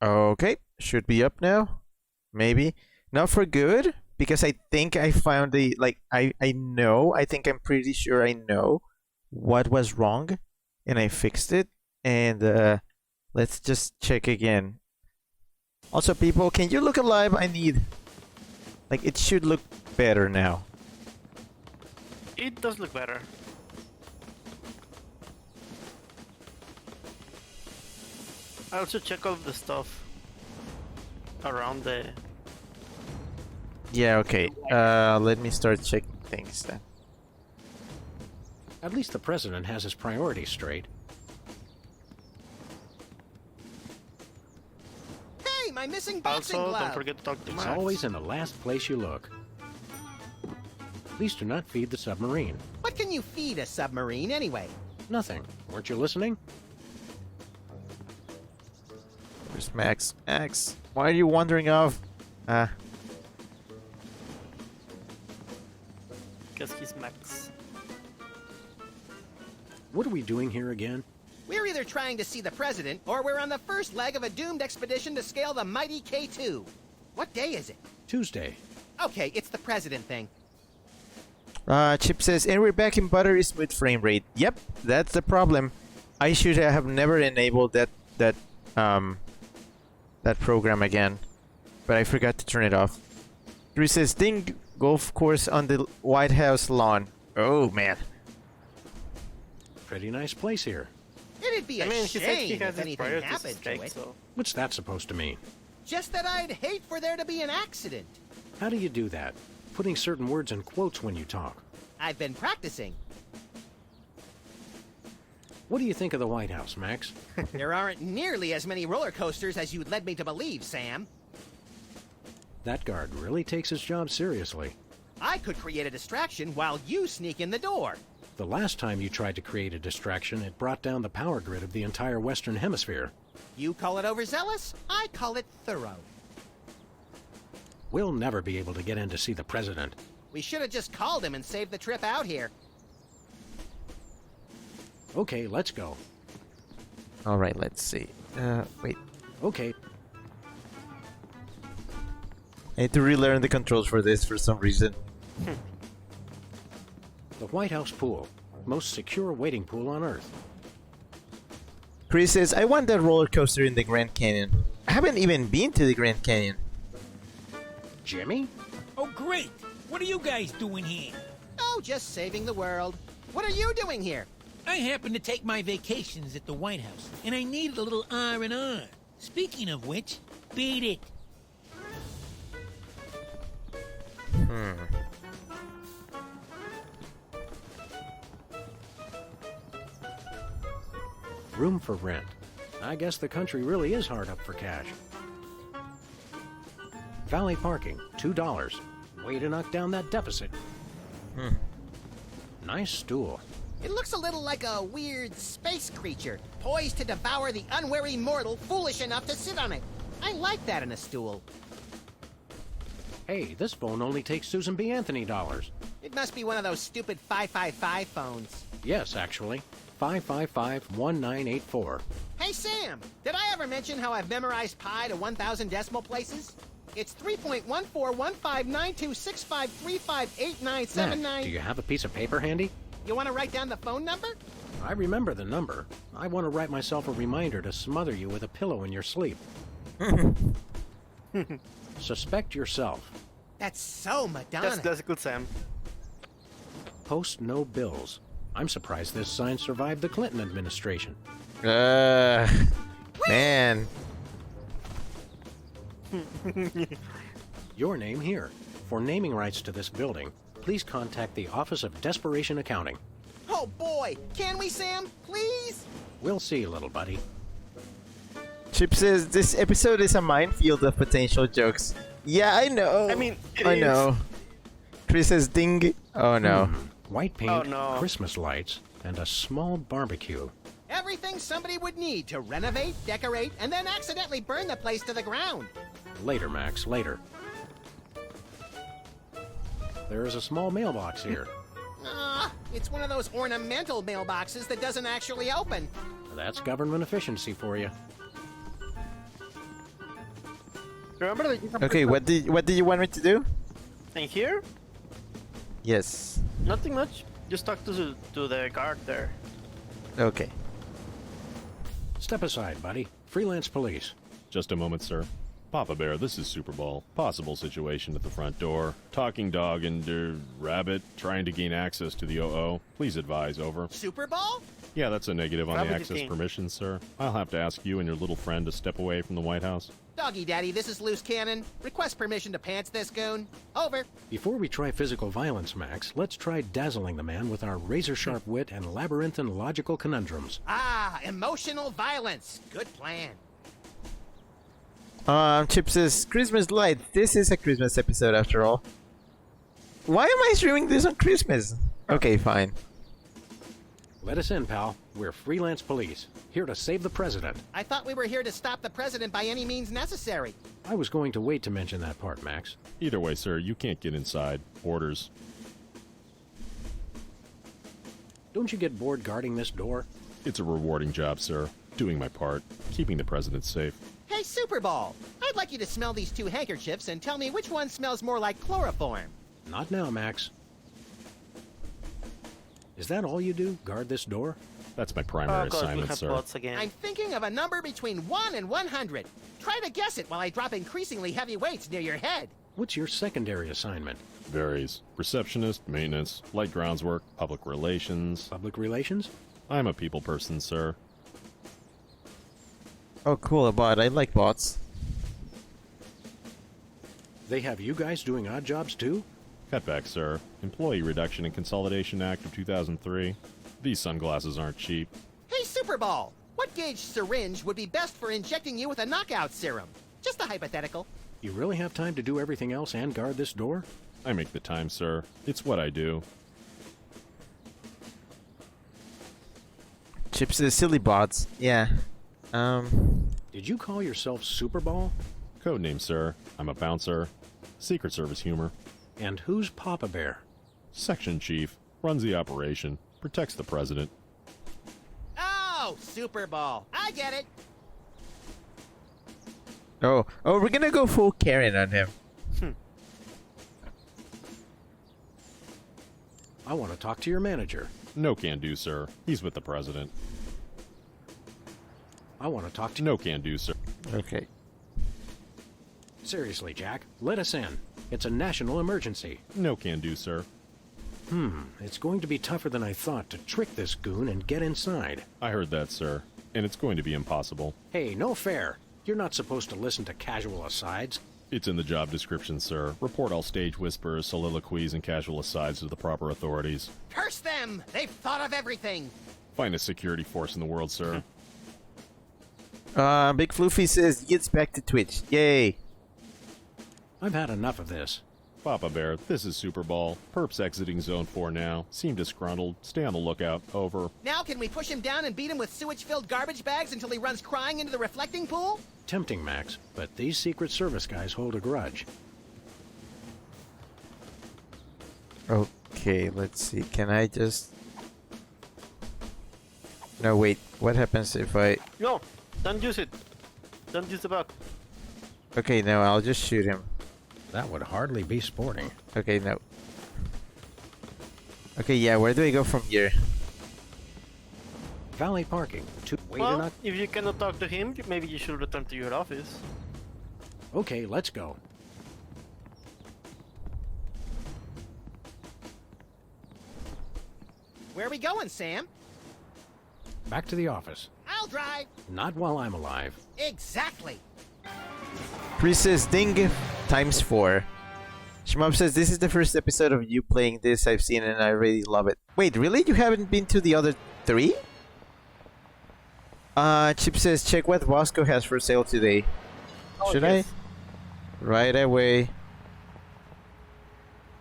Okay, should be up now. Maybe. Not for good, because I think I found the, like, I know, I think I'm pretty sure I know what was wrong, and I fixed it. And let's just check again. Also, people, can you look alive? I need, like, it should look better now. It does look better. I also check all of the stuff around the... Yeah, okay. Let me start checking things then. At least the president has his priorities straight. Hey, my missing boxing Also, glove! don't forget to talk to It's Max. always in the last place you look. Please do not feed the submarine. What can you feed a submarine anyway? Nothing. Weren't you listening? Where's Max? Max, why are you wandering off? Guess he's Max. What are we doing here again? We're either trying to see the president, or we're on the first leg of a doomed expedition to scale the mighty K2. What day is it? Tuesday. Okay, it's the president thing. Chip says, and we're back in buttery smooth frame rate. Yep, that's the problem. I should have never enabled that program again, but I forgot to turn it off. Drew says, ding, golf course on the White House lawn. Oh man. Pretty nice place here. It'd be a he said he shame has if his anything priorities happened to straight, it. so... What's that supposed to mean? Just that I'd hate for there to be an accident. How do you do that? Putting certain words in quotes when you talk. I've been practicing. What do you think of the White House, Max? There aren't nearly as many roller coasters as you led me to believe, Sam. That guard really takes his job seriously. I could create a distraction while you sneak in the door. The last time you tried to create a distraction, it brought down the power grid of the entire Western Hemisphere. You call it overzealous, I call it thorough. We'll never be able to get in to see the president. We should have just called him and saved the trip out here. Okay, let's go. Alright, let's see. Wait. Okay, I need to relearn the controls for this for some reason. the White House pool. Most secure waiting pool on Earth. Chris says, I want that roller coaster in the Grand Canyon. I haven't even been to the Grand Canyon. Jimmy? Oh, great! What are you guys doing here? Oh, just saving the world. What are you doing here? I happen to take my vacations at the White House, and I needed a little R&R. Speaking of which, beat it. Room for rent. I guess the country really is hard up for cash. Valet parking, $2. Way to knock down that deficit. Nice stool. It looks a little like a weird space creature, poised to devour the unwary mortal foolish enough to sit on it. I like that in a stool. Hey, this phone only takes Susan B. Anthony dollars. It must be one of those stupid 555 phones. Yes, actually. 555-1984. Hey, Sam, did I ever mention how I've memorized pi to 1,000 decimal places? It's 3.14159265358979. Do you have a piece of paper handy? You want to write down the phone number? I remember the number. I want to write myself a reminder to smother you with a pillow in your sleep. Suspect yourself. That's so Madonna. That's good, Sam. Post no bills. I'm surprised this sign survived the Clinton administration. Man. Your name here. For naming rights to this building, please contact the Office of Desperation Accounting. Oh boy, can we, Sam? Please? We'll see, little buddy. Chip says, this episode is a minefield of potential jokes. Yeah, I know. I mean, it I is. know. Chris says, ding. Oh no. White paint, Oh, no. Christmas lights, and a small barbecue. Everything somebody would need to renovate, decorate, and then accidentally burn the place to the ground. Later, Max, later. There is a small mailbox here. It's one of those ornamental mailboxes that doesn't actually open. That's government efficiency for you. Remember that you can Okay, put what did you want me to do? in here? Yes. Nothing much. Just talk to the guard there. Okay. Step aside, buddy. Freelance police. Just a moment, sir. Papa Bear, this is Super Bowl. Possible situation at the front door. Talking dog and, rabbit trying to gain access to the OO. Please advise, over. Super Bowl? Yeah, that's a negative on the Rabbit access detained. permissions, sir. I'll have to ask you and your little friend to step away from the White House. Doggy Daddy, this is Loose Cannon. Request permission to pants this goon. Over. Before we try physical violence, Max, let's try dazzling the man with our razor-sharp wit and labyrinthine logical conundrums. Ah, emotional violence. Good plan. Chip says, Christmas light. This is a Christmas episode after all. Why am I streaming this on Christmas? Okay, fine. Let us in, pal. We're freelance police, here to save the president. I thought we were here to stop the president by any means necessary. I was going to wait to mention that part, Max. Either way, sir, you can't get inside. Orders. Don't you get bored guarding this door? It's a rewarding job, sir. Doing my part. Keeping the president safe. Hey, Super Bowl, I'd like you to smell these two handkerchiefs and tell me which one smells more like chloroform. Not now, Max. Is that all you do? Guard this door? That's my Oh primary god, we assignment, have sir. bots again. I'm thinking of a number between 1 and 100. Try to guess it while I drop increasingly heavy weights near your head. What's your secondary assignment? Varies. Receptionist, maintenance, light groundswork, public relations. Public relations? I'm a people person, sir. Oh, cool, a bot. I like bots. They have you guys doing odd jobs too? Cutback, sir. Employee Reduction and Consolidation Act of 2003. These sunglasses aren't cheap. Hey, Super Bowl, what gauge syringe would be best for injecting you with a knockout serum? Just a hypothetical. You really have time to do everything else and guard this door? I make the time, sir. It's what I do. Chip says, silly bots. Yeah. Did you call yourself Super Ball? Codename, sir. I'm a bouncer. Secret Service humor. And who's Papa Bear? Section chief. Runs the operation. Protects the president. Oh, Super Bowl, I get it. Oh, we're gonna go full Karen on him. I want to talk to your manager. No can do, sir. He's with the president. I want to talk to... No can do, sir. Okay. Seriously, Jack, let us in. It's a national emergency. No can do, sir. It's going to be tougher than I thought to trick this goon and get inside. I heard that, sir. And it's going to be impossible. Hey, no fair. You're not supposed to listen to casual asides. It's in the job description, sir. Report all stage whispers, soliloquies, and casual asides to the proper authorities. Curse them! They've thought of everything. Finest security force in the world, sir. Big Floofy says, gets back to Twitch. Yay. I've had enough of this. Papa Bear, this is Super Bowl. Perps exiting Zone 4 now. Seem disgruntled. Stay on the lookout. Over. Now can we push him down and beat him with sewage-filled garbage bags until he runs crying into the reflecting pool? Tempting, Max, but these Secret Service guys hold a grudge. Okay, let's see. Can I just... No, wait. What happens if I... No, don't use it. Don't use the bug. Okay, no, I'll just shoot him. That would hardly be sporting. Okay, no. Okay, yeah, where do I go from here? Valet parking. Wait, Well, not... if you cannot talk to him, maybe you should return to your office. Okay, let's go. Where are we going, Sam? Back to the office. I'll drive. Not while I'm alive. Exactly. Priest says, ding times 4. Shmub says, this is the first episode of you playing this I've seen and I really love it. Wait, really? You haven't been to the other 3? Chip says, check what Wasco has for sale today. Should yes. I? Right away.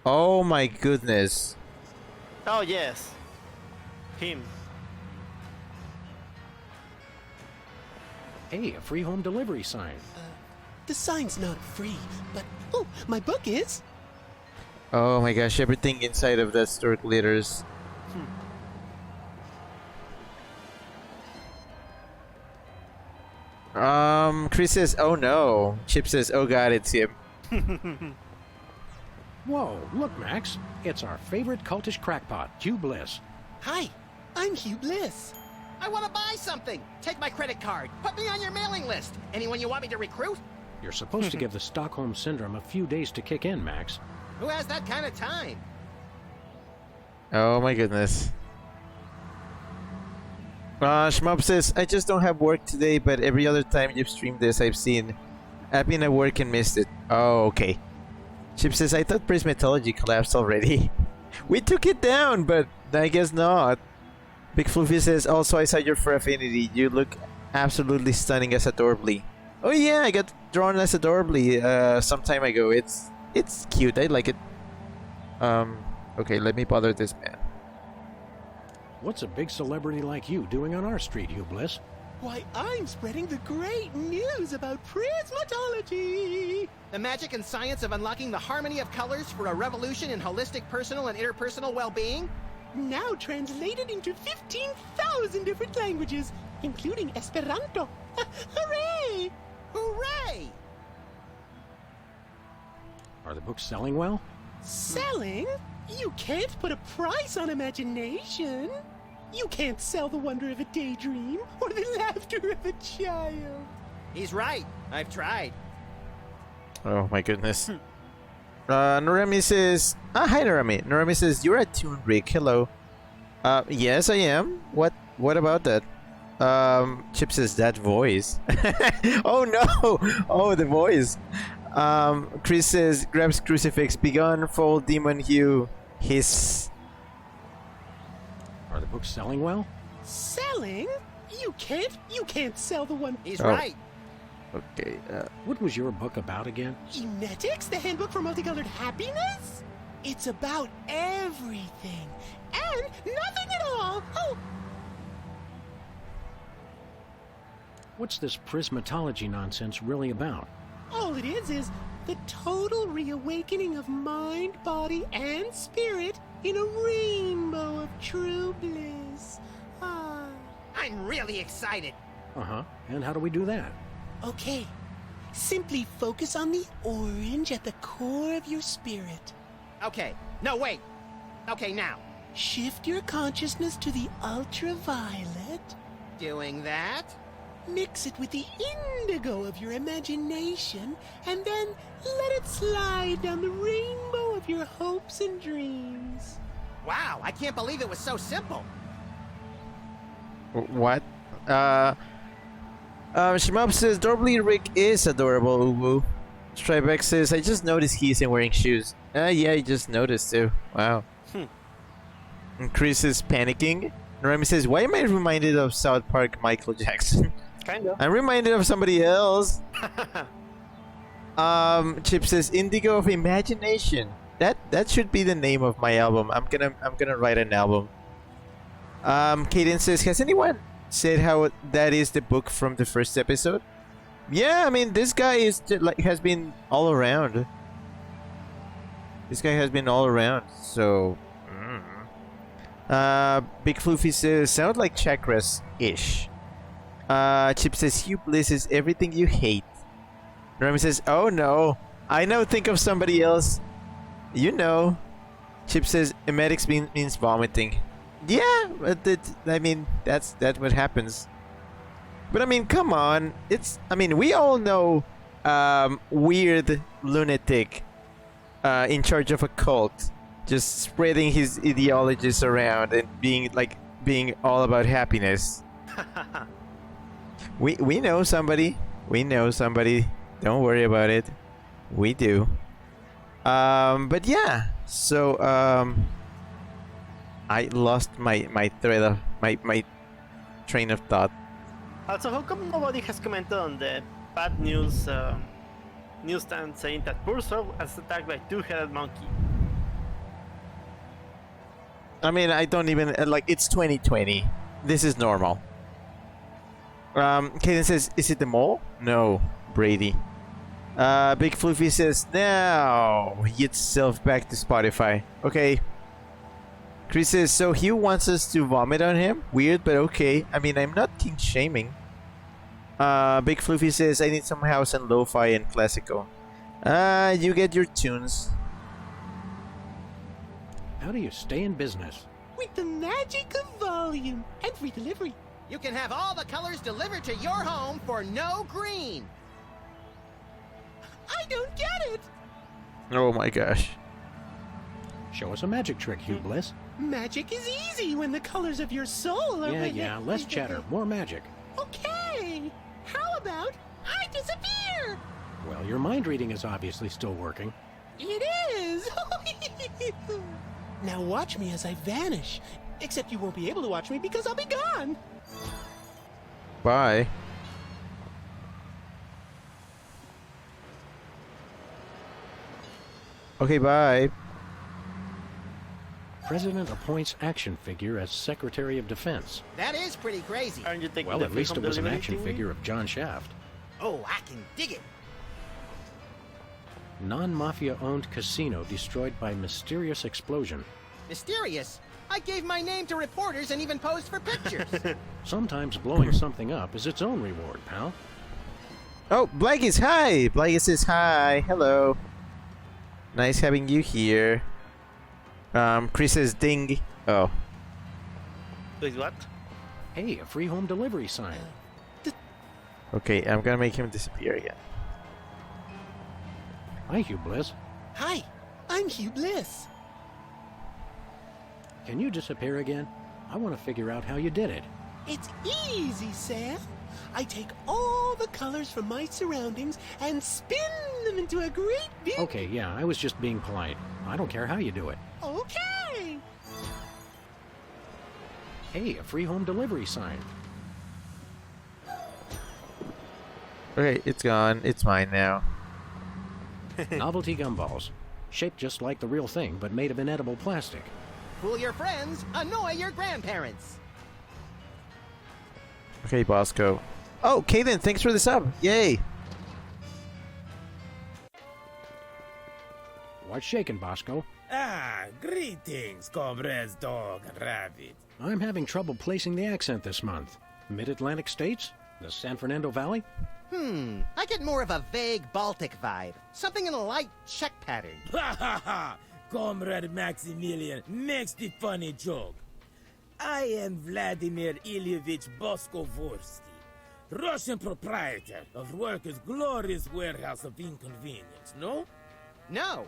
Oh my goodness. Oh, yes. Him. Hey, a free home delivery sign. The sign's not free, but oh, my book is. Oh my gosh, everything inside of that store glitters. Chris says, "Oh no." Chip says, "Oh god, it's him." Whoa, look, Max. It's our favorite cultish crackpot, Hugh Bliss. Hi, I'm Hugh Bliss. I want to buy something. Take my credit card. Put me on your mailing list. Anyone you want me to recruit? You're supposed to give the Stockholm Syndrome a few days to kick in, Max. Who has that kind of time? Oh my goodness. Shmup says, "I just don't have work today, but every other time you've streamed this, I've been at work and missed it." Oh, okay. Chip says, "I thought Prismatology collapsed already." We took it down, but I guess not. Big Floofy says, "Also, I saw your fur affinity. You look absolutely stunning as Adorably." Oh yeah, I got drawn as Adorably some time ago. It's cute. I like it. Okay, let me bother this man. What's a big celebrity like you doing on our street, Hugh Bliss? Why, I'm spreading the great news about prismatology. The magic and science of unlocking the harmony of colors for a revolution in holistic personal and interpersonal well-being. Now translated into 15,000 different languages, including Esperanto. Hooray! Hooray! Are the books selling well? Selling? You can't put a price on imagination. You can't sell the wonder of a daydream or the laughter of a child. He's right. I've tried. Oh my goodness. Norami says, "Hi Norami." Norami says, "You're attuned, Rick. Hello." Yes, I am. What about that? Chip says, "That voice." Oh no! Oh, the voice. Chris says, "Grabs crucifix. Begone, foul demon Hugh." Hiss. Are the books selling well? Selling? You can't sell the one. He's Oh. right. Okay. What was your book about again? Emetics, the handbook for multicolored happiness? It's about everything and nothing at all. Oh, What's this prismatology nonsense really about? all it is the total reawakening of mind, body, and spirit in a rainbow of true bliss. Ah. I'm really excited. Uh-huh. And how do we do that? Okay. Simply focus on the orange at the core of your spirit. Okay. No, wait. Okay, now. Shift your consciousness to the ultraviolet. Doing that. Mix it with the indigo of your imagination, and then let it slide down the rainbow of your hopes and dreams. Wow, I can't believe it was so simple. What? Shmup says, "Adorably Rick is adorable, uwu." Stribex says, "I just noticed he isn't wearing shoes." Yeah, I just noticed too. Wow. And Chris is panicking. Norami says, "Why am I reminded of South Park Michael Jackson?" Kinda. I'm reminded of somebody else. Chip says, "Indigo of Imagination." That should be the name of my album. I'm gonna write an album. Kaden says, "Has anyone said how that is the book from the first episode?" Yeah, I mean this guy is has been all around. This guy has been all around. So, Big Floofy says, "Sound like chakras ish." Chip says, "Hugh Bliss is everything you hate." Remy says, "Oh no, I know. Think of somebody else. You know." Chip says, "Emetics means vomiting." Yeah, but I mean that's what happens. But I mean, come on. We all know weird lunatic in charge of a cult, just spreading his ideologies around and being all about happiness. We know somebody. We know somebody. Don't worry about it. We do. But yeah. So I lost my thread of my train of thought. Also, how come nobody has commented on the bad news newsstand saying that Purcell was attacked by two-headed monkey? I mean, I don't even it's 2020. This is normal. Kaden says, "Is it the mole?" No, Brady. Big Floofy says, "Now get yourself back to Spotify." Okay. Chris says, "So Hugh wants us to vomit on him? Weird, but okay. I mean, I'm not king shaming." Big Floofy says, I need some house and lo-fi and classical. You get your tunes. How do you stay in business? With the magic of volume and free delivery. You can have all the colors delivered to your home for no green. I don't get it. Oh my gosh. Show us a magic trick, Hugh Bliss. Magic is easy when the colors of your soul are... Yeah, less chatter, more magic. Okay. How about I disappear? Well, your mind reading is obviously still working. It is. Now watch me as I vanish. Except you won't be able to watch me because I'll be gone. Bye. Okay, bye. President appoints action figure as Secretary of Defense. That is pretty crazy. Aren't you taking Well, the at least it was an delivery action thingy? figure of John Shaft. Oh, I can dig it. Non-mafia owned casino destroyed by mysterious explosion. Mysterious. I gave my name to reporters and even posed for pictures. Sometimes blowing something up is its own reward, pal. Oh, Blaggis, hi! Blaggis says hi. Hello. Nice having you here. Chris says ding. Oh. Wait, what? Hey, a free home delivery sign. Okay, I'm gonna make him disappear again. Hi, Hugh Bliss. Hi, I'm Hugh Bliss. Can you disappear again? I want to figure out how you did it. It's easy, Sam. I take all the colors from my surroundings and spin them into a great big... Okay, yeah, I was just being polite. I don't care how you do it. Okay. Hey, a free home delivery sign. Okay, it's gone. It's mine now. Novelty gumballs. Shaped just like the real thing, but made of inedible plastic. Fool your friends, annoy your grandparents. Okay, Bosco. Oh, Kaden, thanks for the sub. Yay. What's shaking, Bosco? Ah, greetings, comrades dog and rabbit. I'm having trouble placing the accent this month. Mid-Atlantic states? The San Fernando Valley? I get more of a vague Baltic vibe. Something in a light Czech pattern. Ha ha ha! Comrade Maximilian makes the funny joke. I am Vladimir Ilyevich Boskovorsky, Russian proprietor of Workers' Glorious Warehouse of Inconvenience, no? No.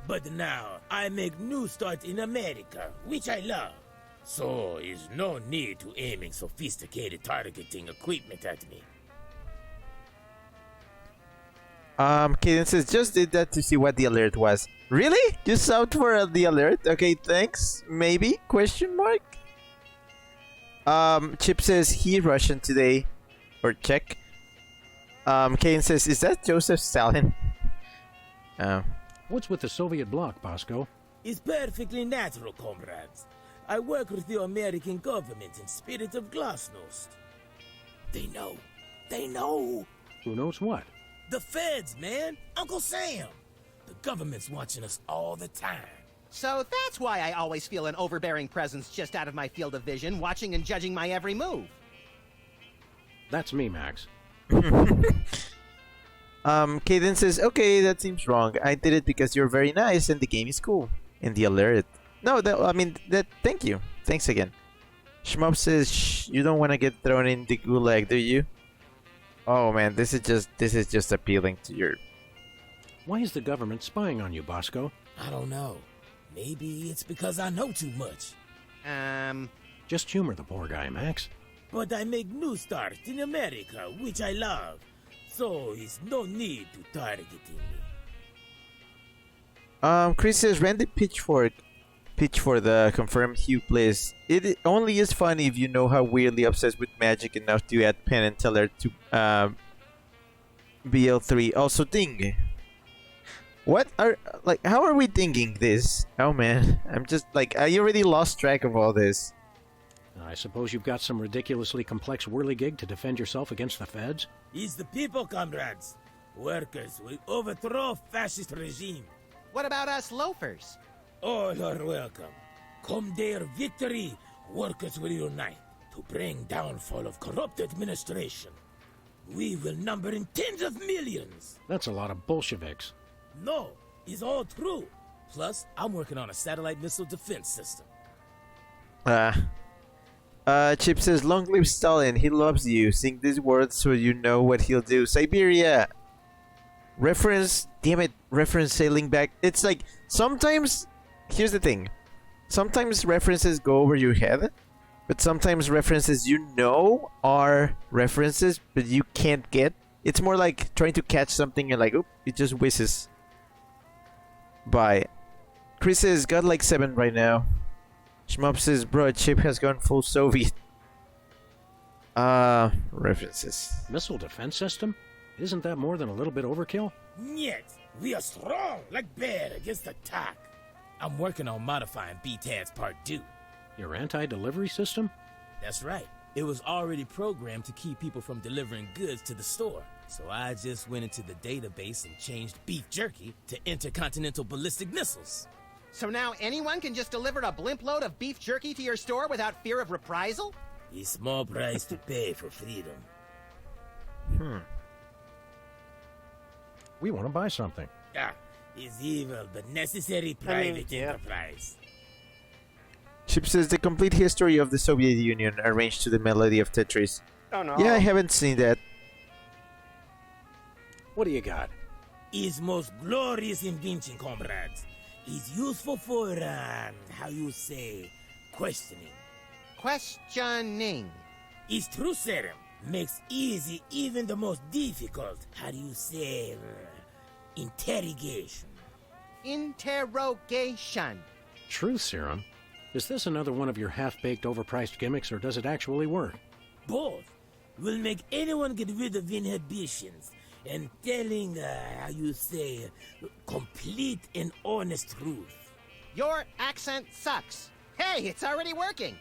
But now I make new start in America, which I love. So is no need to aiming sophisticated targeting equipment at me. Kaden says, just did that to see what the alert was. Really? You subbed for the alert? Okay, thanks. Maybe? Question mark? Chip says, he Russian today. Or Czech. Kaden says, is that Joseph Stalin? What's with the Soviet bloc, Bosco? It's perfectly natural, comrades. I work with the American government in spirit of glasnost. They know. They know. Who knows what? The feds, man. Uncle Sam. The government's watching us all the time. So that's why I always feel an overbearing presence just out of my field of vision, watching and judging my every move. That's me, Max. Kaden says, okay, that seems wrong. I did it because you're very nice and the game is cool. And the alert. No, thank you. Thanks again. Shmup says, shh, you don't want to get thrown in the gulag, do you? Oh man, this is just appealing to your... Why is the government spying on you, Bosco? I don't know. Maybe it's because I know too much. Just humor the poor guy, Max. But I make new start in America, which I love. So it's no need to targeting me. Chris says, Randy pitch for the confirmed Hugh Bliss. It only is funny if you know how weirdly obsessed with magic enough to add Penn and Teller to BL3. Also ding. How are we dinging this? Oh man, I'm just I already lost track of all this. I suppose you've got some ridiculously complex whirligig to defend yourself against the feds? It's the people, comrades. Workers will overthrow fascist regime. What about us loafers? All are welcome. Come their victory, workers will unite to bring downfall of corrupt administration. We will number in tens of millions. That's a lot of Bolsheviks. No, it's all true. Plus, I'm working on a satellite missile defense system. Chip says, long live Stalin, he loves you. Sing these words so you know what he'll do. Siberia! Reference, damn it, reference sailing back. It's like, sometimes, here's the thing. Sometimes references go over your head, but sometimes references you know are references, but you can't get. It's more like trying to catch something and like, oop, it just whizzes by. Chris says, got like 7 right now. Shmup says, bro, Chip has gone full Soviet. References. Missile defense system? Isn't that more than a little bit overkill? Yet, we are strong like bear against attack. I'm working on modifying BTAD's Part 2. Your anti-delivery system? That's right. It was already programmed to keep people from delivering goods to the store. So I just went into the database and changed beef jerky to intercontinental ballistic missiles. So now anyone can just deliver a blimp load of beef jerky to your store without fear of reprisal? A small price to pay for freedom. We want to buy something. It's evil but necessary private enterprise. Chip says, the complete history of the Soviet Union arranged to the melody of Tetris. Oh no. Yeah, I haven't seen that. What do you got? His most glorious invention, comrades, is useful for, how you say, questioning. Questioning. His true serum makes easy even the most difficult, how do you say, interrogation. Interrogation. Truth serum? Is this another one of your half-baked, overpriced gimmicks, or does it actually work? Both will make anyone get rid of inhibitions and telling, how you say, complete and honest truth. Your accent sucks. Hey, it's already working.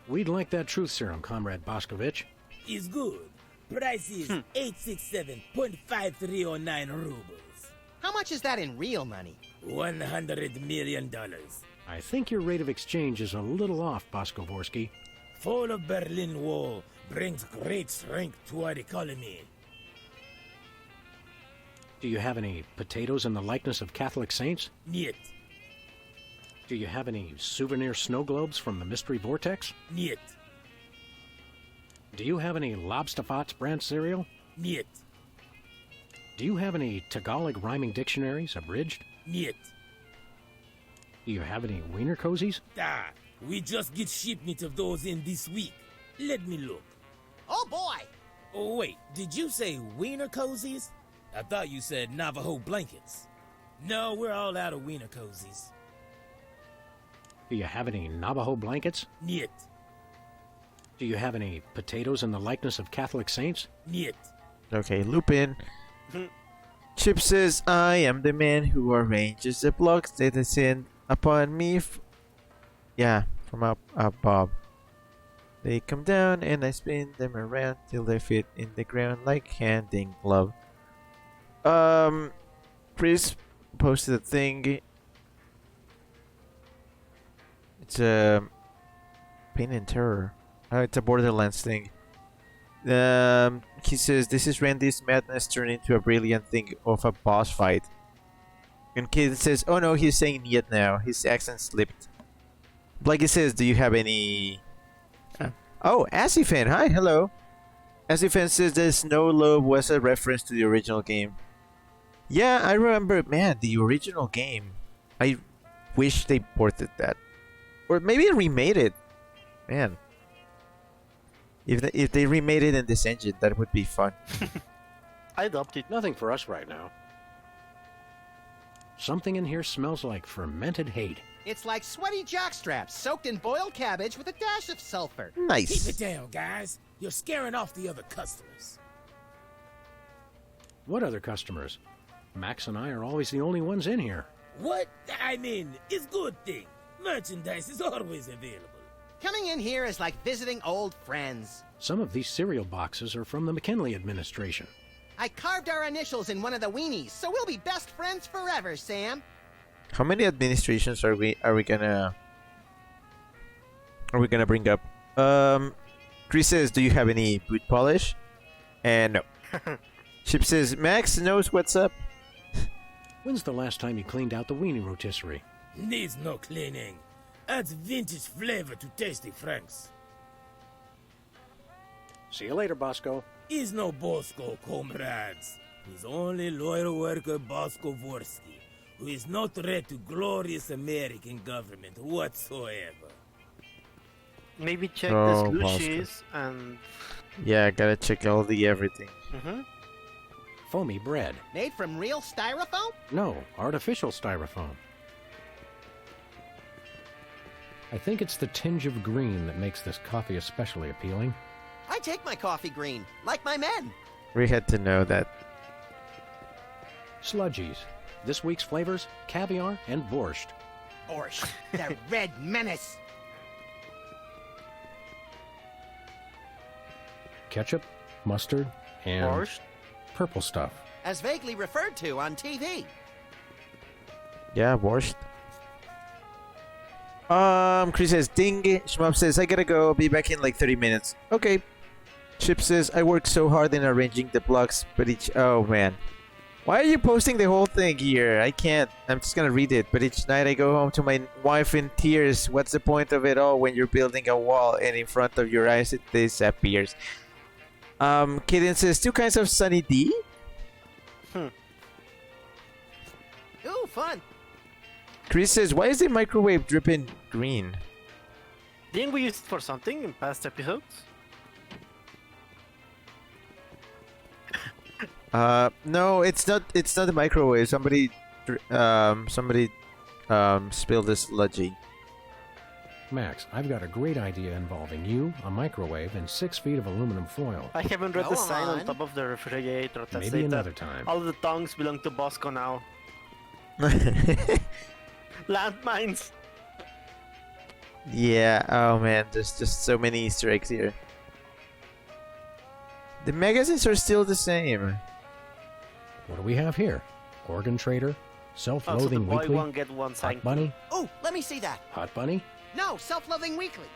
We'd like that truth serum, Comrade Boscovich. Is good. Price is 867.5309 rubles. How much is that in real money? $100 million. I think your rate of exchange is a little off, Boskovorsky. Fall of Berlin Wall brings great strength to our economy. Do you have any potatoes in the likeness of Catholic saints? Niet. Do you have any souvenir snow globes from the Mystery Vortex? Niet. Do you have any Lobsterfots brand cereal? Niet. Do you have any Tagalog rhyming dictionaries abridged? Niet. Do you have any wiener cozies? We just get shipment of those in this week. Let me look. Oh boy! Oh wait, did you say wiener cozies? I thought you said Navajo blankets. No, we're all out of wiener cozies. Do you have any Navajo blankets? Niet. Do you have any potatoes in the likeness of Catholic saints? Niet. Okay, Lupin. Chip says, I am the man who arranges the blocks that descend upon me. Yeah, from up above. They come down and I spin them around till they fit in the ground like hand in glove. Chris posted a thing. It's a Pain and Terror. It's a Borderlands thing. He says, this is Randy's madness turned into a brilliant thing of a boss fight. And Kid says, oh no, he's saying yet now. His accent slipped. Blakey says, do you have any... Oh, Asifan, hi, hello. Asifan says the Snow Lobe was a reference to the original game. Yeah, I remember, man, the original game. I wish they ported that. Or maybe remade it. Man. If they remade it in this engine, that would be fun. I adopted. Nothing for us right now. Something in here smells like fermented hate. It's like sweaty jockstraps soaked in boiled cabbage with a dash of sulfur. Keep Nice. it down, guys. You're scaring off the other customers. What other customers? Max and I are always the only ones in here. What? I mean, it's good thing. Merchandise is always available. Coming in here is like visiting old friends. Some of these cereal boxes are from the McKinley administration. I carved our initials in one of the weenies, so we'll be best friends forever, Sam. How many administrations are we gonna bring up? Chris says, "Do you have any boot polish?" And no. Chip says, "Max knows what's up." When's the last time you cleaned out the weenie rotisserie? Needs no cleaning. Adds vintage flavor to tasty Franks. See you later, Bosco. He's no Bosco, comrades. He's only loyal worker Bosco Vorsky, who is no threat to glorious American government whatsoever. Maybe check Oh, the Bosco. slushies and. Yeah, I gotta check all the everything. Foamy bread. Made from real styrofoam? No, artificial styrofoam. I think it's the tinge of green that makes this coffee especially appealing. I take my coffee green, like my men. We had to know that. Sludgies. This week's flavors, caviar and borscht. Borscht, the red menace. Ketchup, mustard, and Borscht? purple stuff. As vaguely referred to on TV. Yeah, borscht. Chris says, "Ding." Shmup says, "I gotta go. Be back in like 30 minutes." Okay. Chip says, "I worked so hard in arranging the blocks, but each..." Oh, man. Why are you posting the whole thing here? I can't. I'm just gonna read it. "But each night I go home to my wife in tears. What's the point of it all when you're building a wall and in front of your eyes it disappears?" Kaden says, "Two kinds of Sunny D?" Ooh, fun. Chris says, "Why is the microwave dripping green?" Didn't we use it for something in past episodes? No, it's not. It's not the microwave. Somebody spilled this sludgy. Max, I've got a great idea involving you, a microwave, and 6 feet of aluminum foil. I haven't read Go the sign on on. top of the refrigerator that Maybe said another that time. all the tongues belong to Bosco now. Landmines. Yeah. Oh man, there's just so many Easter eggs here. The magazines are still the same. What do we have here? Organ Trader, Also, the Self-Loathing boy Weekly, won't get one sign. Hot Bunny, Ooh, let me see that. Hot Bunny. No, Self-Loving Weekly.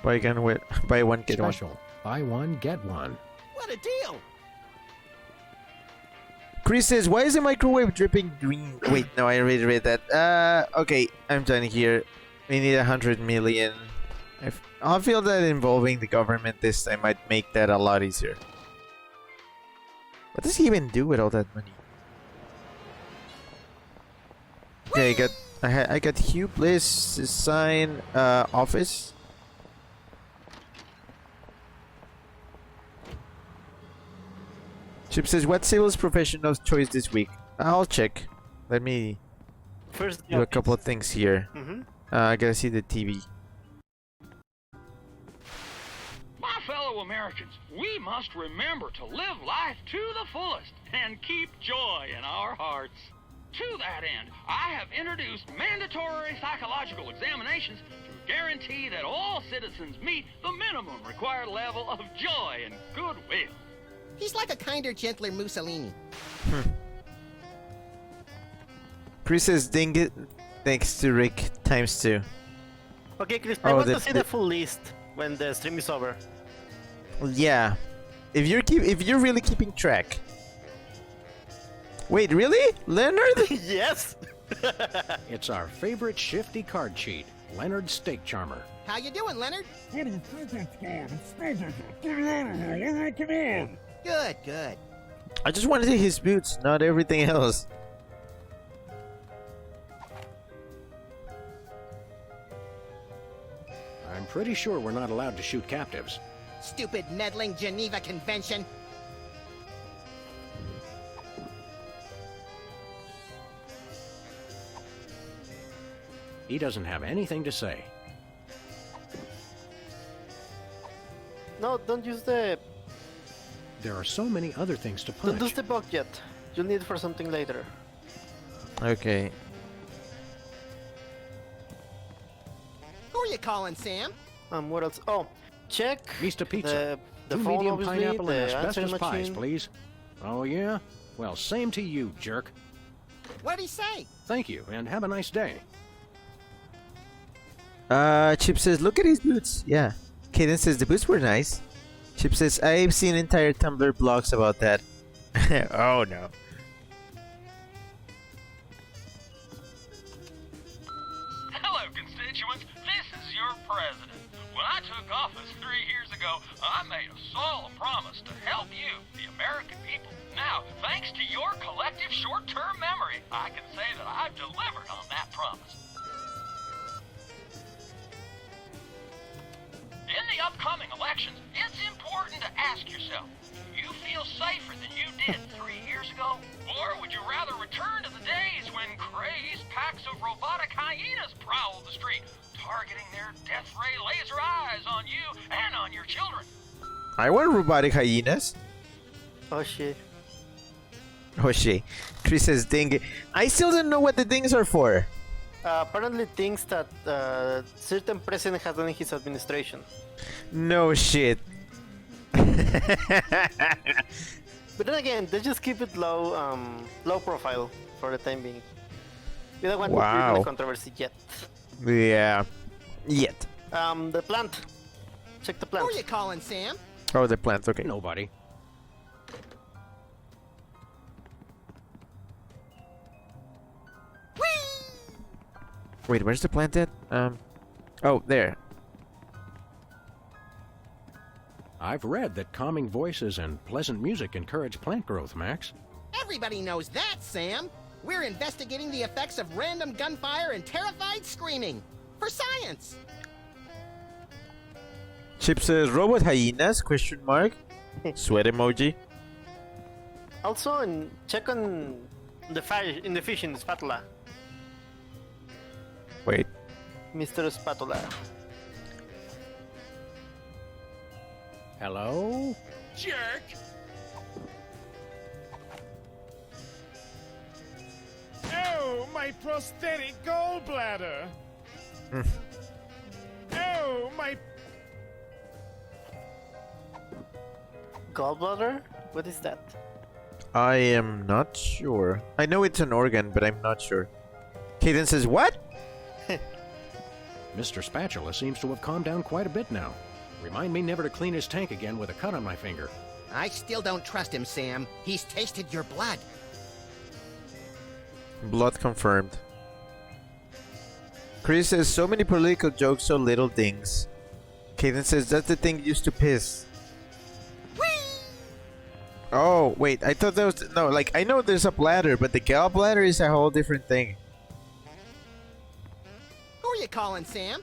Buy one get one. Special. Buy one, get one. What a deal. Chris says, "Why is the microwave dripping green?" Wait, no, I already read that. Okay, I'm done here. We need 100 million. I feel that involving the government this time might make that a lot easier. What does he even do with all that money? Okay, I got Hugh Bliss sign office. Chip says, "What sales professional's choice this week?" I'll check. Let me First, do a couple of things here. I gotta see the TV. My fellow Americans, we must remember to live life to the fullest and keep joy in our hearts. To that end, I have introduced mandatory psychological examinations to guarantee that all citizens meet the minimum required level of joy and goodwill. He's like a kinder, gentler Mussolini. Chris says, "Ding it." Thanks to Rick ×2. Okay, Chris, I Oh, want the- to see the full list when the stream is over. Yeah. If you're really keeping track. Wait, really? Leonard? Yes! It's our favorite shifty card cheat, Leonard's Steak Charmer. How you doing, Leonard? Good, good. I just wanted his boots, not everything else. I'm pretty sure we're not allowed to shoot captives. Stupid meddling Geneva Convention. He doesn't have anything to say. No, don't use the... There are so many other things to Don't use punch. the bug yet. You'll need it for something later. Okay. Who are you calling, Sam? What else? Oh, check Mr. Pizza. the 2 phone, medium obviously, pineapple and the answering asbestos pies, machine. please. Oh, yeah? Well, same to you, jerk. What'd he say? Thank you, and have a nice day. Chip says, look at his boots. Yeah. Kaden says, the boots were nice. Chip says, I've seen entire Tumblr blogs about that. Oh no. Hello, constituents. This is your president. When I took office 3 years ago, I made a solemn promise to help you, the American people. Now, thanks to your collective short-term memory, I can say that I've delivered on that promise. In the upcoming elections, it's important to ask yourself, do you feel safer than you did 3 years ago? Or would you rather return to the days when crazed packs of robotic hyenas prowled the street, targeting their death ray laser eyes on you and on your children? I want robotic hyenas. Oh shit. Oh shit. Chris says, ding. I still don't know what the things are for. Apparently things that certain president has done in his administration. No shit. But then again, they just keep it low profile for the time being. We don't want to Wow. create the controversy yet. Yeah. Yet. The plant. Check the plant. Who are you calling, Sam? Oh, the plants. Okay. Nobody. Wait, where's the plant at? Oh, there. I've read that calming voices and pleasant music encourage plant growth, Max. Everybody knows that, Sam. We're investigating the effects of random gunfire and terrified screaming. For science. Chip says, robot hyenas? Question mark. Sweat emoji. Also, check on the fish in the spatula. Wait. Mr. Spatula. Hello? Jerk! Oh, my prosthetic gallbladder! Oh, my... Gallbladder? What is that? I am not sure. I know it's an organ, but I'm not sure. Kaden says, what? Mr. Spatula seems to have calmed down quite a bit now. Remind me never to clean his tank again with a cut on my finger. I still don't trust him, Sam. He's tasted your blood. Blood confirmed. Chris says, so many political jokes, so little things. Kaden says, that's the thing used to piss. Oh, wait, I thought that was... No, like, I know there's a bladder, but the gallbladder is a whole different thing. Who are you calling, Sam?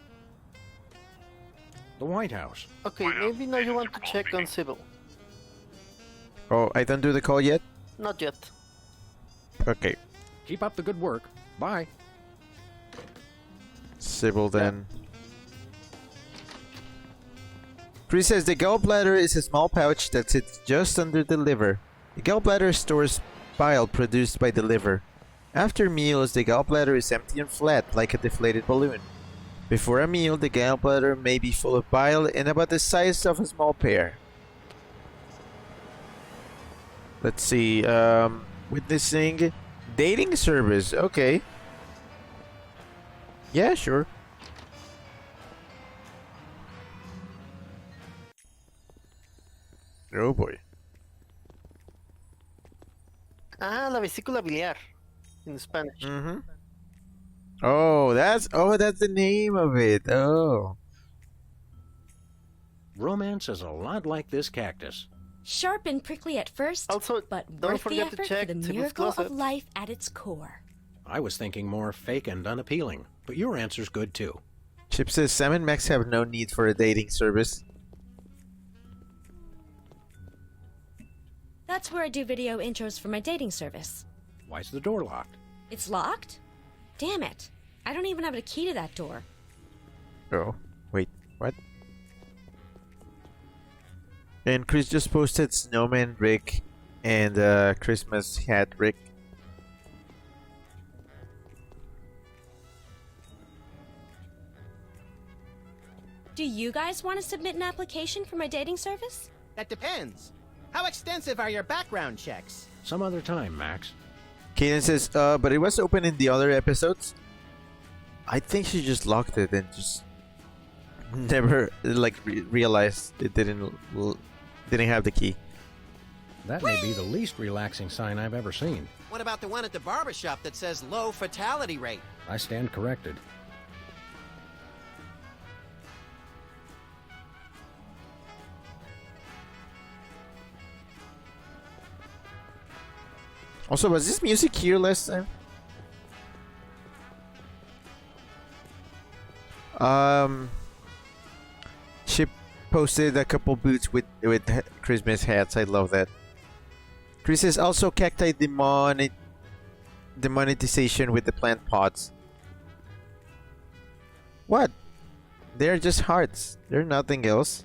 The White House. Okay, maybe now you want to check on Sybil. Oh, I don't do the call yet? Not yet. Okay. Keep up the good work. Bye. Sybil then. Chris says the gallbladder is a small pouch that sits just under the liver. The gallbladder stores bile produced by the liver. After meals, the gallbladder is empty and flat, like a deflated balloon. Before a meal, the gallbladder may be full of bile and about the size of a small pear. Let's see, witnessing dating service, okay. Yeah, sure. Oh boy. Ah, la vesícula biliar in Spanish. Mm-hmm. Oh, that's the name of it. Oh. Romance is a lot like this cactus. Sharp and prickly at first, Also, but don't worth the forget to effort check for the Sybil's miracle of closet. life at its core. I was thinking more fake and unappealing, but your answer's good too. Chip says Sam and Max have no need for a dating service. That's where I do video intros for my dating service. Why's the door locked? It's locked? Damn it. I don't even have a key to that door. Oh, wait, what? And Chris just posted Snowman Rick and Christmas Hat Rick. Do you guys want to submit an application for my dating service? That depends. How extensive are your background checks? Some other time, Max. Kaden says, but it was open in the other episodes. I think she just locked it and just never realized it didn't have the key. That may be the least relaxing sign I've ever seen. What about the one at the barbershop that says low fatality rate? I stand corrected. Also, was this music here last time? Chip posted a couple boots with Christmas hats. I love that. Chris says also cacti demonetization with the plant pots. What? They're just hearts. They're nothing else.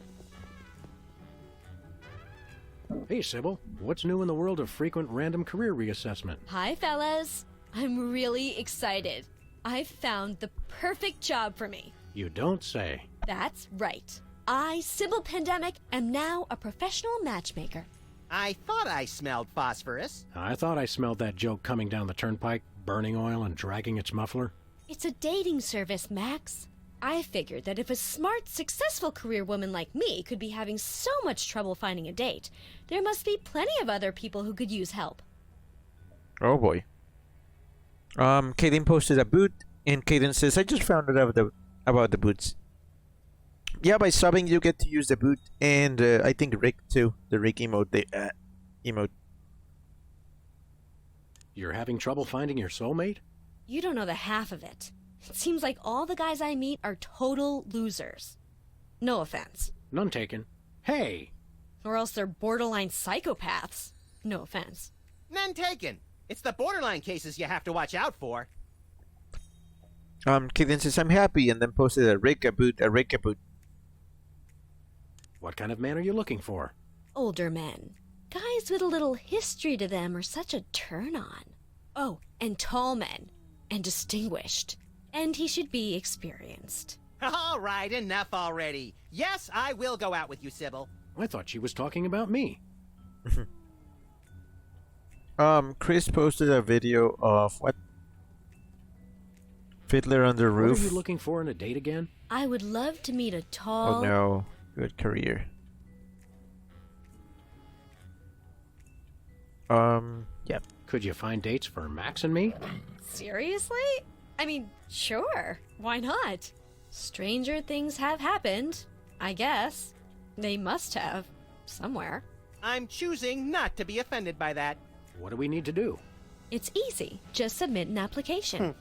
Hey, Sybil, what's new in the world of frequent random career reassessment? Hi, fellas. I'm really excited. I've found the perfect job for me. You don't say. That's right. I, Sybil Pandemic, am now a professional matchmaker. I thought I smelled phosphorus. I thought I smelled that joke coming down the turnpike, burning oil and dragging its muffler. It's a dating service, Max. I figured that if a smart, successful career woman like me could be having so much trouble finding a date, there must be plenty of other people who could use help. Oh boy. Kaden posted a boot, and Kaden says, I just found out about the boots. Yeah, by subbing you get to use the boot, and I think Rick too. The Rick emote. Emote. You're having trouble finding your soulmate? You don't know the half of it. It seems like all the guys I meet are total losers. No offense. None taken. Hey! Or else they're borderline psychopaths. No offense. None taken. It's the borderline cases you have to watch out for. Kaden says, I'm happy, and then posted a Rick a boot. What kind of man are you looking for? Older men. Guys with a little history to them are such a turn-on. Oh, and tall men. And distinguished. And he should be experienced. All right, enough already. Yes, I will go out with you, Sybil. I thought she was talking about me. Chris posted a video of what? Fiddler on the Roof. What are you looking for in a date again? I would love to meet a tall... Oh no. Good career. Yep. Could you find dates for Max and me? Seriously? I mean, sure. Why not? Stranger things have happened, I guess. They must have. Somewhere. I'm choosing not to be offended by that. What do we need to do? It's easy. Just submit an application.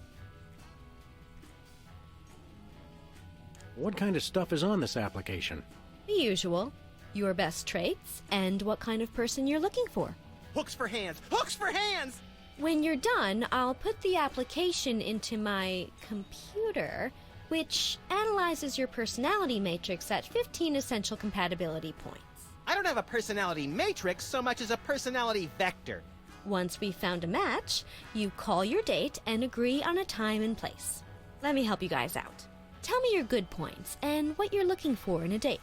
What kind of stuff is on this application? The usual. Your best traits and what kind of person you're looking for. Hooks for hands! Hooks for hands! When you're done, I'll put the application into my computer, which analyzes your personality matrix at 15 essential compatibility points. I don't have a personality matrix so much as a personality vector. Once we've found a match, you call your date and agree on a time and place. Let me help you guys out. Tell me your good points and what you're looking for in a date.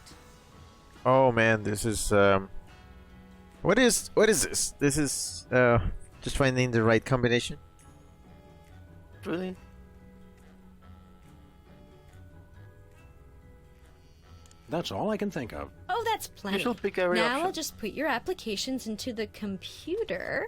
Oh man, this is what is this? This is just finding the right combination. Really? That's all I can think of. Oh, that's plenty. You should pick every now option. I'll just put your applications into the computer.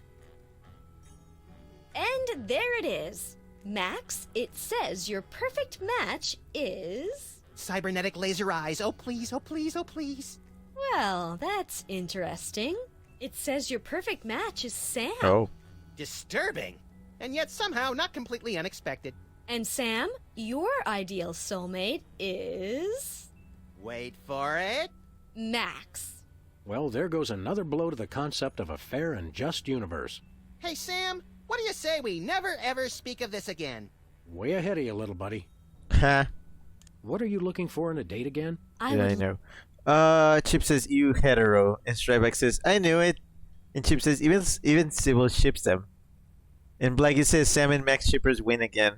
And there it is. Max, it says your perfect match is... Cybernetic laser eyes. Oh, please, oh, please, oh, please. Well, that's interesting. It says your perfect match is Sam. Oh. Disturbing. And yet somehow not completely unexpected. And Sam, your ideal soulmate is... Wait for it. Max. Well, there goes another blow to the concept of a fair and just universe. Hey, Sam, what do you say we never ever speak of this again? Way ahead of you, little buddy. Ha. What are you looking for in a date again? I know. Chip says you hetero, and Stryback says I knew it, and Chip says even Sybil ships them, and Blackie says Sam and Max shippers win again.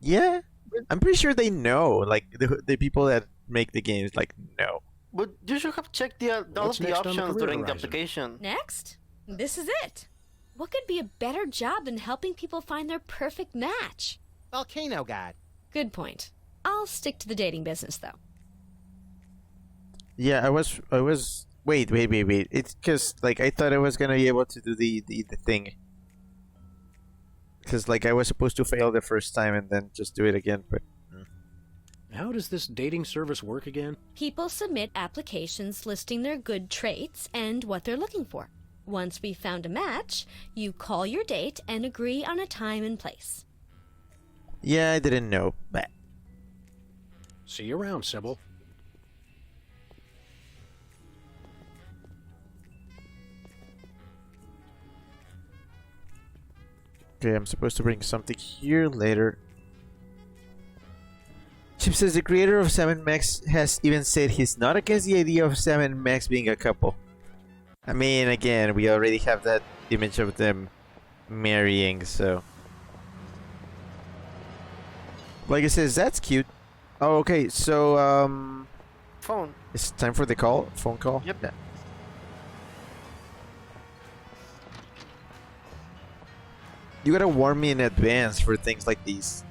Yeah, I'm pretty sure they know. Like the people that make the games, like know. But you should have checked all of What's the next on the options career during the horizon? application. Next, this is it. What could be a better job than helping people find their perfect match? Volcano God. Good point. I'll stick to the dating business, though. Yeah, I was. Wait. It's because like I thought I was gonna be able to do the thing. Because like I was supposed to fail the first time and then just do it again, but. How does this dating service work again? People submit applications listing their good traits and what they're looking for. Once we've found a match, you call your date and agree on a time and place. Yeah, I didn't know. But See you around, Sybil. okay, I'm supposed to bring something here later. Chip says the creator of Sam and Max has even said he's not against the idea of Sam and Max being a couple. I mean, again, we already have that image of them marrying, so. Like I says, that's cute. Oh, okay, so, Phone. it's time for the call? Phone call? Yep. Yeah. You gotta warn me in advance for things like these.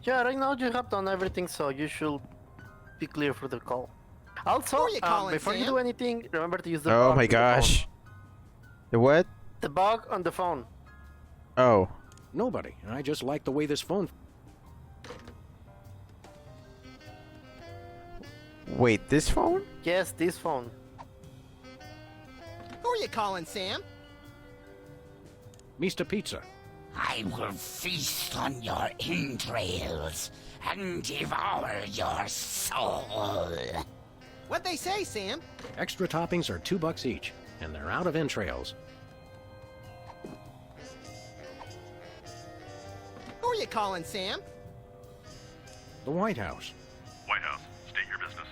Yeah, right now you have done everything, so you should be clear for the call. Also, Who are you calling, before you Sam? do anything, remember to use the Oh bug my on the phone. gosh. The what? The bug on the phone. Oh. Nobody. I just like the way this phone... Wait, this phone? Yes, this phone. Who are you calling, Sam? Mr. Pizza. I will feast on your entrails and devour your soul. What'd they say, Sam? Extra toppings are $2 each, and they're out of entrails. Who are you calling, Sam? The White House. White House, state your business.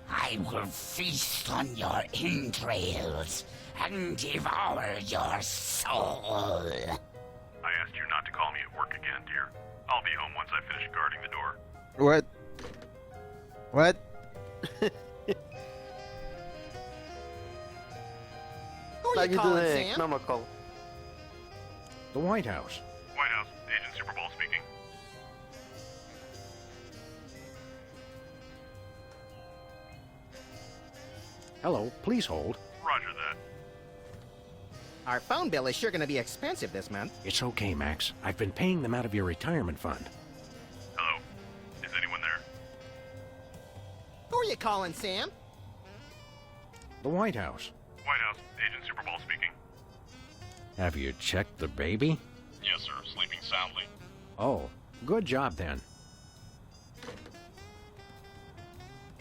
I will feast on your entrails and devour your soul. I asked you not to call me at work again, dear. I'll be home once I finish guarding the door. What? What? Who Now are you you do calling, the Sam? normal call. The White House. White House, Agent Superball speaking. Hello, please hold. Roger that. Our phone bill is sure gonna be expensive this month. It's okay, Max. I've been paying them out of your retirement fund. Hello? Is anyone there? Who are you calling, Sam? The White House. White House, Agent Superball speaking. Have you checked the baby? Yes, sir. Sleeping soundly. Oh, good job then.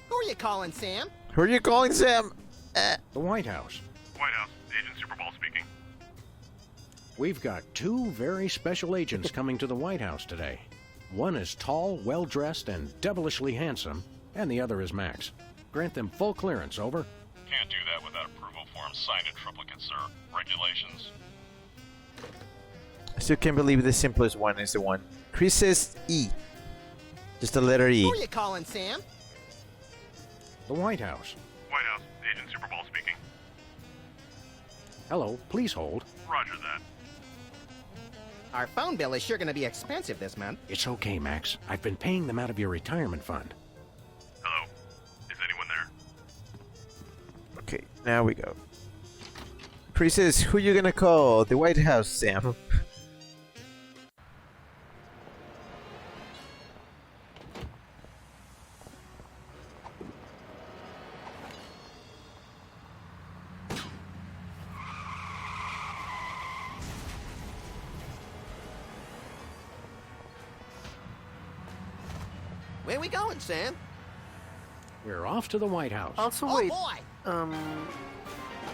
Who are you calling, Sam? Who are you calling, Sam? The White House. White House, Agent Superball speaking. We've got 2 very special agents coming to the White House today. One is tall, well-dressed, and devilishly handsome, and the other is Max. Grant them full clearance, over. Can't do that without approval forms signed in triplicate, sir. Regulations. I still can't believe the simplest one is the one. Chris says E. Just the letter E. Who are you calling, Sam? The White House. White House, Agent Superball speaking. Hello, please hold. Roger that. Our phone bill is sure gonna be expensive this month. It's okay, Max. I've been paying them out of your retirement fund. Hello? Is anyone there? Okay, now we go. Chris says, who you gonna call? The White House, Sam. Where we going, Sam? We're off to the White House. Also, Oh wait. boy!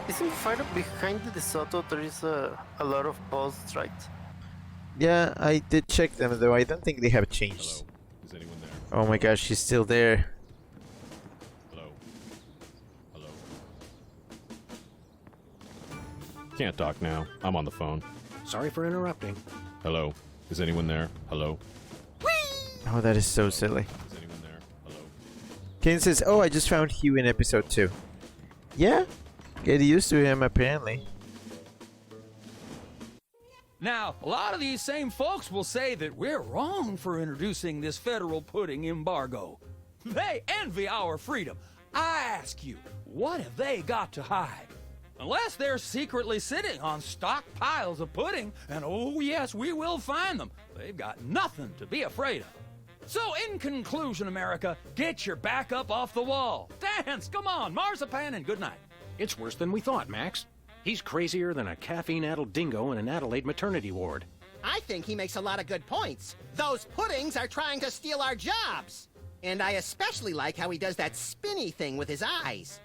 Isn't far behind the DeSoto there is a lot of posts, right? Yeah, I did check them though. I don't think they have changed. Hello? Is anyone there? Oh my gosh, she's still there. Hello? Hello? Can't talk now. I'm on the phone. Sorry for interrupting. Hello? Is anyone there? Hello? Oh, that is so silly. Is anyone there? Hello? Kane says, oh, I just found Hugh in episode 2. Yeah? Get used to him, apparently. Now, a lot of these same folks will say that we're wrong for introducing this federal pudding embargo. They envy our freedom. I ask you, what have they got to hide? Unless they're secretly sitting on stockpiles of pudding, and oh yes, we will find them, they've got nothing to be afraid of. So in conclusion, America, get your back up off the wall. Dance, come on, marzipan, and good night. It's worse than we thought, Max. He's crazier than a caffeine-addled dingo in an Adelaide maternity ward. I think he makes a lot of good points. Those puddings are trying to steal our jobs. And I especially like how he does that spinny thing with his eyes.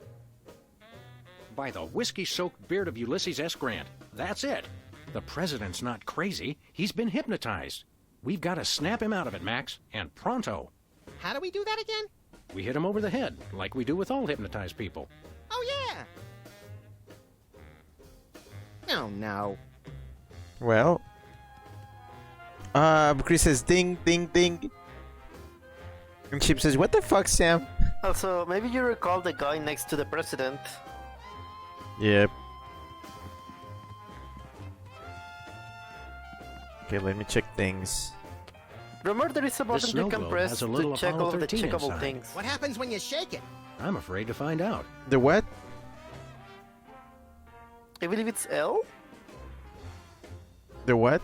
By the whiskey-soaked beard of Ulysses S. Grant, that's it. The president's not crazy. He's been hypnotized. We've got to snap him out of it, Max, and pronto. How do we do that again? We hit him over the head, like we do with all hypnotized people. Oh, yeah. Oh, no. Well, Chris says ding, ding, ding. And Chip says, what the fuck, Sam? Also, maybe you recall the guy next to the president. Yep. Okay, let me check things. Remember, there is a button you can press has a little to check Apollo all of the 13 checkable inside. things. What happens when you shake it? I'm afraid to find out. The what? I believe it's L? The what?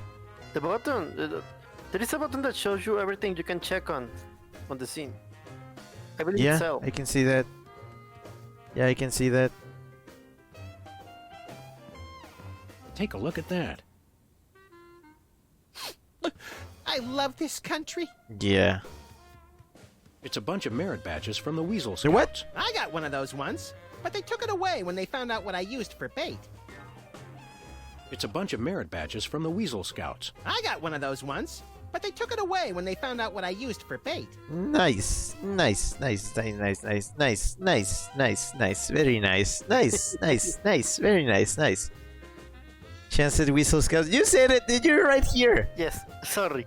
The button. There is a button that shows you everything you can check on the scene. I believe it's Yeah, L. I can see that. Yeah, I can see that. Take a look at that. I love this country. Yeah. It's a bunch of merit badges from the Weasel The Scouts. what? I got one of those once, but they took it away when they found out what I used for bait. It's a bunch of merit badges from the Weasel Scouts. I got one of those once, but they took it away when they found out what I used for bait. Nice, nice, nice, nice, nice, nice, nice, nice, nice, nice, very nice, nice, nice, nice, very nice, nice. Chance said Weasel Scouts. You said it, did you? Right here. Yes, sorry.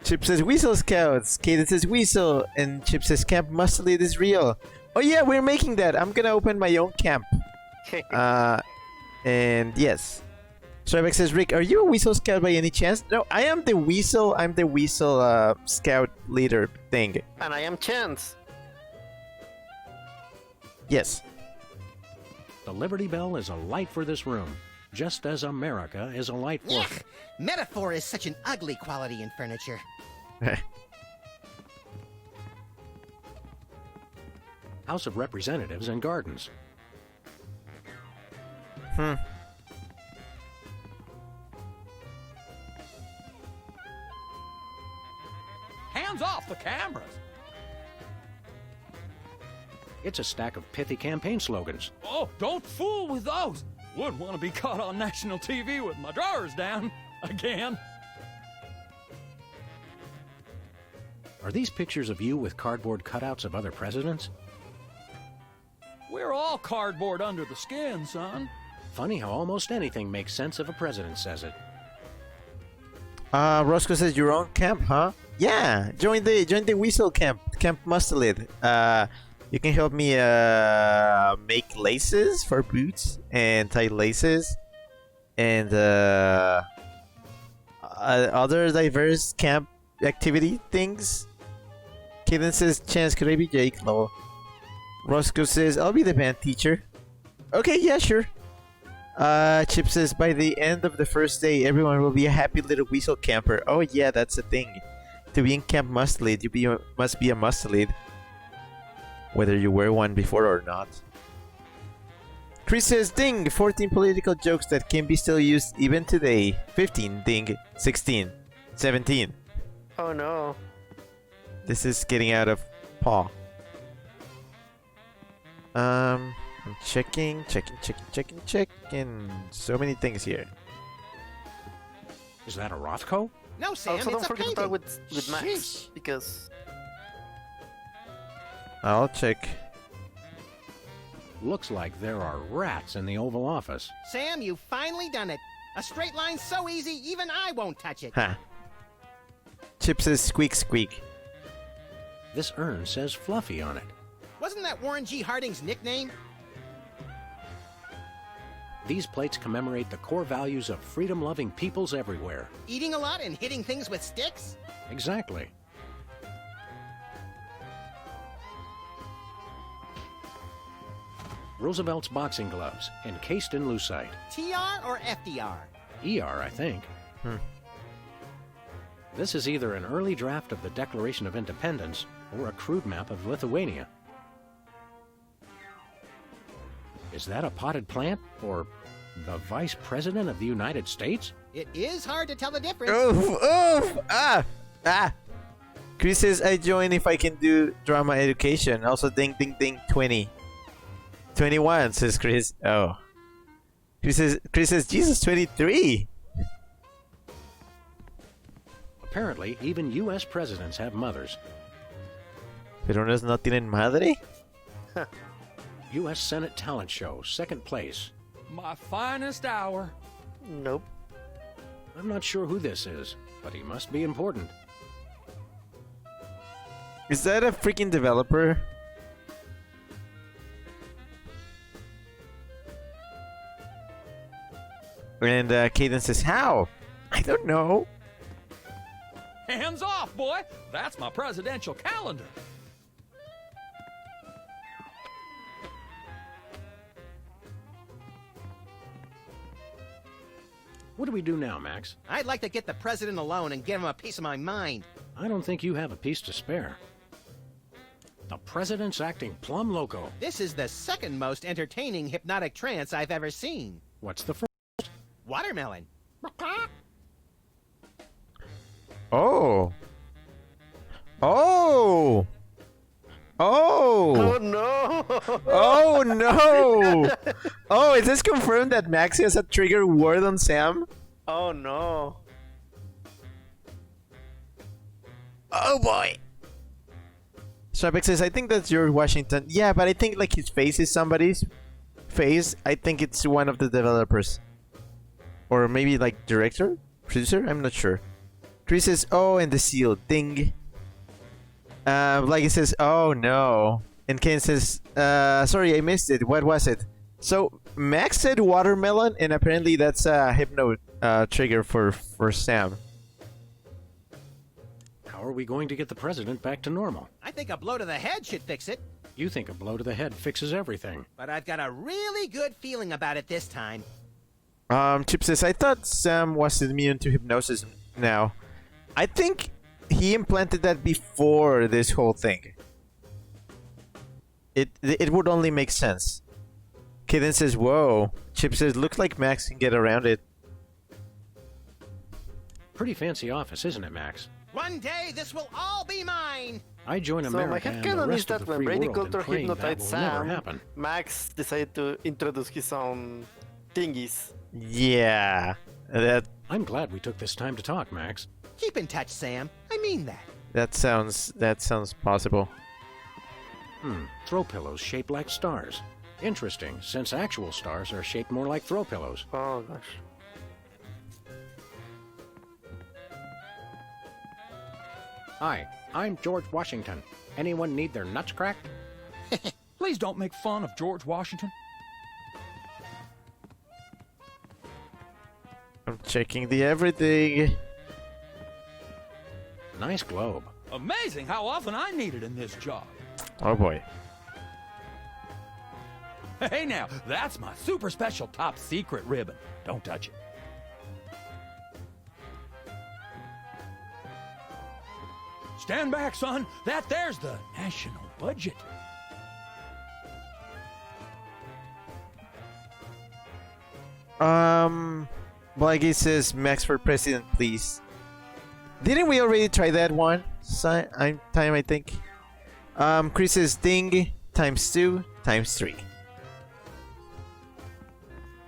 Chip says Weasel Scouts. Kaden says Weasel. And Chip says Camp Musclehead is real. Oh yeah, we're making that. I'm gonna open my own camp. And yes. Strybeck says, Rick, are you a Weasel Scout by any chance? No, I am the Weasel. I'm the Weasel Scout leader thing. And I am Chance. Yes. The Liberty Bell is a light for this room, just as America is a light for... Yuck! Metaphor is such an ugly quality in furniture. House of Representatives and Gardens. Hands off the cameras. It's a stack of pithy campaign slogans. Oh, don't fool with those. Wouldn't want to be caught on national TV with my drawers down again. Are these pictures of you with cardboard cutouts of other presidents? We're all cardboard under the skin, son. Funny how almost anything makes sense if a president says it. Roscoe says your own camp, huh? Yeah, join the Weasel camp, Camp Musclehead. You can help me make laces for boots and tie laces, and other diverse camp activity things. Kaden says, Chance, could I be Jake? Lol. Roscoe says, I'll be the band teacher. Okay, yeah, sure. Chip says, by the end of the first day, everyone will be a happy little weasel camper. Oh yeah, that's a thing. To be in Camp Musclehead, you must be a Musclehead, whether you were one before or not. Chris says, ding! 14 political jokes that can be still used even today. 15, ding. 16. 17. Oh no. This is getting out of paw. I'm checking. So many things here. Is that a Rothko? No, Sam, Also, it's don't a forget to painting. talk with Max, Sheesh. because I'll check. Looks like there are rats in the Oval Office. Sam, you've finally done it. A straight line's so easy, even I won't touch it. Ha. Chip says squeak squeak. This urn says Fluffy on it. Wasn't that Warren G. Harding's nickname? These plates commemorate the core values of freedom-loving peoples everywhere. Eating a lot and hitting things with sticks? Exactly. Roosevelt's boxing gloves, encased in lucite. TR or FDR? ER, I think. This is either an early draft of the Declaration of Independence or a crude map of Lithuania. Is that a potted plant or the Vice President of the United States? It is hard to tell the difference. Chris says, I join if I can do drama education. Also, ding, ding, ding, 20. 21, says Chris. Oh. Chris says, Jesus, 23. Apparently, even U.S. presidents have mothers. Pero no tienen madre? U.S. Senate talent show, second place. My finest hour. Nope. I'm not sure who this is, but he must be important. Is that a freaking developer? And Caden says, how? I don't know. Hands off, boy! That's my presidential calendar. What do we do now, Max? I'd like to get the president alone and give him a piece of my mind. I don't think you have a piece to spare. The president's acting plumb loco. This is the second most entertaining hypnotic trance I've ever seen. What's the first? Watermelon. Oh. Oh. Oh. Oh no! Oh no! Oh, is this confirmed that Maxi has a trigger word on Sam? Oh no! Oh boy! Strabeck says, I think that's George Washington. Yeah, but I think like his face is somebody's face. I think it's one of the developers. Or maybe like director? Producer? I'm not sure. Chris says, oh, and the seal. Ding. Like he says, oh no. And Ken says, sorry, I missed it. What was it? So Max said watermelon, and apparently that's a hypno trigger for Sam. How are we going to get the president back to normal? I think a blow to the head should fix it. You think a blow to the head fixes everything. But I've got a really good feeling about it this time. Chip says, I thought Sam was immune to hypnosis now. I think he implanted that before this whole thing. It would only make sense. Kaden says, whoa. Chip says, looks like Max can get around it. Pretty fancy office, isn't it, Max? One day this will all be mine. I join So my America and the headcanon is rest of that the when free Brady world Coulter and praying that hypnotized will never Sam, happen. Max decided to introduce his own thingies. Yeah. I'm glad we took this time to talk, Max. Keep in touch, Sam. I mean that. That sounds possible. Throw pillows shaped like stars. Interesting, since actual stars are shaped more like throw pillows. Oh gosh. Hi, I'm George Washington. Anyone need their nuts cracked? Please don't make fun of George Washington. I'm checking the everything. Nice globe. Amazing how often I need it in this job. Oh boy. Hey now, that's my super special top secret ribbon. Don't touch it. Stand back, son. There's the national budget. Like it says, Max for president, please. Didn't we already try that one time, I think? Chris says, ding, ×2, ×3.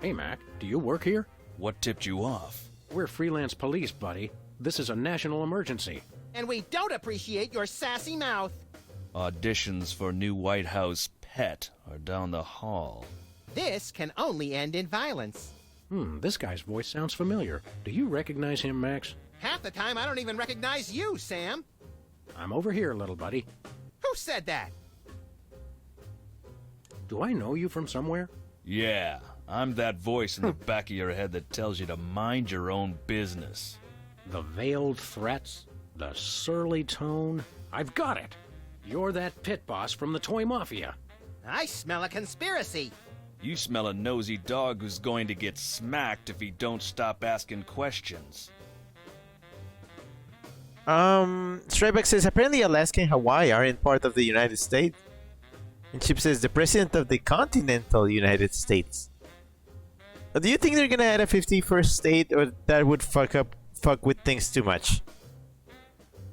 Hey, Mac, do you work here? What tipped you off? We're freelance police, buddy. This is a national emergency. And we don't appreciate your sassy mouth. Auditions for new White House pet are down the hall. This can only end in violence. This guy's voice sounds familiar. Do you recognize him, Max? Half the time I don't even recognize you, Sam. I'm over here, little buddy. Who said that? Do I know you from somewhere? Yeah, I'm that voice in the back of your head that tells you to mind your own business. The veiled threats, the surly tone. I've got it. You're that pit boss from the Toy Mafia. I smell a conspiracy. You smell a nosy dog who's going to get smacked if he don't stop asking questions. Strybeck says, apparently Alaska and Hawaii aren't part of the United States. And Chip says, the president of the continental United States. Do you think they're gonna add a 51st state, or that would fuck with things too much?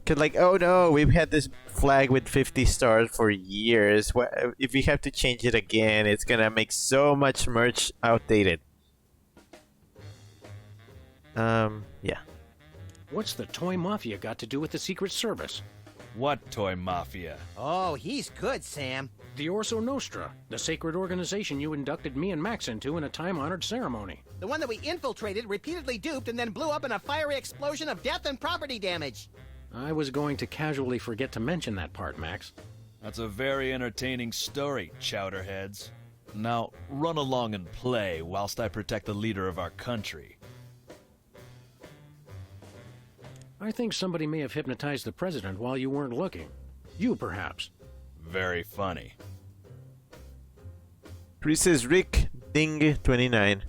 Cause like, oh no, we've had this flag with 50 stars for years. What if we have to change it again? It's gonna make so much merch outdated. Yeah. What's the toy mafia got to do with the Secret Service? What toy mafia? Oh, he's good, Sam. The Orso Nostra, the sacred organization you inducted me and Max into in a time-honored ceremony. The one that we infiltrated, repeatedly duped, and then blew up in a fiery explosion of death and property damage. I was going to casually forget to mention that part, Max. That's a very entertaining story, chowderheads. Now, run along and play whilst I protect the leader of our country. I think somebody may have hypnotized the president while you weren't looking. You, perhaps. Very funny. Chris says, Rick Ding 29.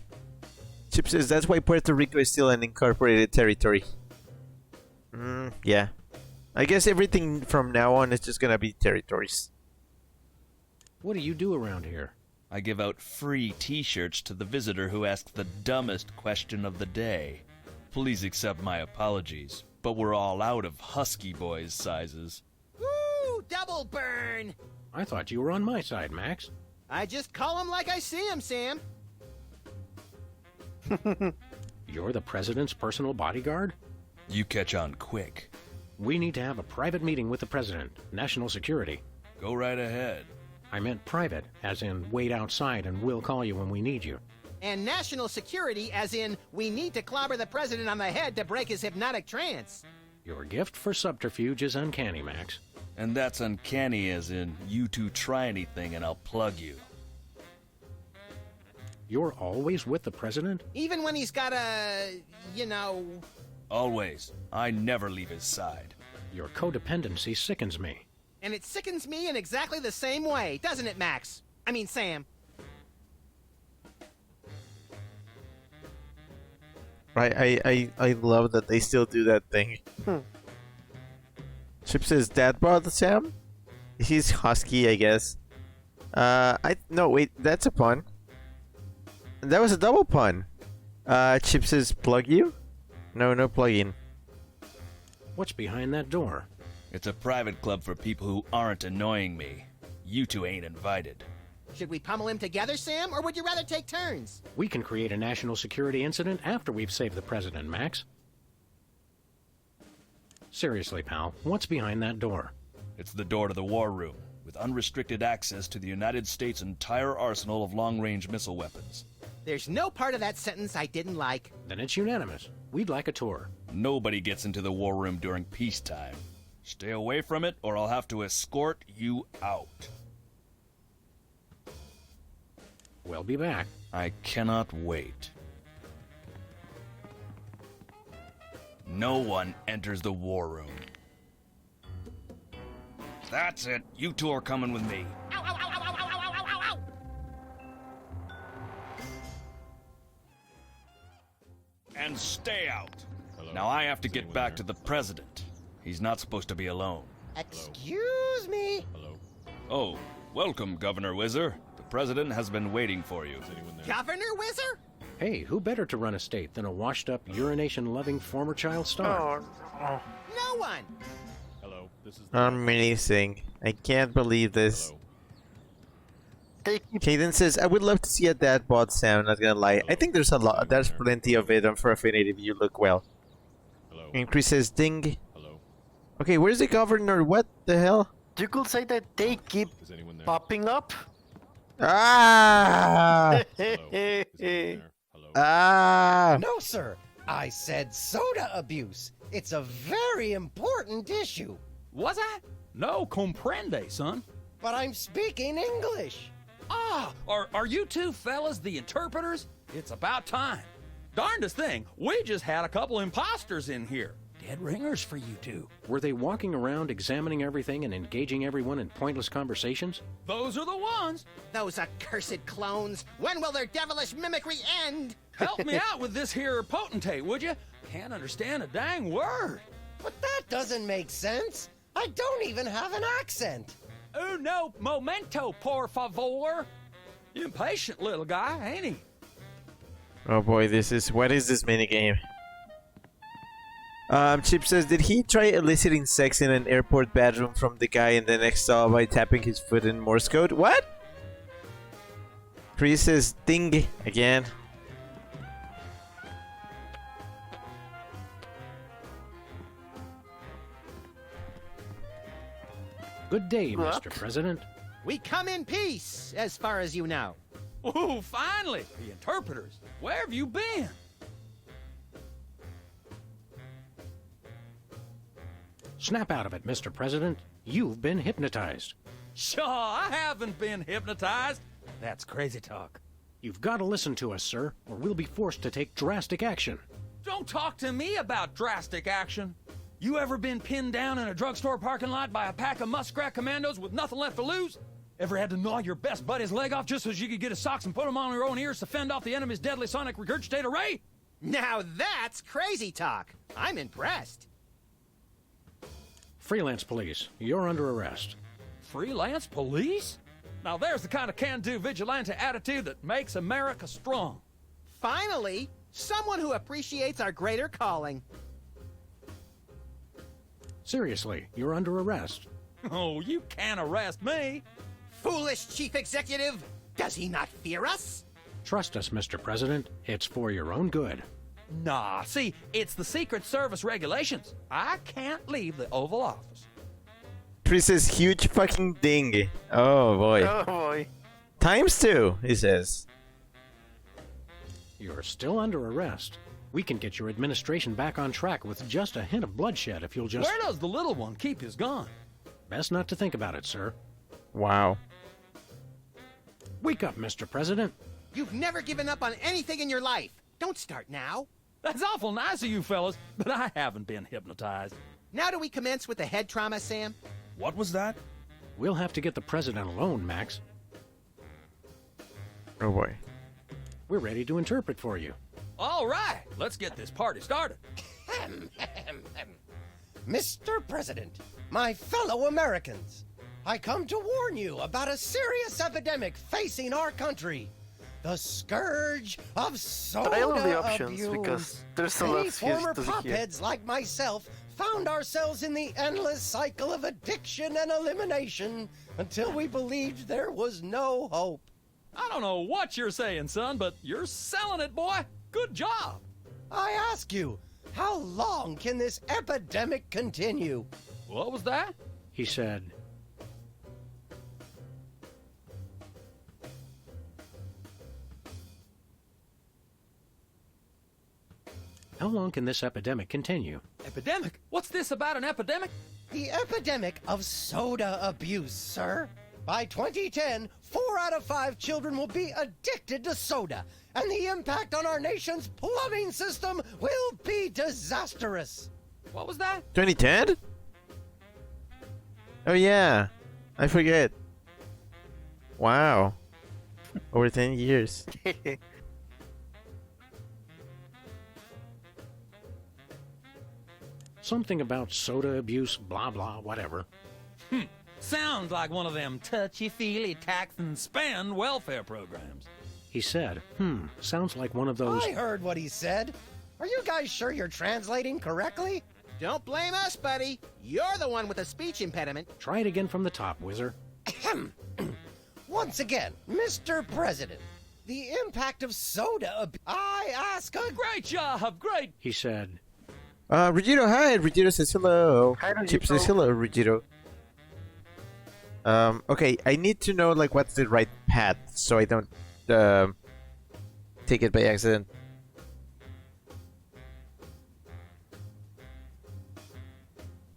Chip says, that's why Puerto Rico is still an incorporated territory. Yeah. I guess everything from now on is just gonna be territories. What do you do around here? I give out free t-shirts to the visitor who asks the dumbest question of the day. Please accept my apologies, but we're all out of Husky Boys sizes. Woo! Double burn! I thought you were on my side, Max. I just call him like I see him, Sam. You're the president's personal bodyguard? You catch on quick. We need to have a private meeting with the president. National security. Go right ahead. I meant private, as in wait outside and we'll call you when we need you. And national security, as in we need to clobber the president on the head to break his hypnotic trance. Your gift for subterfuge is uncanny, Max. And that's uncanny as in you two try anything and I'll plug you. You're always with the president? Even when he's got a, you know... Always. I never leave his side. Your codependency sickens me. And it sickens me in exactly the same way, doesn't it, Max? I mean, Sam. I love that they still do that thing. Chip says, Dad brought Sam? He's husky, I guess. No, wait, that's a pun. That was a double pun. Chip says, plug you? No plugging. What's behind that door? It's a private club for people who aren't annoying me. You two ain't invited. Should we pummel him together, Sam, or would you rather take turns? We can create a national security incident after we've saved the president, Max. Seriously, pal, what's behind that door? It's the door to the war room, with unrestricted access to the United States' entire arsenal of long-range missile weapons. There's no part of that sentence I didn't like. Then it's unanimous. We'd like a tour. Nobody gets into the war room during peacetime. Stay away from it, or I'll have to escort you out. We'll be back. I cannot wait. No one enters the war room. That's it. You two are coming with me. Ow, ow, ow, ow, ow, ow, ow, ow, ow. And stay out. Hello? Now I have to Is get anyone back there? to the president. He's not supposed to be alone. Excuse me. Hello? Oh, welcome, Governor Whizzer. The president has been waiting for you. Is anyone there? Governor Whizzer? Hey, who better to run a state than a washed-up, urination-loving former child star? No one. Hello? This is Amazing. I can't believe this. Hello? Caden says, I would love to see a dad bod sound, not gonna lie. I think there's a lot, there's plenty of it on For Affinity if you look well. Hello? And Chris says, ding. Hello? Okay, where's the governor? What the hell? You could say that they keep Is anyone there? popping up. Ah! Hello? Is anyone there? Hello? Ah! No, sir. I said soda abuse. It's a very important issue. Was I? No comprende, son. But I'm speaking English. Ah, are you two fellas the interpreters? It's about time. Darndest thing, we just had a couple imposters in here. dead ringers for you two. Were they walking around examining everything and engaging everyone in pointless conversations? Those are the ones. Those accursed clones. When will their devilish mimicry end? Help me out with this here potentate, would you? Can't understand a dang word. But that doesn't make sense. I don't even have an accent. Uno momento, por favor. Impatient little guy, ain't he? Oh boy, what is this minigame? Chip says, did he try eliciting sex in an airport bathroom from the guy in the next stall by tapping his foot in Morse code? What? Chris says, ding again. Good day, What? Mr. President. We come in peace, as far as you know. Ooh, finally, the interpreters. Where have you been? Snap out of it, Mr. President. You've been hypnotized. Sure, I haven't been hypnotized. That's crazy talk. You've got to listen to us, sir, or we'll be forced to take drastic action. Don't talk to me about drastic action. You ever been pinned down in a drugstore parking lot by a pack of muskrat commandos with nothing left to lose? Ever had to gnaw your best buddy's leg off just so you could get his socks and put them on your own ears to fend off the enemy's deadly sonic regurgitator ray? Now that's crazy talk. I'm impressed. Freelance police, you're under arrest. Freelance police? Now there's the kind of can-do vigilante attitude that makes America strong. Finally, someone who appreciates our greater calling. Seriously, you're under arrest. Oh, you can't arrest me. Foolish chief executive! Does he not fear us? Trust us, Mr. President. It's for your own good. Nah, see, it's the Secret Service regulations. I can't leave the Oval Office. Chris says, huge fucking ding. Oh boy. Oh boy. ×2, he says. You're still under arrest. We can get your administration back on track with just a hint of bloodshed if you'll just... Where does the little one keep his gun? Best not to think about it, sir. Wow. Wake up, Mr. President. You've never given up on anything in your life. Don't start now. That's awful nice of you fellas, but I haven't been hypnotized. Now do we commence with the head trauma, Sam? What was that? We'll have to get the president alone, Max. Oh boy. We're ready to interpret for you. All right, let's get this party started. Mr. President, my fellow Americans, I come to warn you about a serious epidemic facing our country. The scourge of soda I love the options abuse. because there's a lot Many of former to pop hear. heads like myself found ourselves in the endless cycle of addiction and elimination until we believed there was no hope. I don't know what you're saying, son, but you're selling it, boy. Good job. I ask you, how long can this epidemic continue? What was that? He said, how long can this epidemic continue? Epidemic? What's this about an epidemic? The epidemic of soda abuse, sir. By 2010, 4 out of 5 children will be addicted to soda, and the impact on our nation's plumbing system will be disastrous. What was that? 2010? Oh yeah. I forget. Wow. Over 10 years. Something about soda abuse, blah, blah, whatever. Sounds like one of them touchy-feely tax and spend welfare programs. He said, sounds like one of those... I heard what he said. Are you guys sure you're translating correctly? Don't blame us, buddy. You're the one with a speech impediment. Try it again from the top, Whizzer. Once again, Mr. President, the impact of soda abuse. I ask a... Great job, great. He said, Regito, hi. Regito says hello. Hi, Chip says Regito. hello, Regito. Okay, I need to know, like, what's the right path so I don't, take it by accident.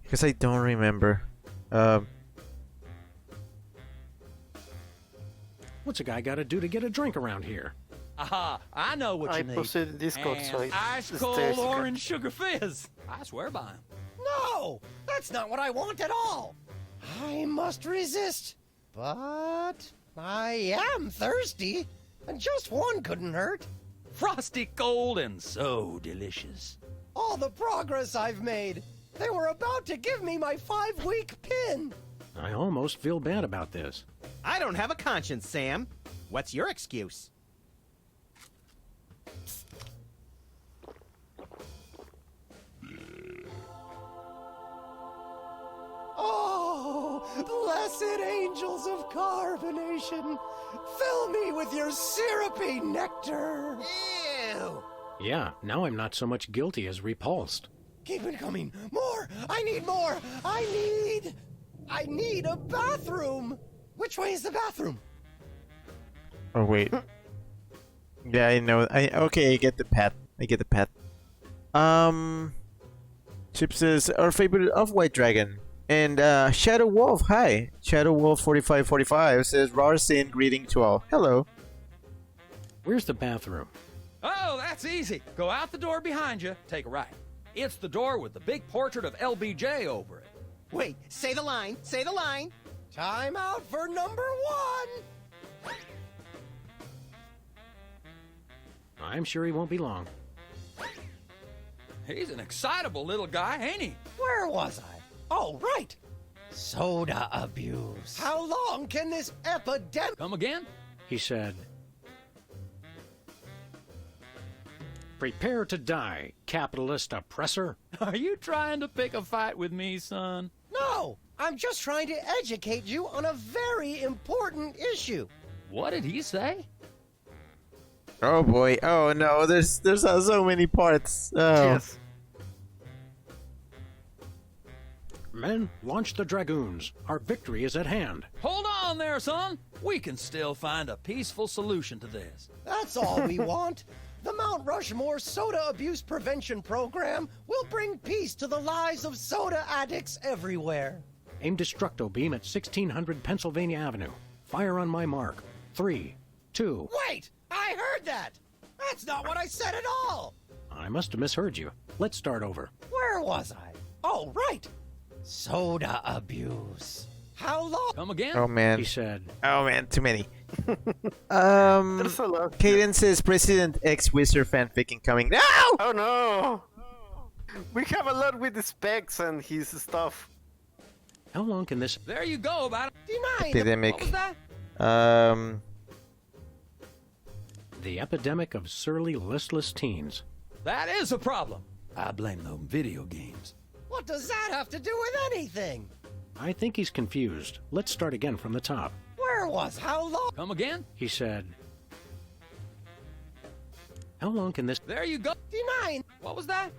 Because I don't remember. what's a guy got to do to get a drink around here? Aha, I know what I you need. posted in Discord, An so it's ice the cold stairs. orange sugar fizz. I swear by him. No! That's not what I want at all! I must resist. But I am thirsty, and just one couldn't hurt. Frosty cold and so delicious. All the progress I've made. They were about to give me my 5-week pin. I almost feel bad about this. I don't have a conscience, Sam. What's your excuse? Oh, blessed angels of carbonation, fill me with your syrupy nectar. Ew! Yeah, now I'm not so much guilty as repulsed. Keep it coming. More! I need more! I need a bathroom! Which way is the bathroom? Oh wait. Yeah, I know. Okay, I get the pet. Chip says our favorite of White Dragon. And Shadow Wolf, hi. Shadow Wolf 4545 says Rarsin greeting to all. Hello. Where's the bathroom? Oh, that's easy. Go out the door behind you, take a right. It's the door with the big portrait of LBJ over it. Wait, say the line. Say the line. Time out for number 1. I'm sure he won't be long. He's an excitable little guy, ain't he? Where was I? Oh, right. Soda abuse. How long can this epidemic... Come again? He said, "Prepare to die, capitalist oppressor." Are you trying to pick a fight with me, son? No, I'm just trying to educate you on a very important issue. What did he say? Oh boy. Oh no, there's so many parts. Oh. Yes. Men, launch the dragoons. Our victory is at hand. Hold on there, son. We can still find a peaceful solution to this. That's all we want. The Mount Rushmore Soda Abuse Prevention Program will bring peace to the lives of soda addicts everywhere. Aim destructo beam at 1600 Pennsylvania Avenue. Fire on my mark. 3, 2... Wait! I heard that! That's not what I said at all! I must have misheard you. Let's start over. Where was I? Oh, right! Soda abuse. How long? Come again? Oh man. He said, Oh man, too many. There's a lot. Kaden says President X Wizard fanfic incoming. No! Oh no! We have a lot with the specs and his stuff. how long can this... There you go, about Deny Epidemic. What was that? The epidemic of surly, listless teens. That is a problem. I blame those video games. What does that have to do with anything? I think he's confused. Let's start again from the top. Where was? How long? Come again? He said, how long can this... There you go. Deny. What was that?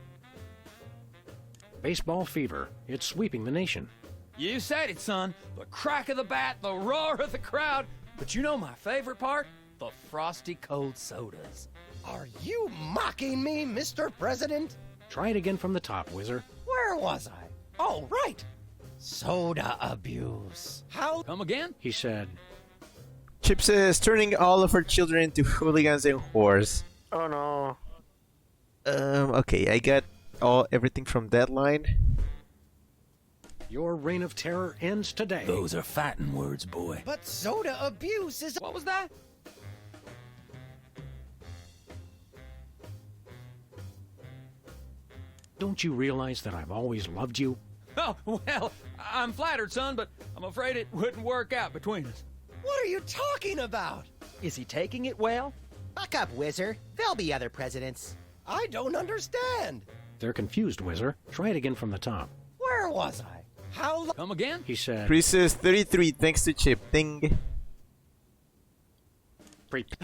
Baseball fever. It's sweeping the nation. You said it, son. The crack of the bat, the roar of the crowd. But you know my favorite part? The frosty cold sodas. Are you mocking me, Mr. President? Try it again from the top, Whizzer. Where was I? Oh, right. Soda abuse. How? Come again? He said, Chip says turning all of our children into hooligans and whores. Oh no. Okay, I got everything from that line. your reign of terror ends today. Those are fighting words, boy. But soda abuse is... What was that? Don't you realize that I've always loved you? Oh, well, I'm flattered, son, but I'm afraid it wouldn't work out between us. What are you talking about? Is he taking it well? Buck up, Whizzer. There'll be other presidents. I don't understand. They're confused, Whizzer. Try it again from the top. Where was I? How long? Come again? He said, Chris says 33 thanks to Chip. Ding.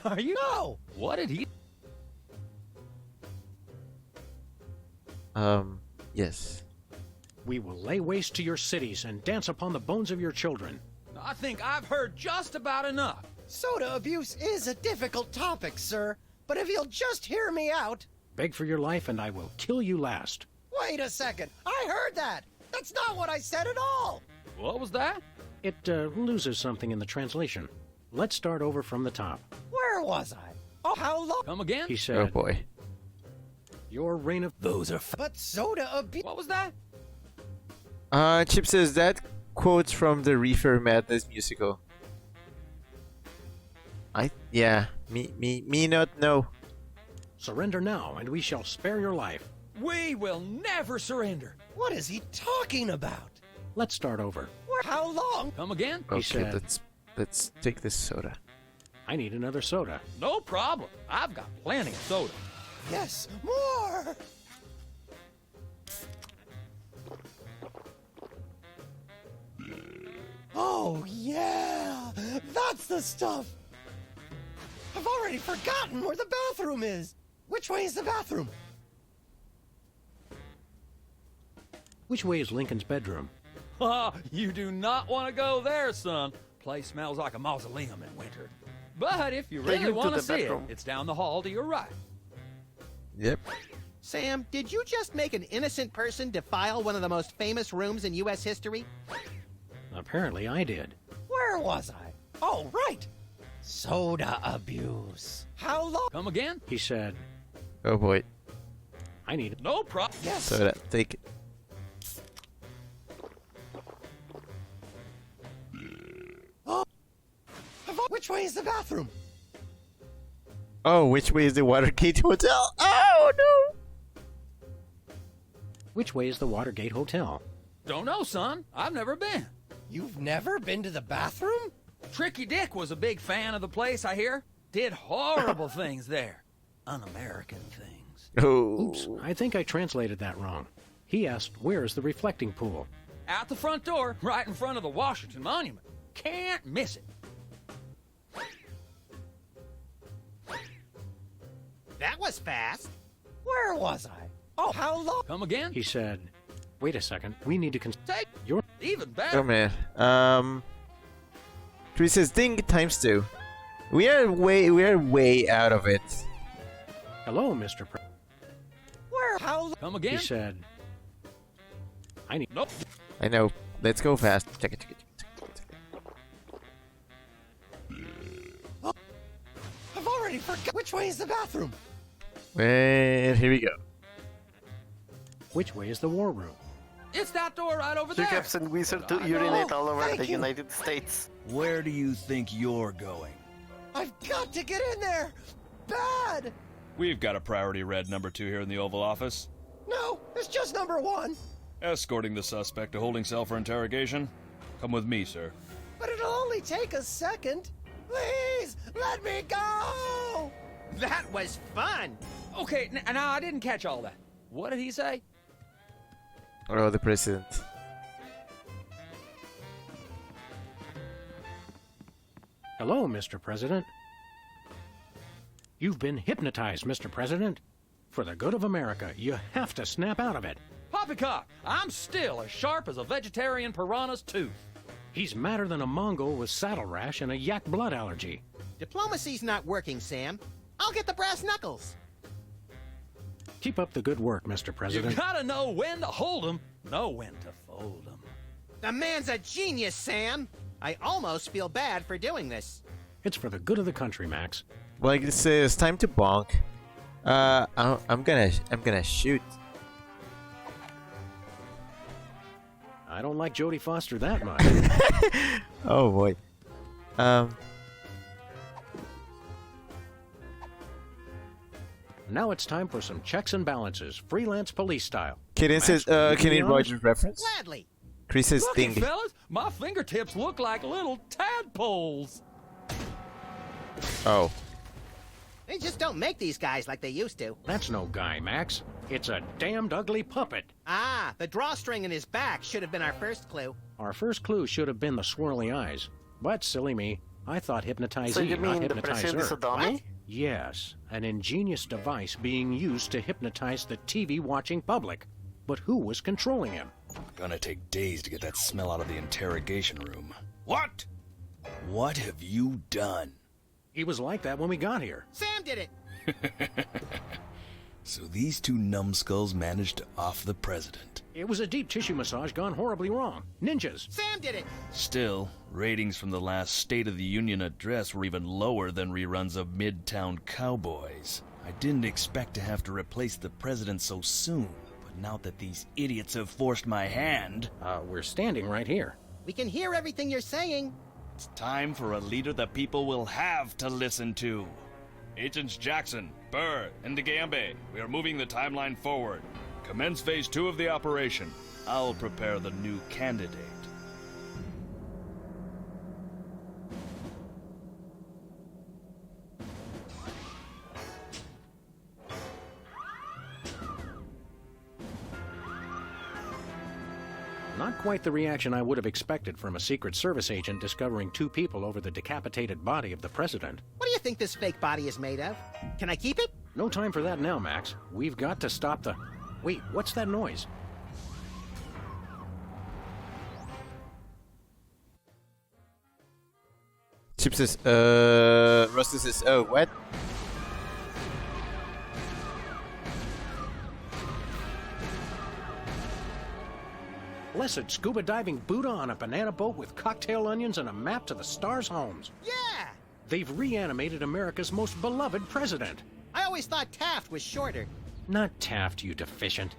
Are you? No! What did he? Yes. we will lay waste to your cities and dance upon the bones of your children. I think I've heard just about enough. Soda abuse is a difficult topic, sir. But if you'll just hear me out... Beg for your life and I will kill you last. Wait a second. I heard that. That's not what I said at all. What was that? It loses something in the translation. Let's start over from the top. Where was I? Oh, how long? Come again? He said, Oh boy. Your reign of... Those are... But soda abuse... What was that? Chip says that quotes from the Reefer Madness musical. Me not know. Surrender now, and we shall spare your life. We will never surrender. What is he talking about? Let's start over. How long? Come again? Okay, said- let's take this soda. I need another soda. No problem. I've got plenty of soda. Yes, more! Oh, yeah! That's the stuff! I've already forgotten where the bathroom is! Which way is the bathroom? Which way is Lincoln's bedroom? You do not want to go there, son. Place smells like a mausoleum in winter. But if you Take really him to want to the see it, bedroom. it's down the hall to your right. Yep. Sam, did you just make an innocent person defile one of the most famous rooms in U.S. history? Apparently I did. Where was I? Oh, right! Soda abuse. How long? Come again? He said, Oh boy. I need... No problem. Yes. Soda. Take it. Which way is the bathroom? Oh, which way is the Watergate Hotel? Oh no! Which way is the Watergate Hotel? Don't know, son. I've never been. You've never been to the bathroom? Tricky Dick was a big fan of the place, I hear. Did horrible things there. Un-American things. Oh. Oops, I think I translated that wrong. He asked, where is the reflecting pool? Out the front door, right in front of the Washington Monument. Can't miss it. That was fast. Where was I? Oh, how long? Come again? He said, wait a second, we need to Take your... even better. Oh man. Chris says ding times 2. We are way out of it. Hello, Mr. Where? How long? Come He again? said, I need... Nope. I know. Let's go fast. Check it. I've already forgot. Which way is the bathroom? And here we go. Which way is the war room? It's that door right over there. Hiccups and wizard to urinate all over the United States. Where do you think you're going? I've got to get in there! Bad! We've got a priority red number 2 here in the Oval Office. No, it's just number 1. Escorting the suspect to holding cell for interrogation. Come with me, sir. But it'll only take a second. Please, let me go! That was fun. Okay, now I didn't catch all that. What did he say? Oh, the president. Hello, Mr. President. You've been hypnotized, Mr. President. For the good of America, you have to snap out of it. Poppycock, I'm still as sharp as a vegetarian piranha's tooth. He's madder than a Mongol with saddle rash and a yak blood allergy. Diplomacy's not working, Sam. I'll get the brass knuckles. Keep up the good work, Mr. You President. gotta know when to hold 'em, know when to fold 'em. The man's a genius, Sam. I almost feel bad for doing this. It's for the good of the country, Max. Like it says, time to bonk. I'm gonna shoot. I don't like Jodie Foster that much. Oh boy. Now it's time for some checks and balances, freelance police style. Kaden says, can you Rogers reference? Gladly. Chris says, Looky, ding. fellas, my fingertips look like little tadpoles. Oh. They just don't make these guys like they used to. That's no guy, Max. It's a damned ugly puppet. Ah, the drawstring in his back should have been our first clue. Our first clue should have been the swirly eyes. But silly me, I thought hypnotizee, So you not mean the president is a hypnotizer. dummy? Yes, an ingenious device being used to hypnotize the TV-watching public. But who was controlling him? Gonna take days to get that smell out of the interrogation room. What? What have you done? He was like that when we got here. Sam did it. So these two numbskulls managed to off the president. It was a deep tissue massage gone horribly wrong. Ninjas. Sam did it. Still, ratings from the last State of the Union address were even lower than reruns of Midtown Cowboys. I didn't expect to have to replace the president so soon, but now that these idiots have forced my hand... We're standing right here. We can hear everything you're saying. It's time for a leader that people will have to listen to. Agents Jackson, Burr, and DeGambe, we are moving the timeline forward. Commence phase 2 of the operation. I'll prepare the new candidate. Not quite the reaction I would have expected from a Secret Service agent discovering 2 people over the decapitated body of the president. What do you think this fake body is made of? Can I keep it? No time for that now, Max. We've got to stop the... Wait, what's that noise? Chip says, Rusty says, oh, what? Blessed scuba diving Buddha on a banana boat with cocktail onions and a map to the stars' homes. Yeah! They've reanimated America's most beloved president. I always thought Taft was shorter. Not Taft, you deficient.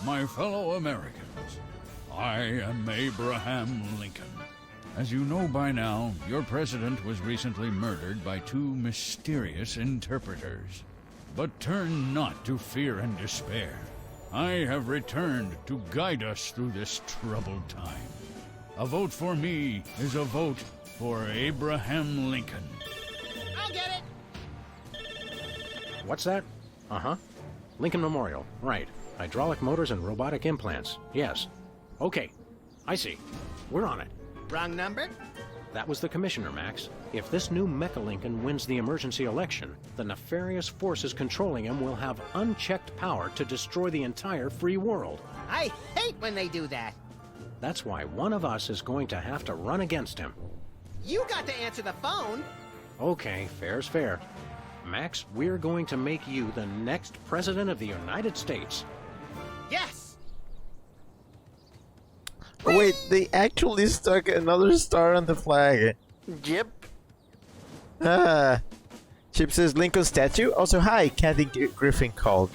My fellow Americans, I am Abraham Lincoln. As you know by now, your president was recently murdered by 2 mysterious interpreters. But turn not to fear and despair. I have returned to guide us through this troubled time. A vote for me is a vote for Abraham Lincoln. I'll get it! What's that? Uh-huh. Lincoln Memorial. Right. Hydraulic motors and robotic implants. Yes. Okay. I see. We're on it. Wrong number? That was the commissioner, Max. If this new Mecha Lincoln wins the emergency election, the nefarious forces controlling him will have unchecked power to destroy the entire free world. I hate when they do that. That's why one of us is going to have to run against him. You got to answer the phone. Okay, fair's fair. Max, we're going to make you the next president of the United States. Yes! Oh, wait, they actually stuck another star on the flag. Yep. Ah. Chip says Lincoln statue. Also, hi, Kathy Griffin called.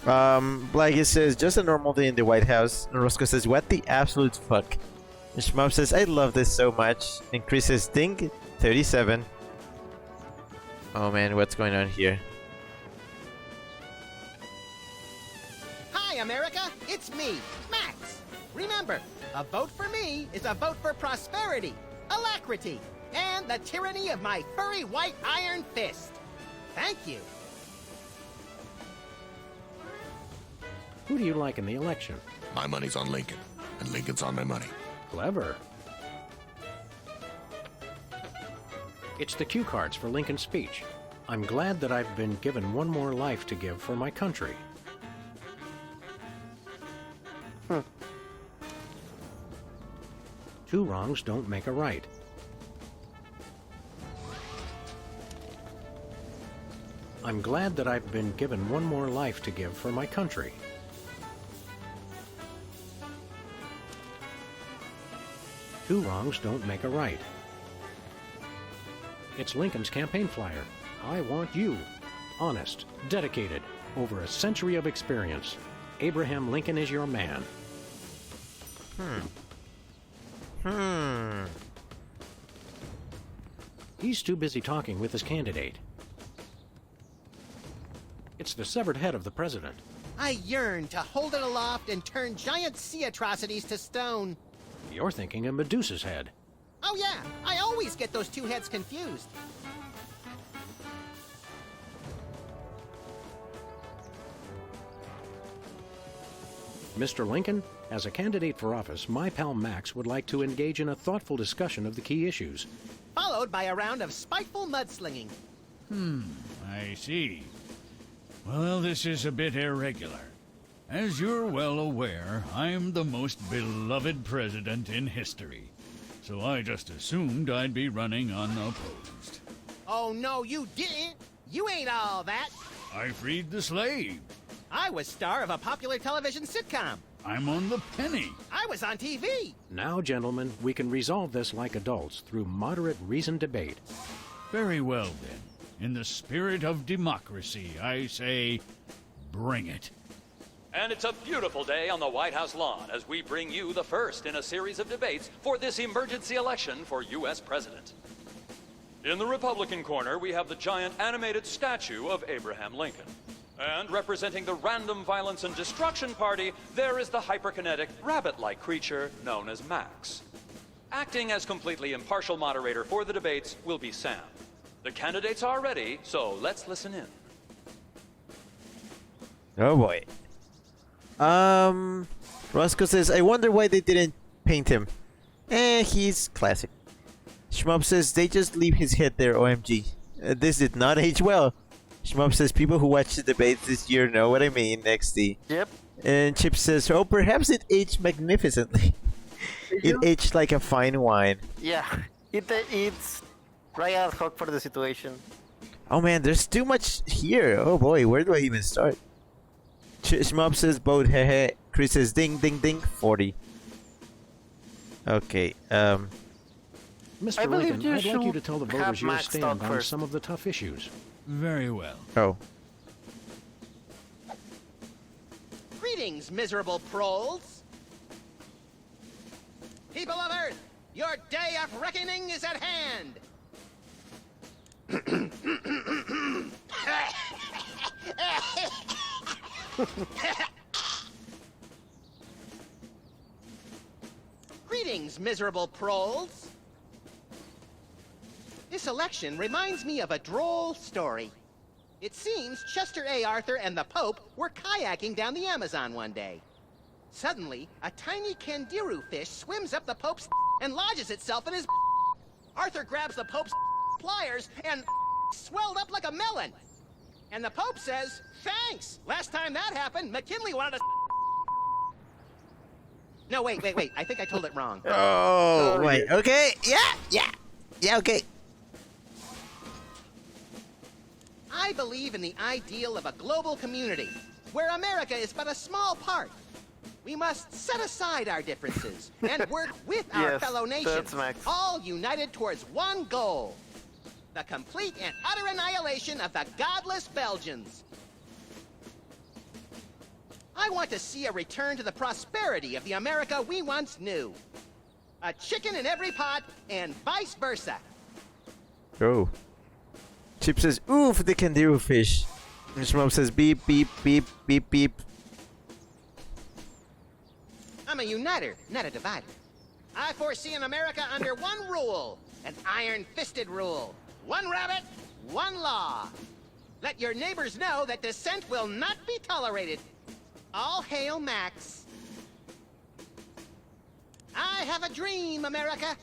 Blaggy says just a normal day in the White House. And Roscoe says what the absolute fuck. And Shmup says I love this so much. And Chris says Ding 37. Oh man, what's going on here? Hi, America. It's me, Max. Remember, a vote for me is a vote for prosperity, alacrity, and the tyranny of my furry white iron fist. Thank you. Who do you like in the election? My money's on Lincoln, and Lincoln's on my money. Clever. It's the cue cards for Lincoln's speech. I'm glad that I've been given one more life to give for my country. Two wrongs don't make a right. I'm glad that I've been given one more life to give for my country. Two wrongs don't make a right. It's Lincoln's campaign flyer. I want you. Honest, dedicated, over a century of experience. Abraham Lincoln is your man. He's too busy talking with his candidate. It's the severed head of the president. I yearn to hold it aloft and turn giant sea atrocities to stone. You're thinking of Medusa's head. Oh yeah, I always get those two heads confused. Mr. Lincoln, as a candidate for office, my pal Max would like to engage in a thoughtful discussion of the key issues. Followed by a round of spiteful mudslinging. I see. Well, this is a bit irregular. As you're well aware, I'm the most beloved president in history. So I just assumed I'd be running unopposed. Oh no, you didn't! You ain't all that! I freed the slave. I was star of a popular television sitcom. I'm on the penny. I was on TV. Now, gentlemen, we can resolve this like adults through moderate reasoned debate. Very well, then. In the spirit of democracy, I say, bring it. And it's a beautiful day on the White House lawn as we bring you the first in a series of debates for this emergency election for U.S. President. In the Republican corner, we have the giant animated statue of Abraham Lincoln. And representing the Random Violence and Destruction Party, there is the hyperkinetic, rabbit-like creature known as Max. Acting as completely impartial moderator for the debates will be Sam. The candidates are ready, so let's listen in. Oh boy. Roscoe says, I wonder why they didn't paint him. He's classic. Shmup says, they just leave his head there, OMG. This did not age well. Shmup says, people who watched the debates this year know what I mean, XD. Yep. And Chip says, oh, perhaps it aged magnificently. It aged like a fine wine. Yeah, it's right ad hoc for the situation. Oh man, there's too much here. Oh boy, where do I even start? Shmup says, boat, hehe. Chris says, ding, ding, ding, 40. Okay, Mr. Lincoln, I'd like you to tell the voters your stand on some of the tough issues. Very well. Oh. Greetings, miserable proles. People of Earth, your day of reckoning is at hand. Greetings, miserable proles. This election reminds me of a droll story. It seems Chester A. Arthur and the Pope were kayaking down the Amazon one day. Suddenly, a tiny kangaroo fish swims up the Pope's and lodges itself in his. Arthur grabs the Pope's pliers and swelled up like a melon. And the Pope says, thanks! Last time that happened, McKinley wanted to. No, wait. I think I told it wrong. Oh, wait. Okay. Yeah, okay. I believe in the ideal of a global community, where America is but a small part. We must set aside our differences and work with our fellow nations, all united towards one goal: the complete and utter annihilation of the godless Belgians. I want to see a return to the prosperity of the America we once knew. A chicken in every pot, and vice versa. Oh. Chip says, oof, the kangaroo fish. And Shmup says, beep, beep, beep, beep, beep. I'm a uniter, not a divider. I foresee an America under one rule, an iron-fisted rule. One rabbit, one law. Let your neighbors know that dissent will not be tolerated. All hail Max. I have a dream, America.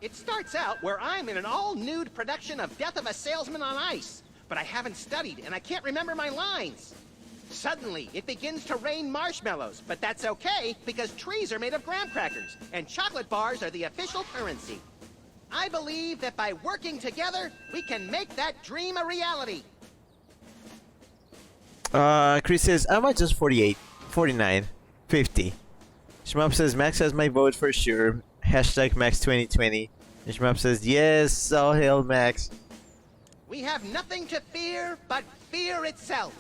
It starts out where I'm in an all-nude production of Death of a Salesman on Ice, but I haven't studied and I can't remember my lines. Suddenly, it begins to rain marshmallows, but that's okay because trees are made of graham crackers and chocolate bars are the official currency. I believe that by working together, we can make that dream a reality. Chris says, I'm at just 48, 49, 50. Shmup says, Max has my vote for sure. Hashtag Max 2020. And Shmup says, yes, all hail Max. We have nothing to fear but fear itself.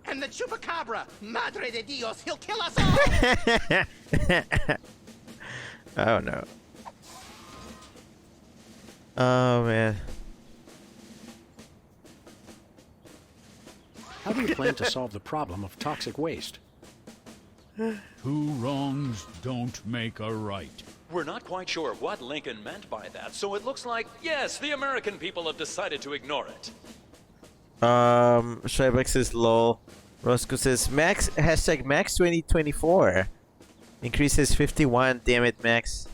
And the Chupacabra, Madre de Dios, he'll kill us all! Oh no. Oh man. How do you plan to solve the problem of toxic waste? Two wrongs don't make a right. We're not quite sure what Lincoln meant by that, so it looks like, yes, the American people have decided to ignore it. Schreibeck says lol. Roscoe says Max hashtag Max 2024. Increases 51, damn it, Max.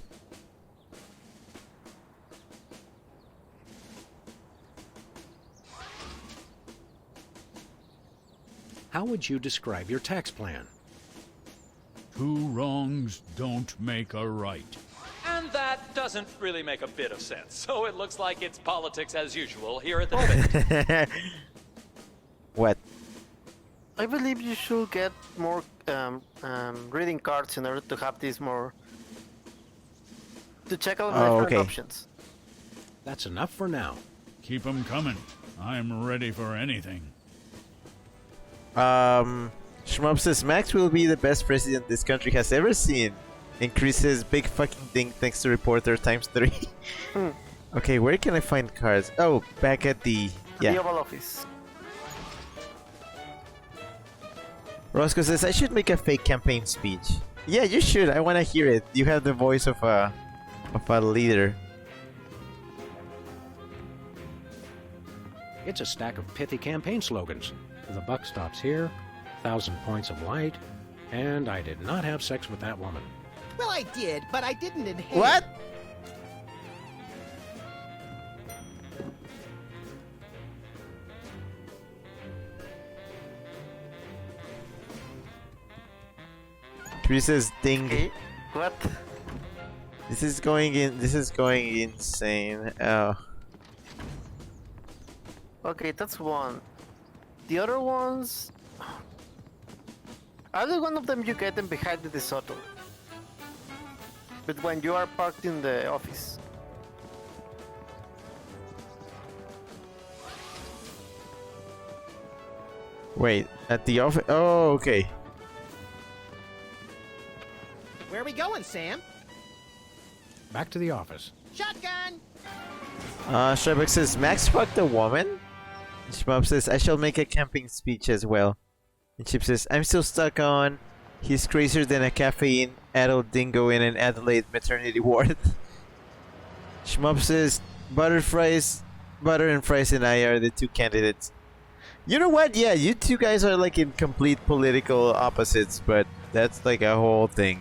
How would you describe your tax plan? Two wrongs don't make a right. And that doesn't really make a bit of sense, so it looks like it's politics as usual here at the debate. What? I believe you should get more reading cards in order to have this more... to check out the different options. That's enough for now. Keep 'em coming. I'm ready for anything. Shmup says Max will be the best president this country has ever seen. Increases big fucking thing thanks to reporter ×3. Okay, where can I find cards? Oh, back at the The Oval Office. Roscoe says I should make a fake campaign speech. Yeah, you should. I want to hear it. You have the voice of a leader. It's a stack of pithy campaign slogans. The buck stops here, 1,000 points of light, and I did not have sex with that woman. Well, I did, but I didn't inhale. What? Chris says ding. What? This is going insane. Oh. Okay, that's one. The other ones... Either one of them you get them behind the DeSoto. But when you are parked in the office. Wait, at the office? Oh, okay. Where are we going, Sam? Back to the office. Shotgun! Strybeck says, Max fucked a woman? And Shmup says, I shall make a camping speech as well. And Chip says, I'm still stuck on, he's crazier than a caffeine adult dingo in an Adelaide maternity ward. Shmup says, butter and fries and I are the two candidates. You know what? Yeah, you two guys are like in complete political opposites, but that's like a whole thing.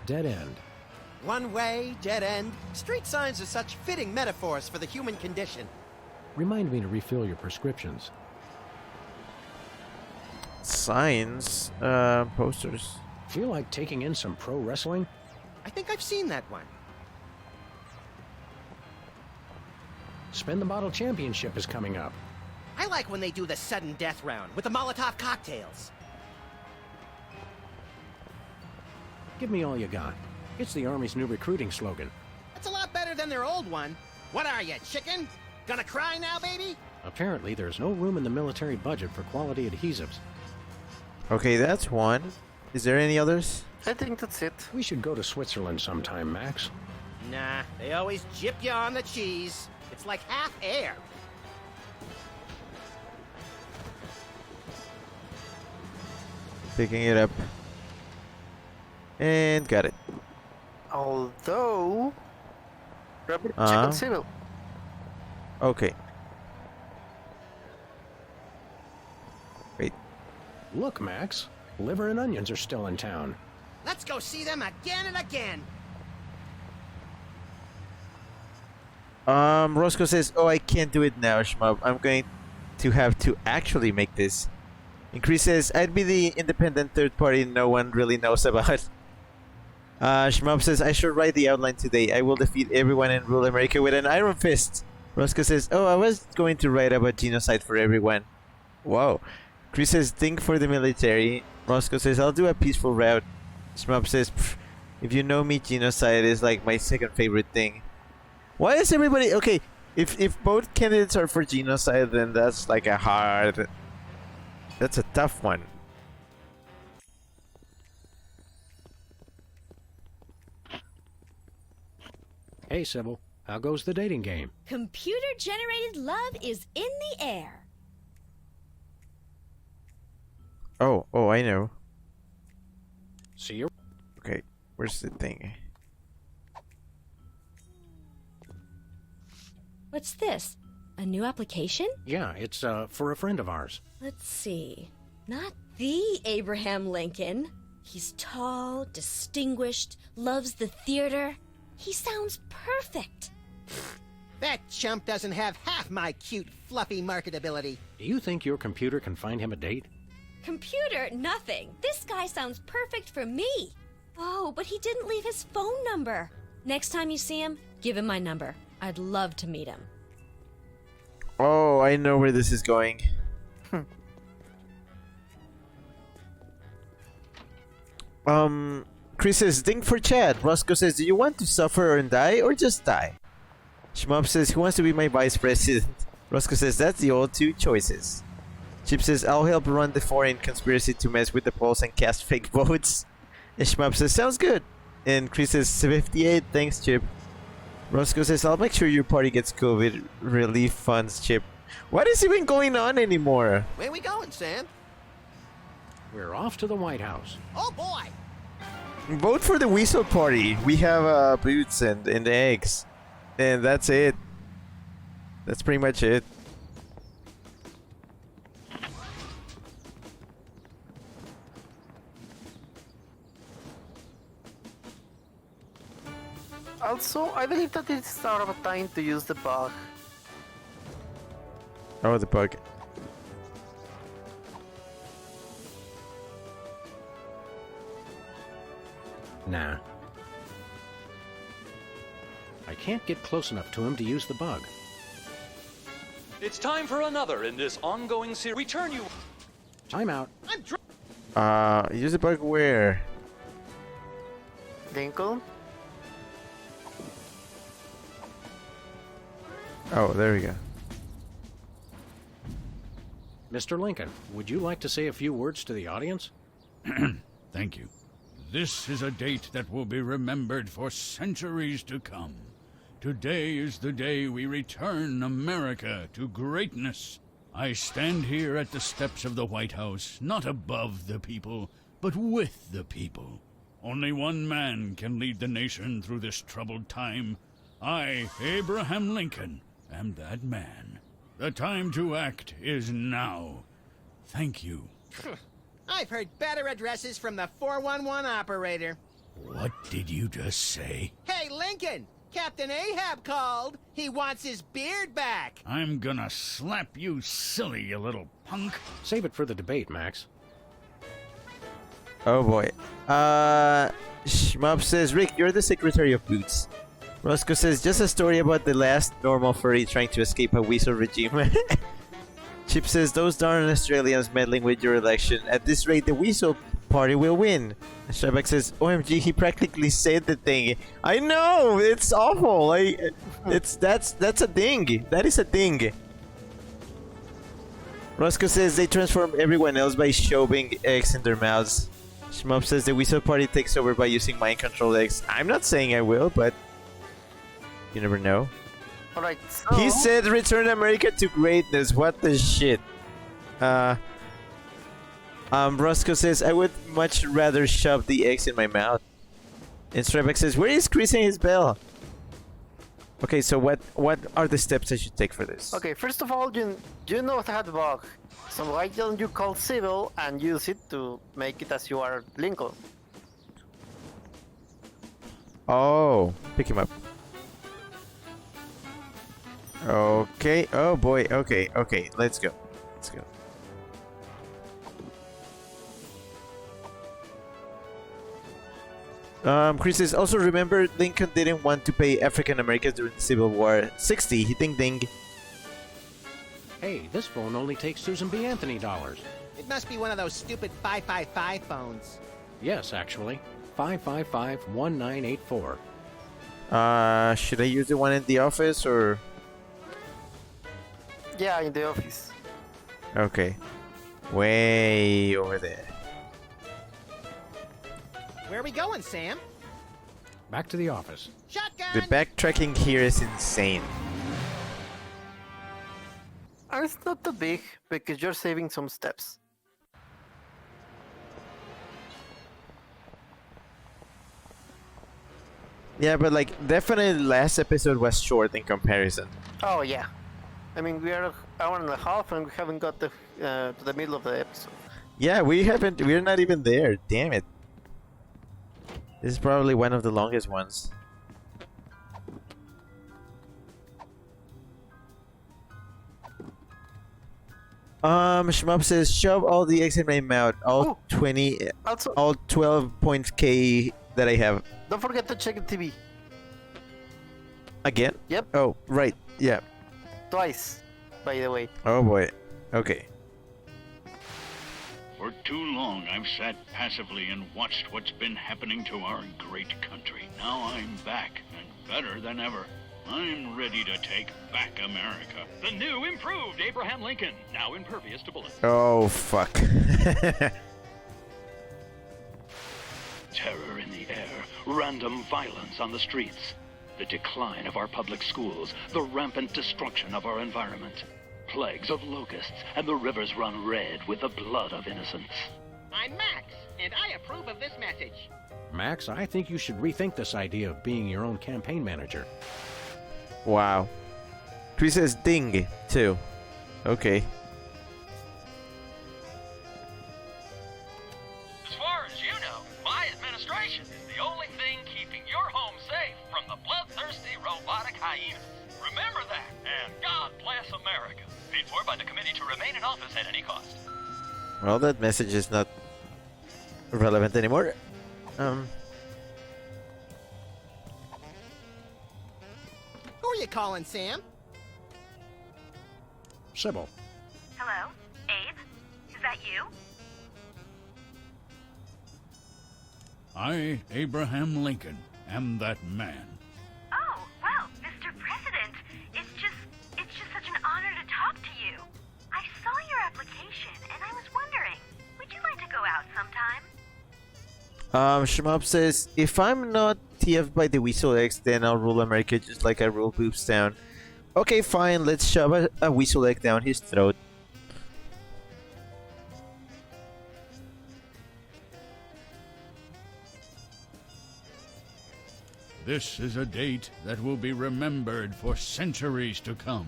Dead end. One way, dead end. Street signs are such fitting metaphors for the human condition. Remind me to refill your prescriptions. Signs, posters. Feel like taking in some pro wrestling? I think I've seen that one. Spin the Bottle Championship is coming up. I like when they do the sudden death round with the Molotov cocktails. Give me all you got. It's the Army's new recruiting slogan. That's a lot better than their old one. What are you, chicken? Gonna cry now, baby? Apparently, there's no room in the military budget for quality adhesives. Okay, that's one. Is there any others? I think that's it. We should go to Switzerland sometime, Max. Nah, they always jip you on the cheese. It's like half air. Picking it up. And got it. Although... Check on civil. Okay. Wait. Look, Max. Liver and onions are still in town. Let's go see them again and again. Roscoe says, oh, I can't do it now, Shmup. I'm going to have to actually make this. And Chris says, I'd be the independent third party no one really knows about. Shmup says, I should write the outline today. I will defeat everyone and rule America with an iron fist. Roscoe says, oh, I was going to write about genocide for everyone. Wow. Chris says, think for the military. Roscoe says, I'll do a peaceful route. Shmup says, if you know me, genocide is like my second favorite thing. Why is everybody... Okay, if both candidates are for genocide, then that's like a hard... That's a tough one. Hey, Sybil. How goes the dating game? Computer-generated love is in the air. Oh, I know. See you. Okay, where's the thing? What's this? A new application? Yeah, it's for a friend of ours. Let's see. Not the Abraham Lincoln. He's tall, distinguished, loves the theater. He sounds perfect. That chump doesn't have half my cute, fluffy marketability. Do you think your computer can find him a date? Computer, nothing. This guy sounds perfect for me. Oh, but he didn't leave his phone number. Next time you see him, give him my number. I'd love to meet him. Oh, I know where this is going. Chris says, ding for Chad. Roscoe says, do you want to suffer and die or just die? Shmup says, who wants to be my vice president? Roscoe says, that's the old two choices. Chip says, I'll help run the foreign conspiracy to mess with the polls and cast fake votes. And Shmup says, sounds good. And Chris says, 58, thanks, Chip. Roscoe says, I'll make sure your party gets COVID relief funds, Chip. What is even going on anymore? Where we going, Sam? We're off to the White House. Oh boy! Vote for the Weasel Party. We have boots and eggs. And that's it. That's pretty much it. Also, I believe that it's out of time to use the bug. Oh, the bug. Nah. I can't get close enough to him to use the bug. It's time for another in this ongoing series. Return you. Time out. Use the bug where? Lincoln? Oh, there we go. Mr. Lincoln, would you like to say a few words to the audience? Thank you. This is a date that will be remembered for centuries to come. Today is the day we return America to greatness. I stand here at the steps of the White House, not above the people, but with the people. Only one man can lead the nation through this troubled time. I, Abraham Lincoln, am that man. The time to act is now. Thank you. I've heard better addresses from the 411 operator. What did you just say? Hey, Lincoln! Captain Ahab called. He wants his beard back. I'm gonna slap you silly, you little punk. Save it for the debate, Max. Oh boy. Shmup says, Rick, you're the Secretary of Boots. Roscoe says, just a story about the last normal furry trying to escape a weasel regime. Chip says, those darn Australians meddling with your election. At this rate, the Weasel Party will win. Shabak says, OMG, he practically said the thing. I know! It's awful! That's a ding. That is a ding. Roscoe says, they transform everyone else by shoving eggs in their mouths. Shmup says, the Weasel Party takes over by using mind-controlled eggs. I'm not saying I will, but you never know. Alright, so... He said return America to greatness. What the shit? Roscoe says, I would much rather shove the eggs in my mouth. And Strybeck says, where is Chris and his bell? Okay, so what are the steps I should take for this? Okay, first of all, you know that bug. So why don't you call Civil and use it to make it as you are Lincoln? Oh, pick him up. Okay. Oh boy. Okay. Let's go. Chris says, also remember Lincoln didn't want to pay African Americans during the Civil War. 60. He ding ding. Hey, this phone only takes Susan B. Anthony dollars. It must be one of those stupid 555 phones. Yes, actually. 555-1984. Should I use the one in the office or? Yeah, in the office. Okay. Way over there. Where are we going, Sam? Back to the office. Shotgun! The backtracking here is insane. And it's not too big because you're saving some steps. Yeah, but like definitely last episode was short in comparison. Oh yeah. I mean, we are an hour and a half and we haven't got to the middle of the episode. Yeah, we're not even there. Damn it. This is probably one of the longest ones. Shmup says, shove all the eggs in my mouth. All 20, also, all 12.k that I have. Don't forget to check the TV. Again? Yep. Oh, right. Yeah. Twice, by the way. Oh boy. Okay. For too long, I've sat passively and watched what's been happening to our great country. Now I'm back, and better than ever. I'm ready to take back America. The new, improved Abraham Lincoln, now impervious to bullets. Oh, fuck. Terror in the air, random violence on the streets, the decline of our public schools, the rampant destruction of our environment, plagues of locusts, and the rivers run red with the blood of innocents. I'm Max, and I approve of this message. Max, I think you should rethink this idea of being your own campaign manager. Wow. Chris says ding, too. Okay. As far as you know, my administration is the only thing keeping your home safe from the bloodthirsty robotic hyenas. Remember that, and God bless America. Paid for by the committee to remain in office at any cost. Well, that message is not relevant anymore. Who are you calling, Sam? Sybil. Hello? Abe? Is that you? I, Abraham Lincoln, am that man. Oh, well, Mr. President, it's just such an honor to talk to you. I saw your application, and I was wondering, would you like to go out sometime? Shmup says, if I'm not TF'd by the Weasel X, then I'll rule America just like I rule Boopstown. Okay, fine, let's shove a Weasel Egg down his throat. This is a date that will be remembered for centuries to come.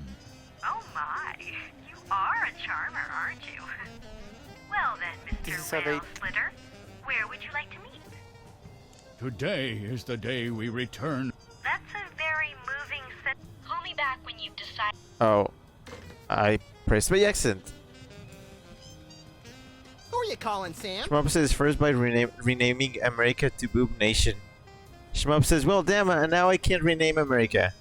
Oh my, you are a charmer, aren't you? Well then, Mr. Rail Splitter, where would you like to meet? Today is the day we return. That's a very moving set. Call me back when you've decided. Oh, I pressed my accent. Who are you calling, Sam? Shmup says first by renaming America to Boob Nation. Shmup says, well damn, now I can't rename America.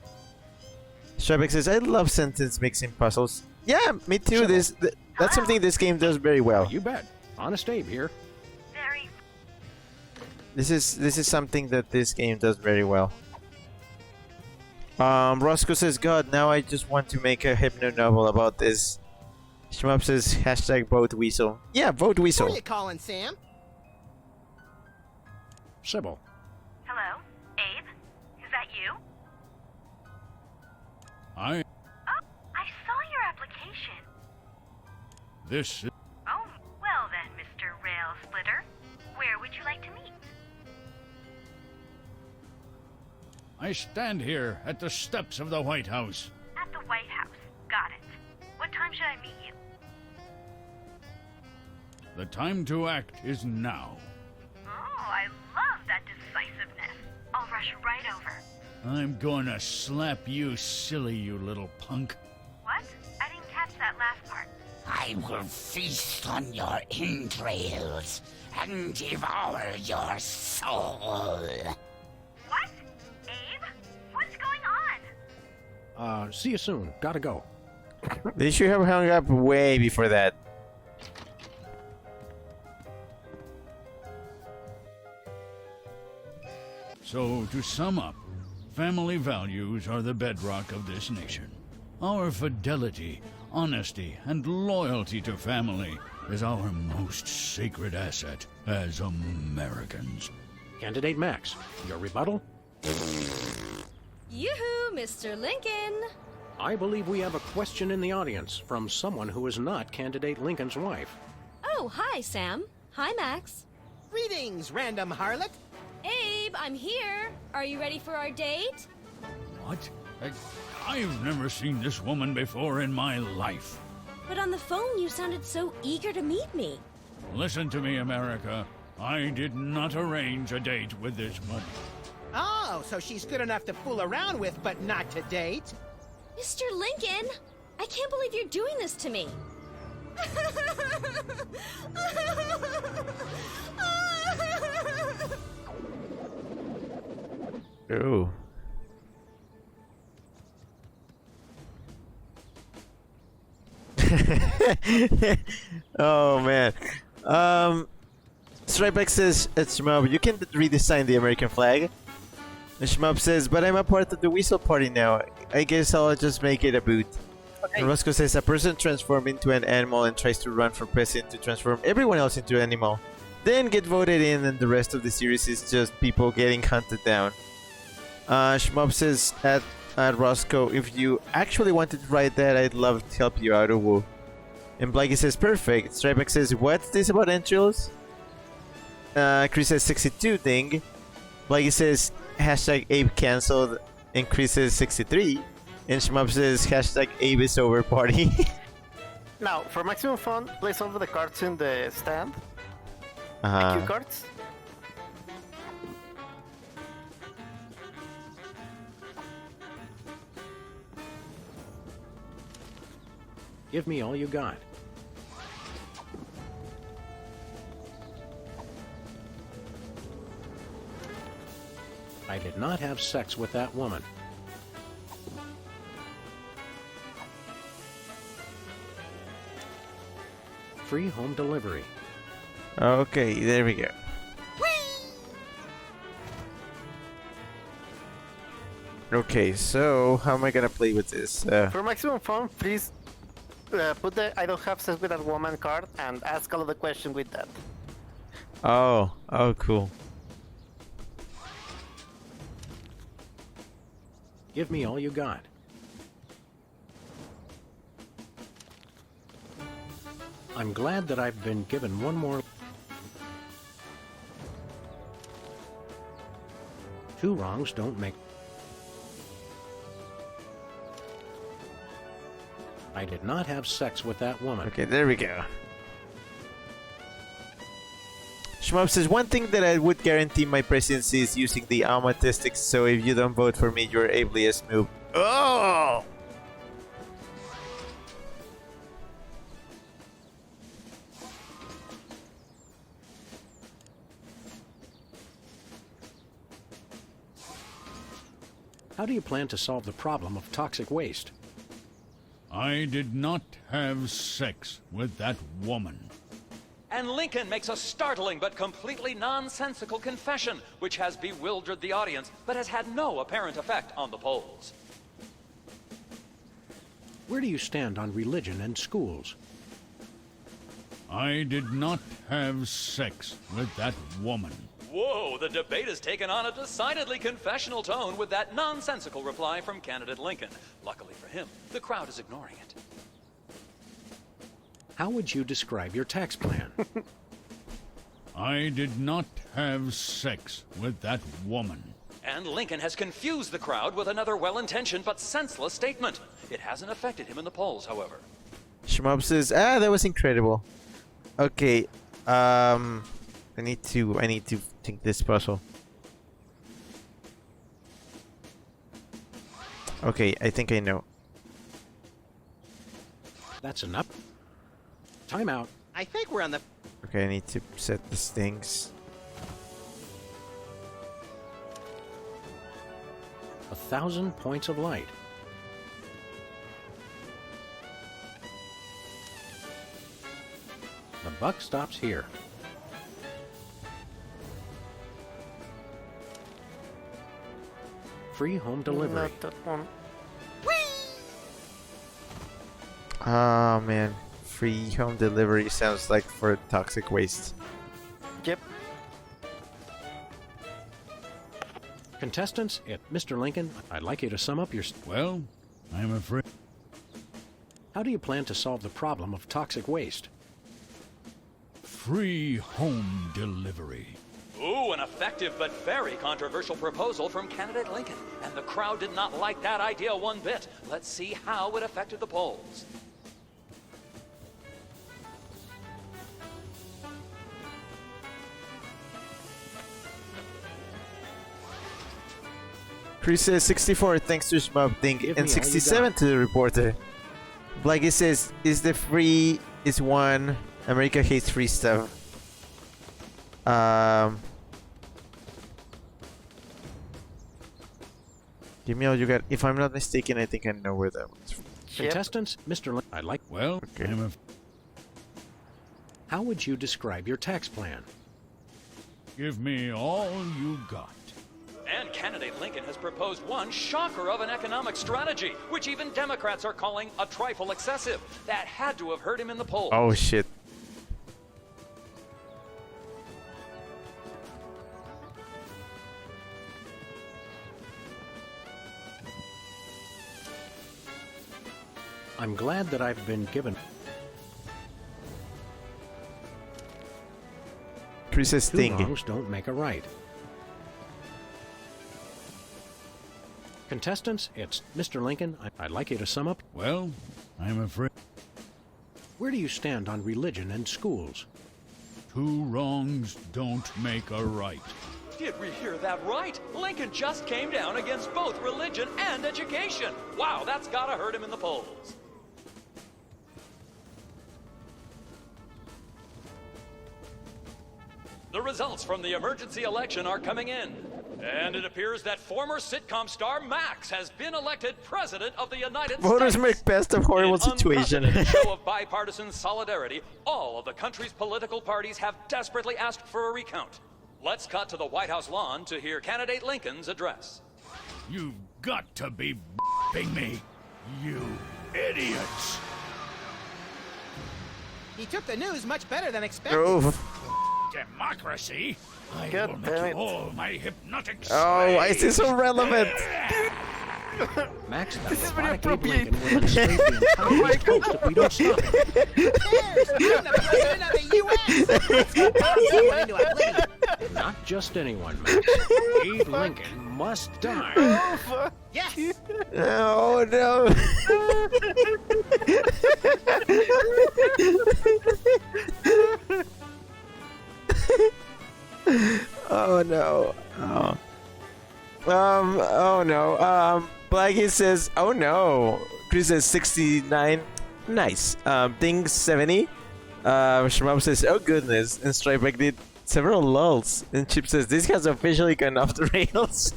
Shrebek says, I love sentence mixing puzzles. Yeah, me too. That's something this game does very well. You bet. Honest Abe here. Very. This is something that this game does very well. Roscoe says, God, now I just want to make a hypno novel about this. Shmup says, hashtag vote Weasel. Yeah, vote Weasel. Who are you calling, Sam? Sybil. Hello? Abe? Is that you? I. Oh, I saw your application. This is. Oh, well then, Mr. Rail Splitter, where would you like to meet? I stand here at the steps of the White House. At the White House. Got it. What time should I meet you? The time to act is now. Oh, I love that decisiveness. I'll rush right over. I'm gonna slap you silly, you little punk. What? I didn't catch that last part. I will feast on your entrails and devour your soul. What? Abe? What's going on? See you soon. Gotta go. They should have hung up way before that. So, to sum up, family values are the bedrock of this nation. Our fidelity, honesty, and loyalty to family is our most sacred asset as Americans. Candidate Max, your rebuttal? Yoo-hoo, Mr. Lincoln! I believe we have a question in the audience from someone who is not Candidate Lincoln's wife. Oh, hi, Sam. Hi, Max. Greetings, random harlot. Abe, I'm here. Are you ready for our date? What? I've never seen this woman before in my life. But on the phone, you sounded so eager to meet me. Listen to me, America. I did not arrange a date with this woman. Oh, so she's good enough to fool around with, but not to date? Mr. Lincoln, I can't believe you're doing this to me. Ooh. Oh man. Stripex says, it's Shmob, you can redesign the American flag. And Shmob says, but I'm a part of the Weasel Party now. I guess I'll just make it a boot. Okay. And Roscoe says, a person transforms into an animal and tries to run for president to transform everyone else into an animal. Then get voted in, and the rest of the series is just people getting hunted down. Shmob says at Roscoe, if you actually wanted to write that, I'd love to help you out, Uwu. And Blaggy says, perfect. Stripex says, what's this about entrails? Chris says 62 thing. Blaggy says hashtag Abe cancelled. And Chris says 63. And Shmup says hashtag Abe is over party. Now, for maximum fun, place all of the cards in the stand. Cue cards. Give me all you got. I did not have sex with that woman. Free home delivery. Okay, there we go. Okay, so how am I gonna play with this? For maximum fun, please put the I don't have sex with that woman card and ask all of the question with that. Oh, cool. Give me all you got. I'm glad that I've been given one more. Two wrongs don't make. I did not have sex with that woman. Okay, there we go. Shmup says, one thing that I would guarantee my presidency is using the Almatistics, so if you don't vote for me, you're ableist move. Oh! How do you plan to solve the problem of toxic waste? I did not have sex with that woman. And Lincoln makes a startling but completely nonsensical confession, which has bewildered the audience, but has had no apparent effect on the polls. Where do you stand on religion and schools? I did not have sex with that woman. Whoa, the debate has taken on a decidedly confessional tone with that nonsensical reply from candidate Lincoln. Luckily for him, the crowd is ignoring it. How would you describe your tax plan? I did not have sex with that woman. And Lincoln has confused the crowd with another well-intentioned but senseless statement. It hasn't affected him in the polls, however. Shmup says, that was incredible. Okay, I need to think this puzzle. Okay, I think I know. That's enough. Time out. I think we're on the... Okay, I need to set these things. 1,000 points of light. The buck stops here. Free home delivery. Not that one. Oh man, free home delivery sounds like for toxic waste. Yep. Contestants, Mr. Lincoln, I'd like you to sum up your... Well, I'm afraid... How do you plan to solve the problem of toxic waste? Free home delivery. Ooh, an effective but very controversial proposal from candidate Lincoln. And the crowd did not like that idea one bit. Let's see how it affected the polls. Chris says 64 thanks to Shmup Thing Give and me all you 67 to the reporter. Blaggy says, is the free is one. America hates free stuff. Give me all you got. If I'm not mistaken, I think I know where that one's from. Contestants, Mr. Lincoln, I'd like... Well, Okay. How would you describe your tax plan? Give me all you got. And candidate Lincoln has proposed one shocker of an economic strategy, which even Democrats are calling a trifle excessive. That had to have hurt him in the polls. Oh shit. I'm glad that I've been given. Chris's Two thing. wrongs don't make a right. Contestants, it's Mr. Lincoln. I'd like you to sum up. Well, I'm afraid. Where do you stand on religion and schools? Two wrongs don't make a right. Did we hear that right? Lincoln just came down against both religion and education. Wow, that's gotta hurt him in the polls. The results from the emergency election are coming in. And it appears that former sitcom star Max has been elected President of the United Voters States. make best of horrible situation. In an unprecedented show of bipartisan solidarity, all of the country's political parties have desperately asked for a recount. Let's cut to the White House lawn to hear candidate Lincoln's address. You've got to be f***ing me, you idiots! He took the news much better than expected. Democracy? I God will damn make it. all my hypnotic Oh, why is this so relevant? Max, This is very appropriate. Oh my God. That we don't stop him. There's I'm the president of the U.S. Let's get this into a plea. Not just anyone, Max. Abe Lincoln must die. Oh, fuck. Yes. Oh no. Oh no. Oh. Oh no. Blackie says, oh no. Chris says 69. Nice. Ding 70. Shmab says, oh goodness. And Stripeback did several lulls. And Chip says, this has officially gone off the rails.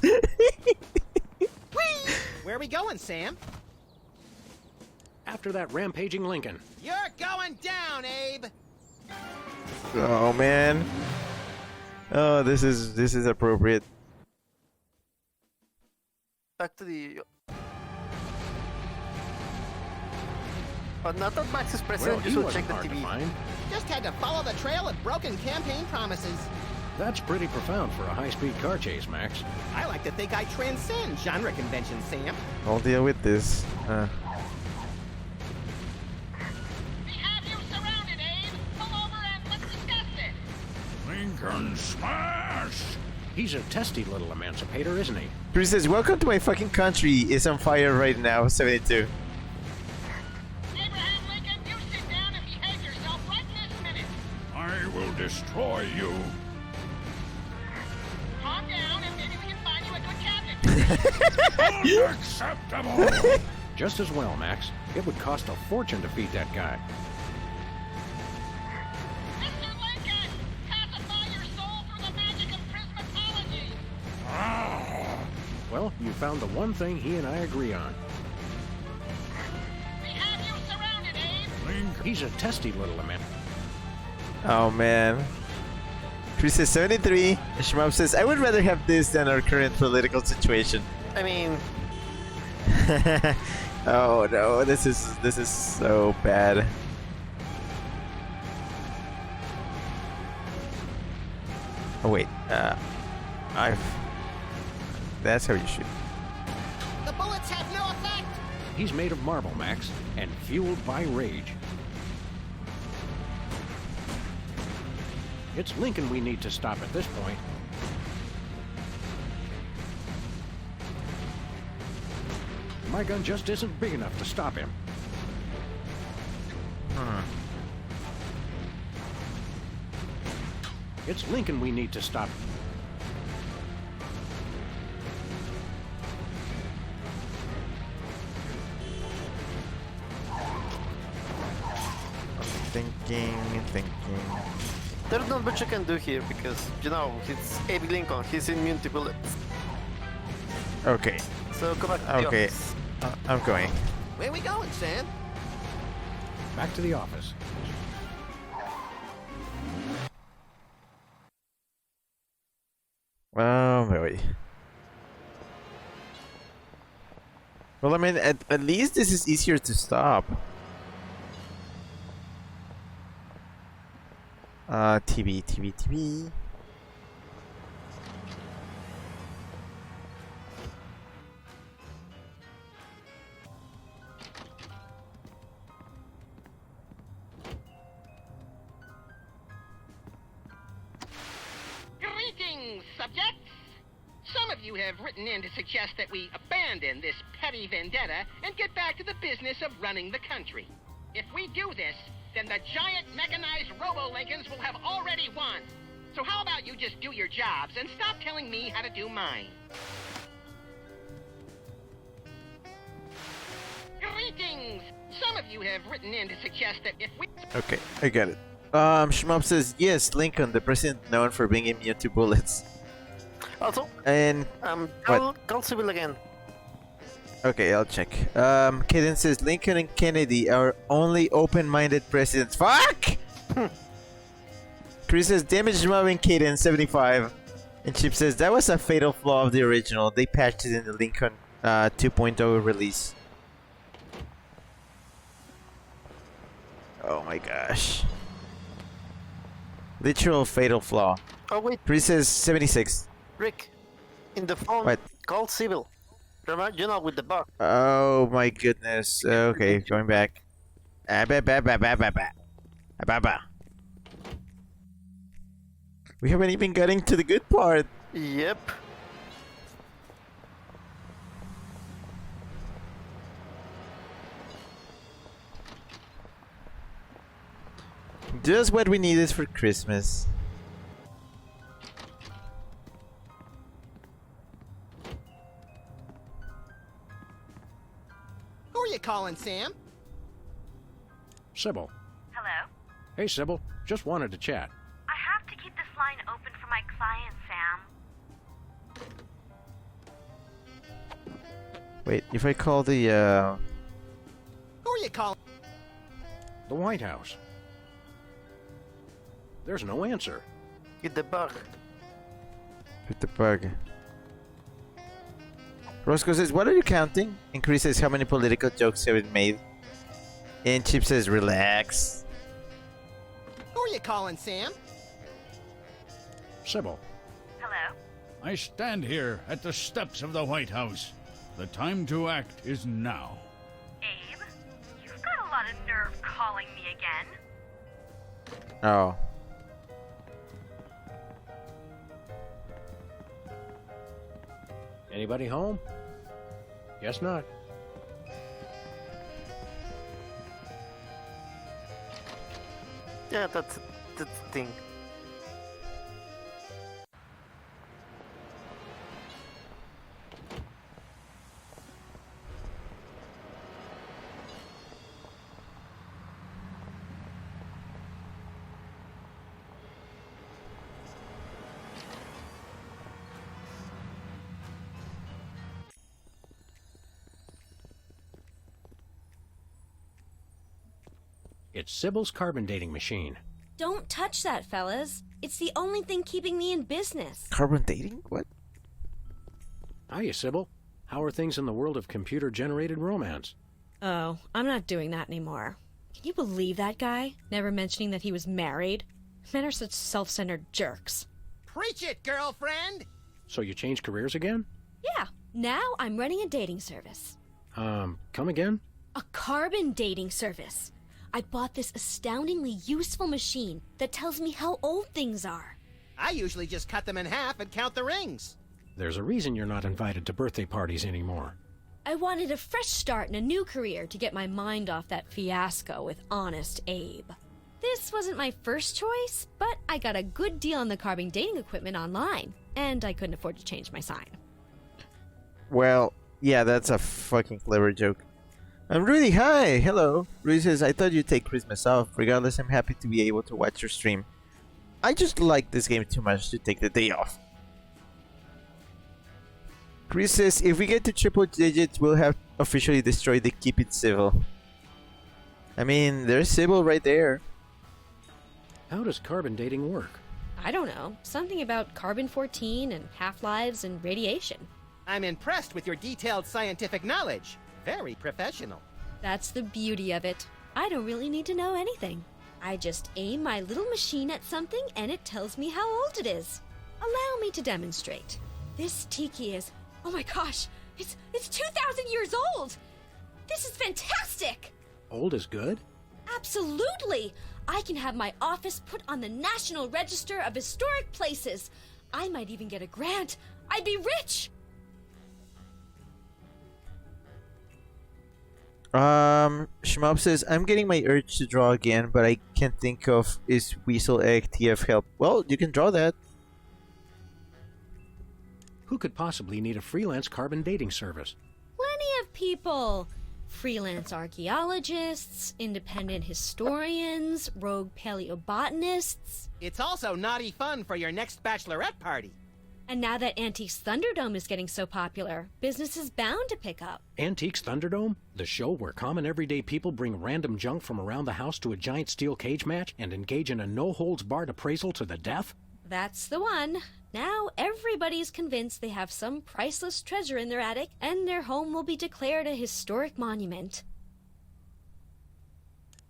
Where are we going, Sam? After that rampaging Lincoln. You're going down, Abe. Oh man. Oh, this is appropriate. Back to the. But not that Max is president, Well, you he should wasn't check the hard to TV. find. Just had to follow the trail of broken campaign promises. That's pretty profound for a high-speed car chase, Max. I like to think I transcend genre conventions, Sam. I'll deal with this. We have you surrounded, Abe. Pull over and let's discuss it. Lincoln smash! He's a testy little emancipator, isn't he? Chris says, welcome to my fucking country. It's on fire right now. 72. Abraham Lincoln, you sit down and behave yourself right this minute. I will destroy you. Calm down and maybe we can find you a good cabinet. Unacceptable! Just as well, Max. It would cost a fortune to feed that guy. Mr. Lincoln, pacify your soul through the magic of prismatology. Well, you found the one thing he and I agree on. We have you surrounded, Abe. He's a testy little man. Oh man. Chris says 73. Shmab says, I would rather have this than our current political situation. I mean, Oh no, this is so bad. Oh wait, that's how you shoot. The bullets have no effect. He's made of marble, Max, and fueled by rage. It's Lincoln we need to stop at this point. My gun just isn't big enough to stop him. It's Lincoln we need to stop. Thinking. there's not much you can do here because, you know, it's Abe Lincoln. He's immune to bullets. Okay. So come back to the Okay. office. I'm going. Where we going, Sam? Back to the office. boy. Well, I mean, at least this is easier to stop. TV. Greetings, subjects! Some of you have written in to suggest that we abandon this petty vendetta and get back to the business of running the country. If we do this, then the giant mechanized Robo-Lincolns will have already won. So how about you just do your jobs and stop telling me how to do mine? Greetings! Some of you have written in to suggest that if we... Okay, I got it. Shmup says, yes, Lincoln, the president known for being immune to bullets. Also, And call Civil again. Okay, I'll check. Kaden says Lincoln and Kennedy are only open-minded presidents. Fuck! Chris says damage moving Kaden 75. And Chip says that was a fatal flaw of the original. They patched it in the Lincoln 2.0 release. Oh my gosh. Literal fatal flaw. Oh wait, Chris says 76. Rick, in the phone, What? call Civil. Remember, you know, with the bug. Oh my goodness. Okay, going back. We haven't even gotten to the good part. Yep. Just what we needed for Christmas. Who are you calling, Sam? Sybil. Hello? Hey, Sybil. Just wanted to chat. I have to keep this line open for my client, Sam. Wait, if I call the Who are you calling? The White House. There's no answer. Get the bug. with the bug. Roscoe says, what are you counting? And Chris says, how many political jokes have been made? And Chip says, relax. Who are you calling, Sam? Sybil. Hello? I stand here at the steps of the White House. The time to act is now. Abe, you've got a lot of nerve calling me again. Oh. Anybody home? Guess not. Yeah, that's the thing. It's Sybil's carbon dating machine. Don't touch that, fellas. It's the only thing keeping me in business. Carbon dating? What? Hiya, Sybil. How are things in the world of computer-generated romance? Oh, I'm not doing that anymore. Can you believe that guy? Never mentioning that he was married? Men are such self-centered jerks. Preach it, girlfriend! So you changed careers again? Yeah, now I'm running a dating service. Come again? A carbon dating service. I bought this astoundingly useful machine that tells me how old things are. I usually just cut them in half and count the rings. There's a reason you're not invited to birthday parties anymore. I wanted a fresh start in a new career to get my mind off that fiasco with Honest Abe. This wasn't my first choice, but I got a good deal on the carbon dating equipment online, and I couldn't afford to change my sign. Well, yeah, that's a fucking clever joke. I'm Rudy, hi, hello. Rudy says, I thought you'd take Christmas off. Regardless, I'm happy to be able to watch your stream. I just like this game too much to take the day off. Chris says, if we get to triple digits, we'll have officially destroyed the Keep It Civil. I mean, there's Civil right there. How does carbon dating work? I don't know. Something about carbon-14 and half-lives and radiation. I'm impressed with your detailed scientific knowledge. Very professional. That's the beauty of it. I don't really need to know anything. I just aim my little machine at something and it tells me how old it is. Allow me to demonstrate. This tiki is... Oh my gosh! It's 2,000 years old! This is fantastic! Old is good? Absolutely! I can have my office put on the National Register of Historic Places. I might even get a grant. I'd be rich! Shmup says, I'm getting my urge to draw again, but I can't think of is Weasel Egg TF help. Well, you can draw that. Who could possibly need a freelance carbon dating service? Plenty of people. Freelance archaeologists, independent historians, rogue paleobotanists. It's also naughty fun for your next bachelorette party. And now that Antiques Thunderdome is getting so popular, business is bound to pick up. Antiques Thunderdome? The show where common everyday people bring random junk from around the house to a giant steel cage match and engage in a no-holds-barred appraisal to the death? That's the one. Now everybody's convinced they have some priceless treasure in their attic, and their home will be declared a historic monument.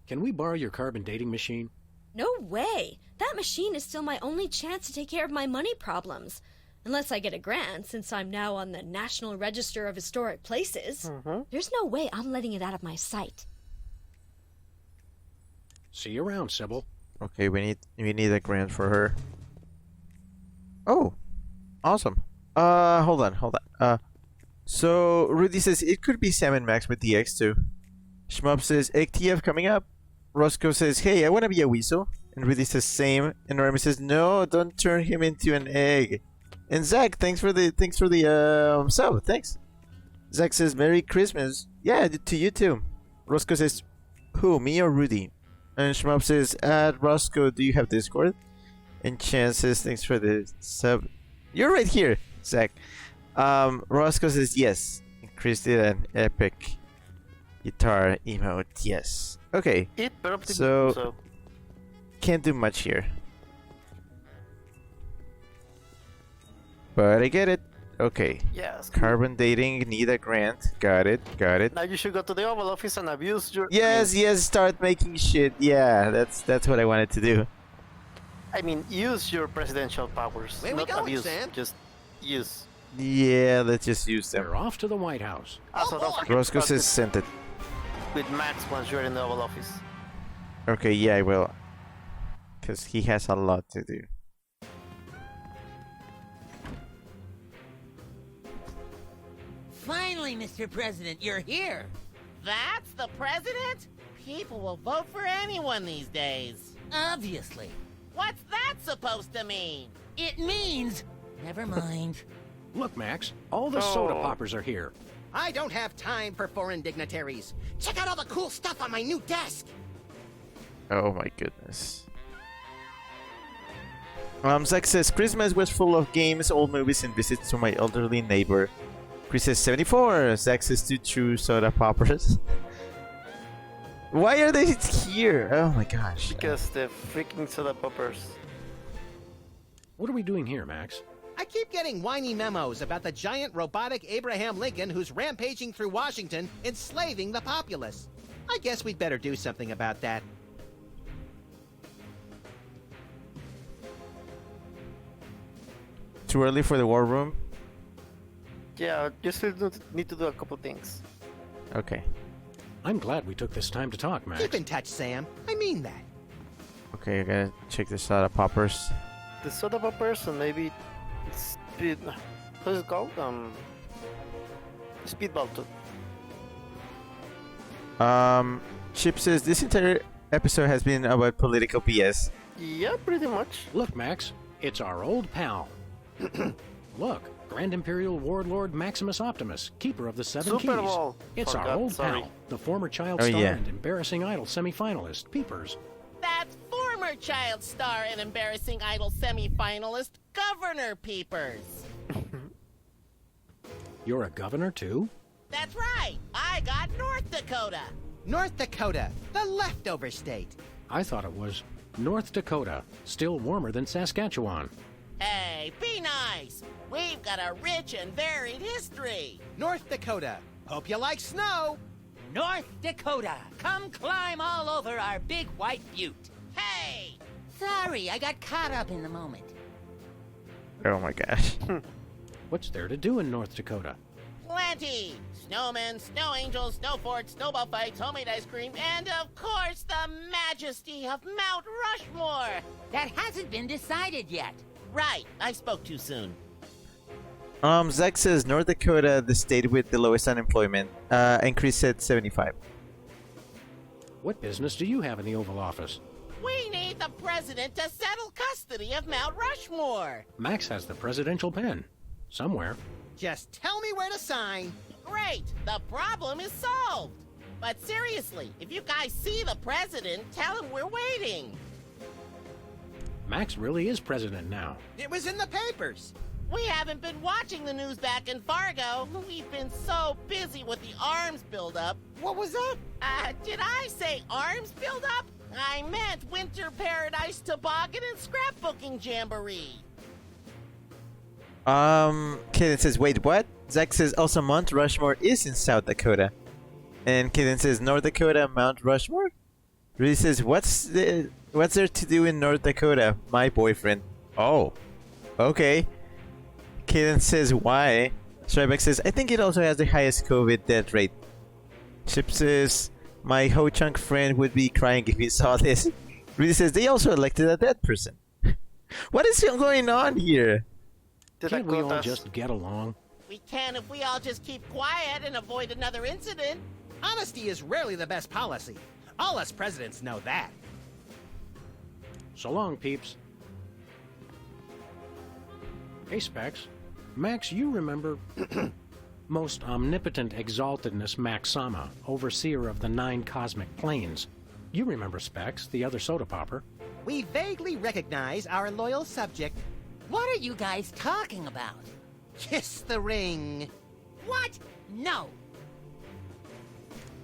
Can we borrow your carbon dating machine? No way! That machine is still my only chance to take care of my money problems. Unless I get a grant, since I'm now on the National Register of Historic Places. There's no way I'm letting it out of my sight. See you around, Sybil. Okay, we need a grant for her. Oh, awesome. Hold on. So Rudy says it could be Sam and Max with the X2. Shmup says egg TF coming up. Roscoe says, hey, I want to be a weasel. And Rudy says same. And Remy says, no, don't turn him into an egg. And Zach, thanks for the sub. Thanks. Zach says, Merry Christmas. Yeah, to you too. Roscoe says, who, me or Rudy? And Shmup says, Roscoe, do you have Discord? And Chan says, thanks for the sub. You're right here, Zach. Roscoe says, yes. And Chris did an epic guitar emote, yes. Okay, so can't do much here. But I get it. Okay. Yes. Carbon dating, need a grant. Got it. Now you should go to the Oval Office and abuse your... Yes, start making shit. Yeah, that's what I wanted to do. I mean, use your presidential powers. Where we not going, abuse, Sam? just use. Yeah, let's just use them. They're off to the White House. Also, don't forget Roscoe to says sent it. with Max once you're in the Oval Office. Okay, yeah, I will. Because he has a lot to do. Finally, Mr. President, you're here. That's the president? People will vote for anyone these days. Obviously. What's that supposed to mean? It means... Never mind. Look, Max, all the soda poppers are here. I don't have time for foreign dignitaries. Check out all the cool stuff on my new desk. Oh my goodness. Zach says, Christmas was full of games, old movies, and visits to my elderly neighbor. Chris says 74. Zach says 2 true soda poppers. Why are they here? Oh my gosh. Because the freaking soda poppers. What are we doing here, Max? I keep getting whiny memos about the giant robotic Abraham Lincoln who's rampaging through Washington, enslaving the populace. I guess we'd better do something about that. Too early for the war room? Yeah, just need to do a couple things. Okay. I'm glad we took this time to talk, Max. Keep in touch, Sam. I mean that. Okay, I gotta check the soda poppers. The soda poppers and maybe speed. What's it called? Speedball too. Chip says this entire episode has been about political BS. Yeah, pretty much. Look, Max, it's our old pal. Look, Grand Imperial Warlord Maximus Optimus, keeper of the Seven Super Keys. Bowl. It's our old pal, the former child star and embarrassing idol semi-finalist, Peepers. That's former child star and embarrassing idol semi-finalist, Governor Peepers. You're a governor, too? That's right. I got North Dakota. North Dakota, the leftover state. I thought it was North Dakota, still warmer than Saskatchewan. Hey, be nice. We've got a rich and varied history. North Dakota. Hope you like snow. North Dakota, come climb all over our big white butte. Hey! Sorry, I got caught up in the moment. Oh my gosh. What's there to do in North Dakota? Plenty. Snowmen, snow angels, snow forts, snowball fights, homemade ice cream, and of course the majesty of Mount Rushmore. That hasn't been decided yet. Right, I spoke too soon. Zach says North Dakota, the state with the lowest unemployment, increased at 75. What business do you have in the Oval Office? We need the president to settle custody of Mount Rushmore. Max has the presidential pen. Somewhere. Just tell me where to sign. Great, the problem is solved. But seriously, if you guys see the president, tell him we're waiting. Max really is president now. It was in the papers. We haven't been watching the news back in Fargo. We've been so busy with the arms buildup. What was that? Did I say arms buildup? I meant Winter Paradise Toboggan and Scrapbooking Jamboree. Kaden says, wait, what? Zach says, also Mount Rushmore is in South Dakota. And Kaden says, North Dakota, Mount Rushmore? Rudy says, what's there to do in North Dakota? My boyfriend. Oh, okay. Kaden says, why? Schreibeck says, I think it also has the highest COVID death rate. Chip says, my Ho-Chunk friend would be crying if he saw this. Rudy says, they also elected a dead person. What is going on here? Can't we all just get along? We can if we all just keep quiet and avoid another incident. Honesty is rarely the best policy. All us presidents know that. So long, peeps. Hey, Specs. Max, you remember most omnipotent exaltedness Max Sama, overseer of the 9 cosmic planes. You remember Specs, the other soda popper. We vaguely recognize our loyal subject. What are you guys talking about? Kiss the ring. What? No.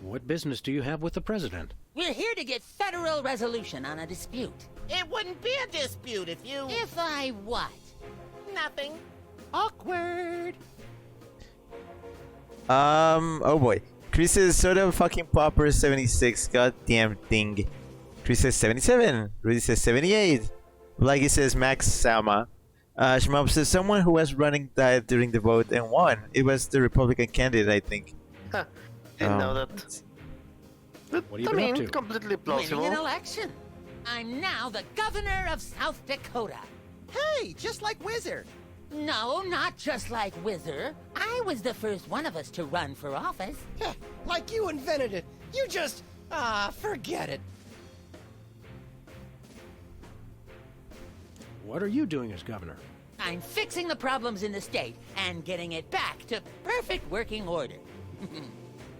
What business do you have with the president? We're here to get federal resolution on a dispute. It wouldn't be a dispute if you... If I what? Nothing. Awkward. Oh boy. Chris says soda fucking popper 76. Goddamn thing. Chris says 77. Rudy says 78. Blaggy says Max Sama. Shmob says someone who was running died during the vote and won. It was the Republican candidate, I think. Didn't know that. What are you up to? Completely plausible. Winning an election. I'm now the governor of South Dakota. Hey, just like Wizard. No, not just like Whizzer. I was the first one of us to run for office. Like you invented it. You just... forget it. What are you doing as governor? I'm fixing the problems in the state and getting it back to perfect working order.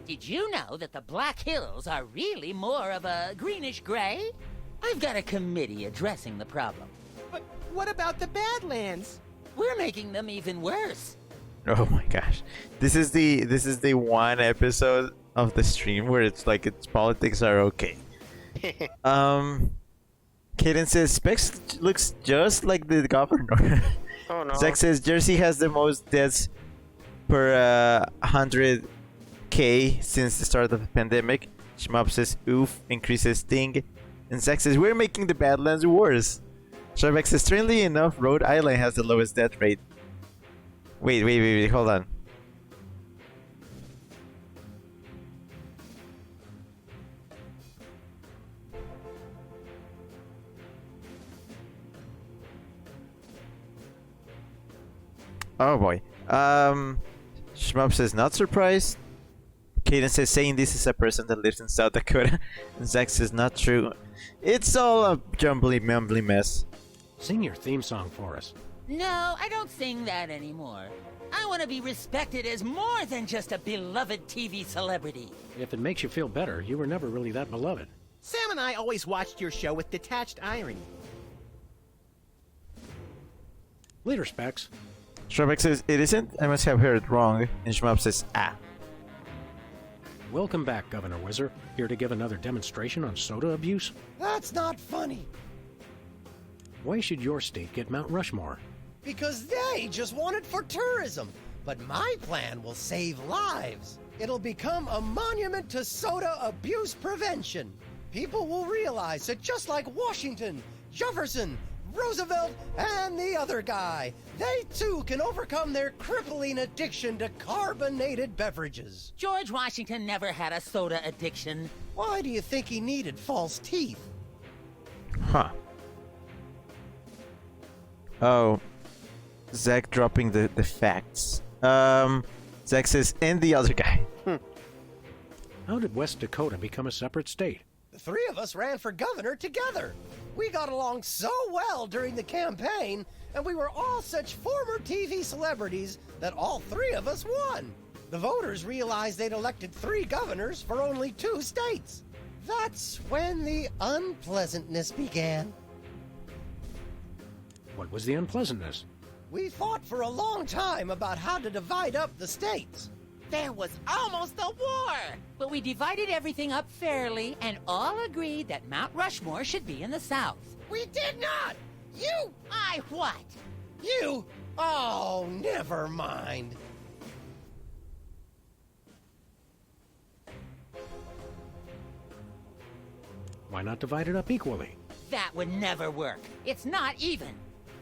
Did you know that the Black Hills are really more of a greenish gray? I've got a committee addressing the problem. But what about the Badlands? We're making them even worse. Oh my gosh. This is the one episode of the stream where it's like its politics are okay. Kaden says Specs looks just like the governor. Oh no. Zach says Jersey has the most deaths per 100k since the start of the pandemic. Shmob says oof, increases sting. And Zach says we're making the Badlands worse. Sharbeck says strangely enough, Rhode Island has the lowest death rate. Wait, hold on. Oh boy. Shmup says not surprised. Kaden says saying this is a person that lives in South Dakota. And Zach says not true. It's all a jumbly mumbly mess. Sing your theme song for us. No, I don't sing that anymore. I want to be respected as more than just a beloved TV celebrity. If it makes you feel better, you were never really that beloved. Sam and I always watched your show with detached irony. Later, Specs. Shmup says it isn't. I must have heard it wrong. And Shmup says ah. Welcome back, Governor Whizzer. Here to give another demonstration on soda abuse? That's not funny. Why should your state get Mount Rushmore? Because they just want it for tourism. But my plan will save lives. It'll become a monument to soda abuse prevention. People will realize that just like Washington, Jefferson, Roosevelt, and the other guy, they too can overcome their crippling addiction to carbonated beverages. George Washington never had a soda addiction. Why do you think he needed false teeth? Huh. Oh. Zach dropping the facts. Zach says, and the other guy. How did West Dakota become a separate state? The three of us ran for governor together. We got along so well during the campaign, and we were all such former TV celebrities that all three of us won. The voters realized they'd elected 3 governors for only 2 states. That's when the unpleasantness began. What was the unpleasantness? We fought for a long time about how to divide up the states. There was almost a war! But we divided everything up fairly and all agreed that Mount Rushmore should be in the South. We did not! You! I what? You! Oh, never mind. Why not divide it up equally? That would never work. It's not even.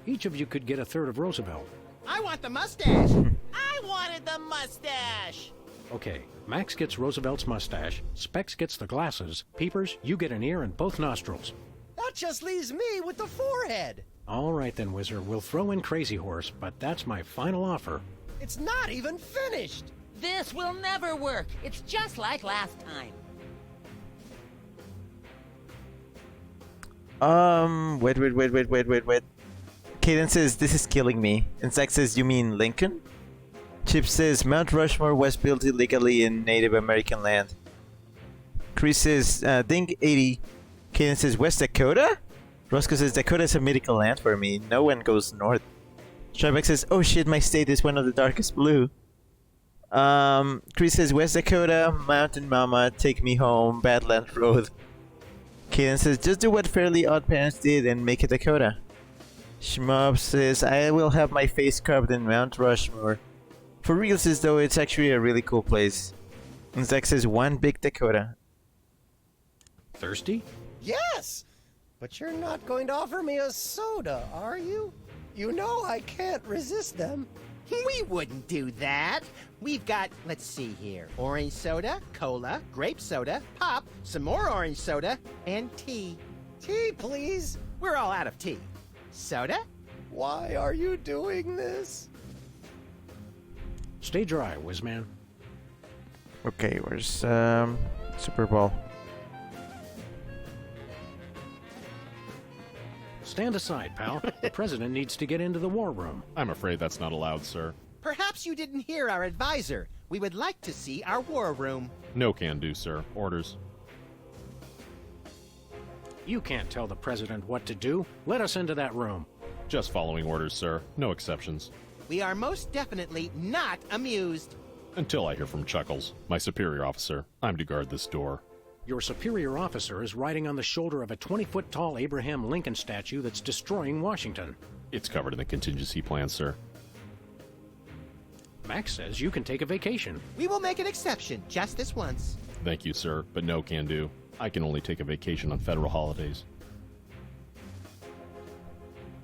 Each of you could get a third of Roosevelt. I want the mustache. I wanted the mustache. Okay, Max gets Roosevelt's mustache, Specs gets the glasses, Peepers, you get an ear and both nostrils. That just leaves me with the forehead. All right then, Whizzer, we'll throw in Crazy Horse, but that's my final offer. It's not even finished. This will never work. It's just like last time. Wait. Kaden says, this is killing me. And Zach says, you mean Lincoln? Chip says, Mount Rushmore was built illegally in Native American land. Chris says, Ding 80. Kaden says, West Dakota? Roscoe says, Dakota is a mythical land for me. No one goes north. Tribex says, oh shit, my state is one of the darkest blue. Chris says, West Dakota, Mountain Mama, take me home, Badland Road. Kaden says, just do what Fairly Odd Parents did and make it Dakota. Shmob says, I will have my face carved in Mount Rushmore. For real says, though, it's actually a really cool place. And Zach says, one big Dakota. Thirsty? Yes! But you're not going to offer me a soda, are you? You know I can't resist them. We wouldn't do that. We've got, let's see here, orange soda, cola, grape soda, pop, some more orange soda, and tea. Tea, please. We're all out of tea. Soda? Why are you doing this? Stay dry, Whizman. Okay, where's Super Bowl? Stand aside, pal. The president needs to get into the war room. I'm afraid that's not allowed, sir. Perhaps you didn't hear our advisor. We would like to see our war room. No can do, sir. Orders. You can't tell the president what to do. Let us into that room. Just following orders, sir. No exceptions. We are most definitely not amused. Until I hear from Chuckles, my superior officer. I'm to guard this door. Your superior officer is riding on the shoulder of a 20-foot-tall Abraham Lincoln statue that's destroying Washington. It's covered in the contingency plan, sir. Max says you can take a vacation. We will make an exception, just this once. Thank you, sir, but no can do. I can only take a vacation on federal holidays.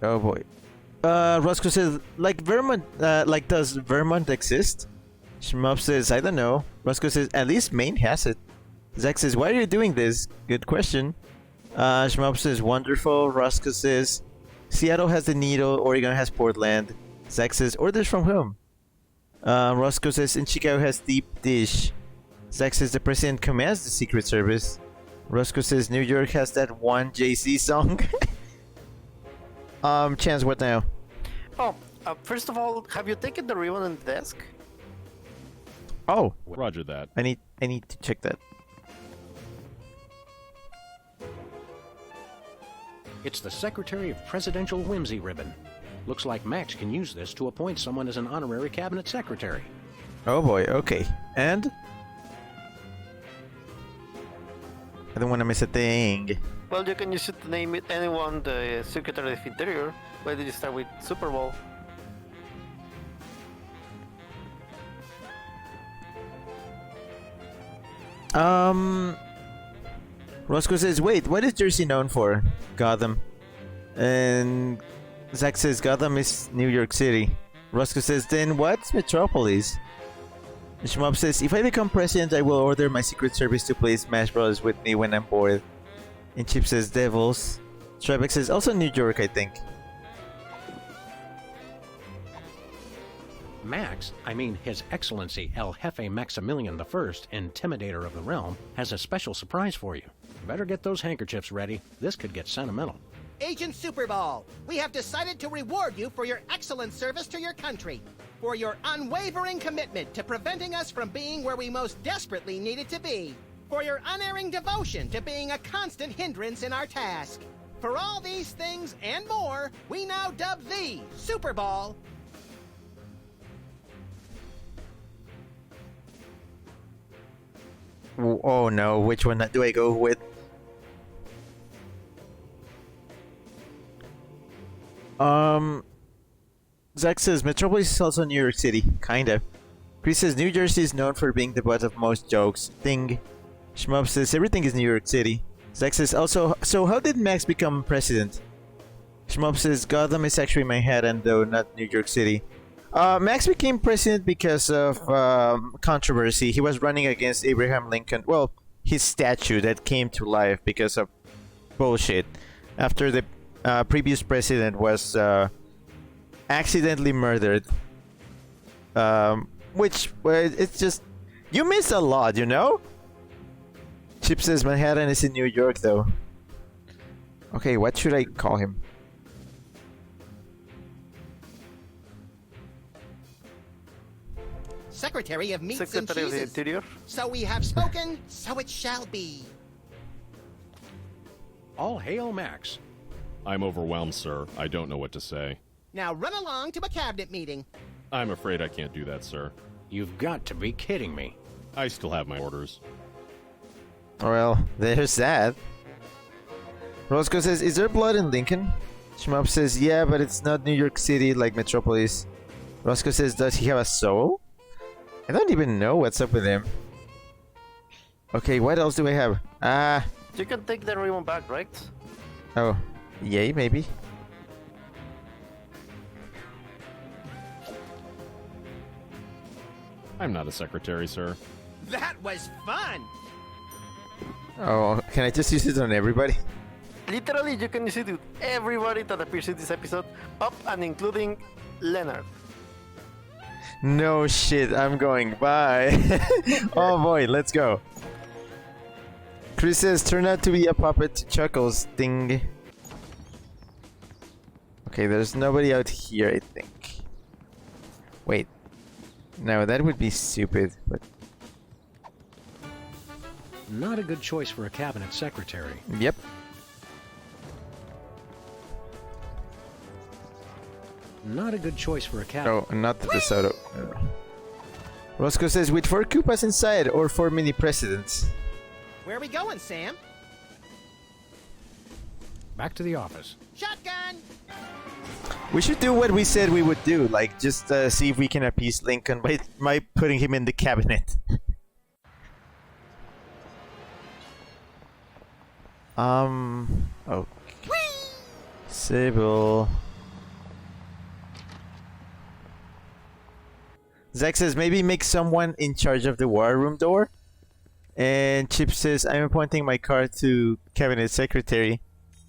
Oh boy. Roscoe says, like Vermont, does Vermont exist? Shmup says, I don't know. Roscoe says, at least Maine has it. Zach says, why are you doing this? Good question. Shmup says, wonderful. Roscoe says, Seattle has the needle, Oregon has Portland. Zach says, orders from whom? Roscoe says, and Chicago has deep dish. Zach says, the president commands the Secret Service. Roscoe says, New York has that one Jay-Z song. Chance, what now? Oh, first of all, have you taken the ribbon on the desk? Oh, Roger that. I need to check that. It's the Secretary of Presidential Whimsy ribbon. Looks like Max can use this to appoint someone as an honorary cabinet secretary. Oh boy, okay. And don't want to miss a thing. Well, you can use it to name it anyone the Secretary of Interior. Why did you start with Super Bowl? Roscoe says, wait, what is Jersey known for? Gotham. And Zach says, Gotham is New York City. Roscoe says, then what's Metropolis? Shmup says, if I become president, I will order my Secret Service to play Smash Bros. With me when I'm bored. And Chip says, Devils. Tribex says, also New York, I think. Max, I mean His Excellency El Jefe Maximilian I, Intimidator of the Realm, has a special surprise for you. Better get those handkerchiefs ready. This could get sentimental. Agent Superball, we have decided to reward you for your excellent service to your country, for your unwavering commitment to preventing us from being where we most desperately needed to be, for your unerring devotion to being a constant hindrance in our task. For all these things and more, we now dub thee Superball. Oh no, which one do I go with? Zach says Metropolis is also New York City, kinda. Chris says New Jersey is known for being the butt of most jokes. Thing. Shmup says everything is New York City. Zach says also, so how did Max become president? Shmup says Gotham is actually Manhattan though, not New York City. Max became president because of controversy. He was running against Abraham Lincoln. Well, his statue that came to life because of bullshit. After the previous president was accidentally murdered. Which, well, it's just... You miss a lot, you know? Chip says Manhattan is in New York, though. Okay, what should I call him? Secretary of Meats Secretary and of the Cheeses. Interior. So we have spoken, so it shall be. All hail Max. I'm overwhelmed, sir. I don't know what to say. Now run along to a cabinet meeting. I'm afraid I can't do that, sir. You've got to be kidding me. I still have my orders. Well, there's that. Roscoe says, is there blood in Lincoln? Shmup says, yeah, but it's not New York City like Metropolis. Roscoe says, does he have a soul? I don't even know what's up with him. Okay, what else do I have? You can take the ribbon back, right? Oh, yay, maybe. I'm not a secretary, sir. That was fun! Oh, can I just use it on everybody? Literally, you can use it with everybody that appears in this episode, up and including Leonard. No shit, I'm going. Bye. Oh boy, let's go. Chris says, turn out to be a puppet to Chuckles. Ding. Okay, there's nobody out here, I think. Wait. No, that would be stupid, but... Not a good choice for a cabinet secretary. Yep. Not a good choice for a cabinet. Oh, not the DeSoto. Roscoe says, with 4 Koopas inside or 4 mini presidents. Where are we going, Sam? Back to the office. Shotgun! We should do what we said we would do, like just see if we can appease Lincoln by putting him in the cabinet. Okay. Sybil. Zach says maybe make someone in charge of the war room door. And Chip says I'm appointing my card to cabinet secretary.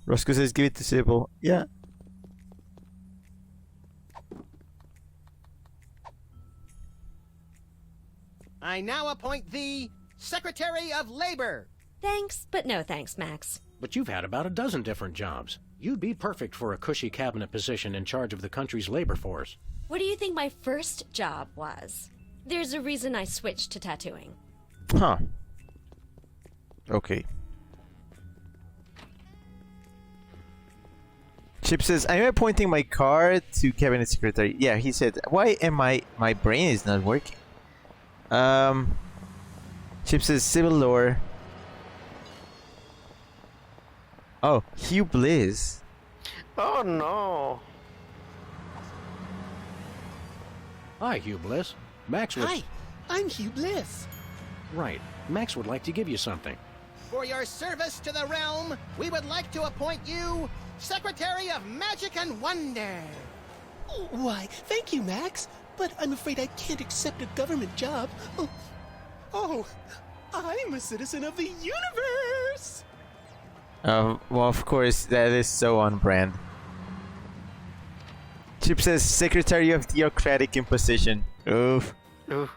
Roscoe says give it to Sybil. Yeah. I now appoint thee Secretary of Labor. Thanks, but no thanks, Max. But you've had about a dozen different jobs. You'd be perfect for a cushy cabinet position in charge of the country's labor force. What do you think my first job was? There's a reason I switched to tattooing. Huh. Okay. Chip says, I'm appointing my card to cabinet secretary. Yeah, he said, why am my brain is not working? Chip says, civil lore. Oh, Hugh Bliss. Oh no. Hi, Hugh Bliss. Max would... Hi, I'm Hugh Bliss. Right. Max would like to give you something. For your service to the realm, we would like to appoint you Secretary of Magic and Wonder. Why, thank you, Max. But I'm afraid I can't accept a government job. Oh, I'm a citizen of the universe! Well, of course, that is so on brand. Chip says Secretary of Theocratic Imposition. Oof. Oof.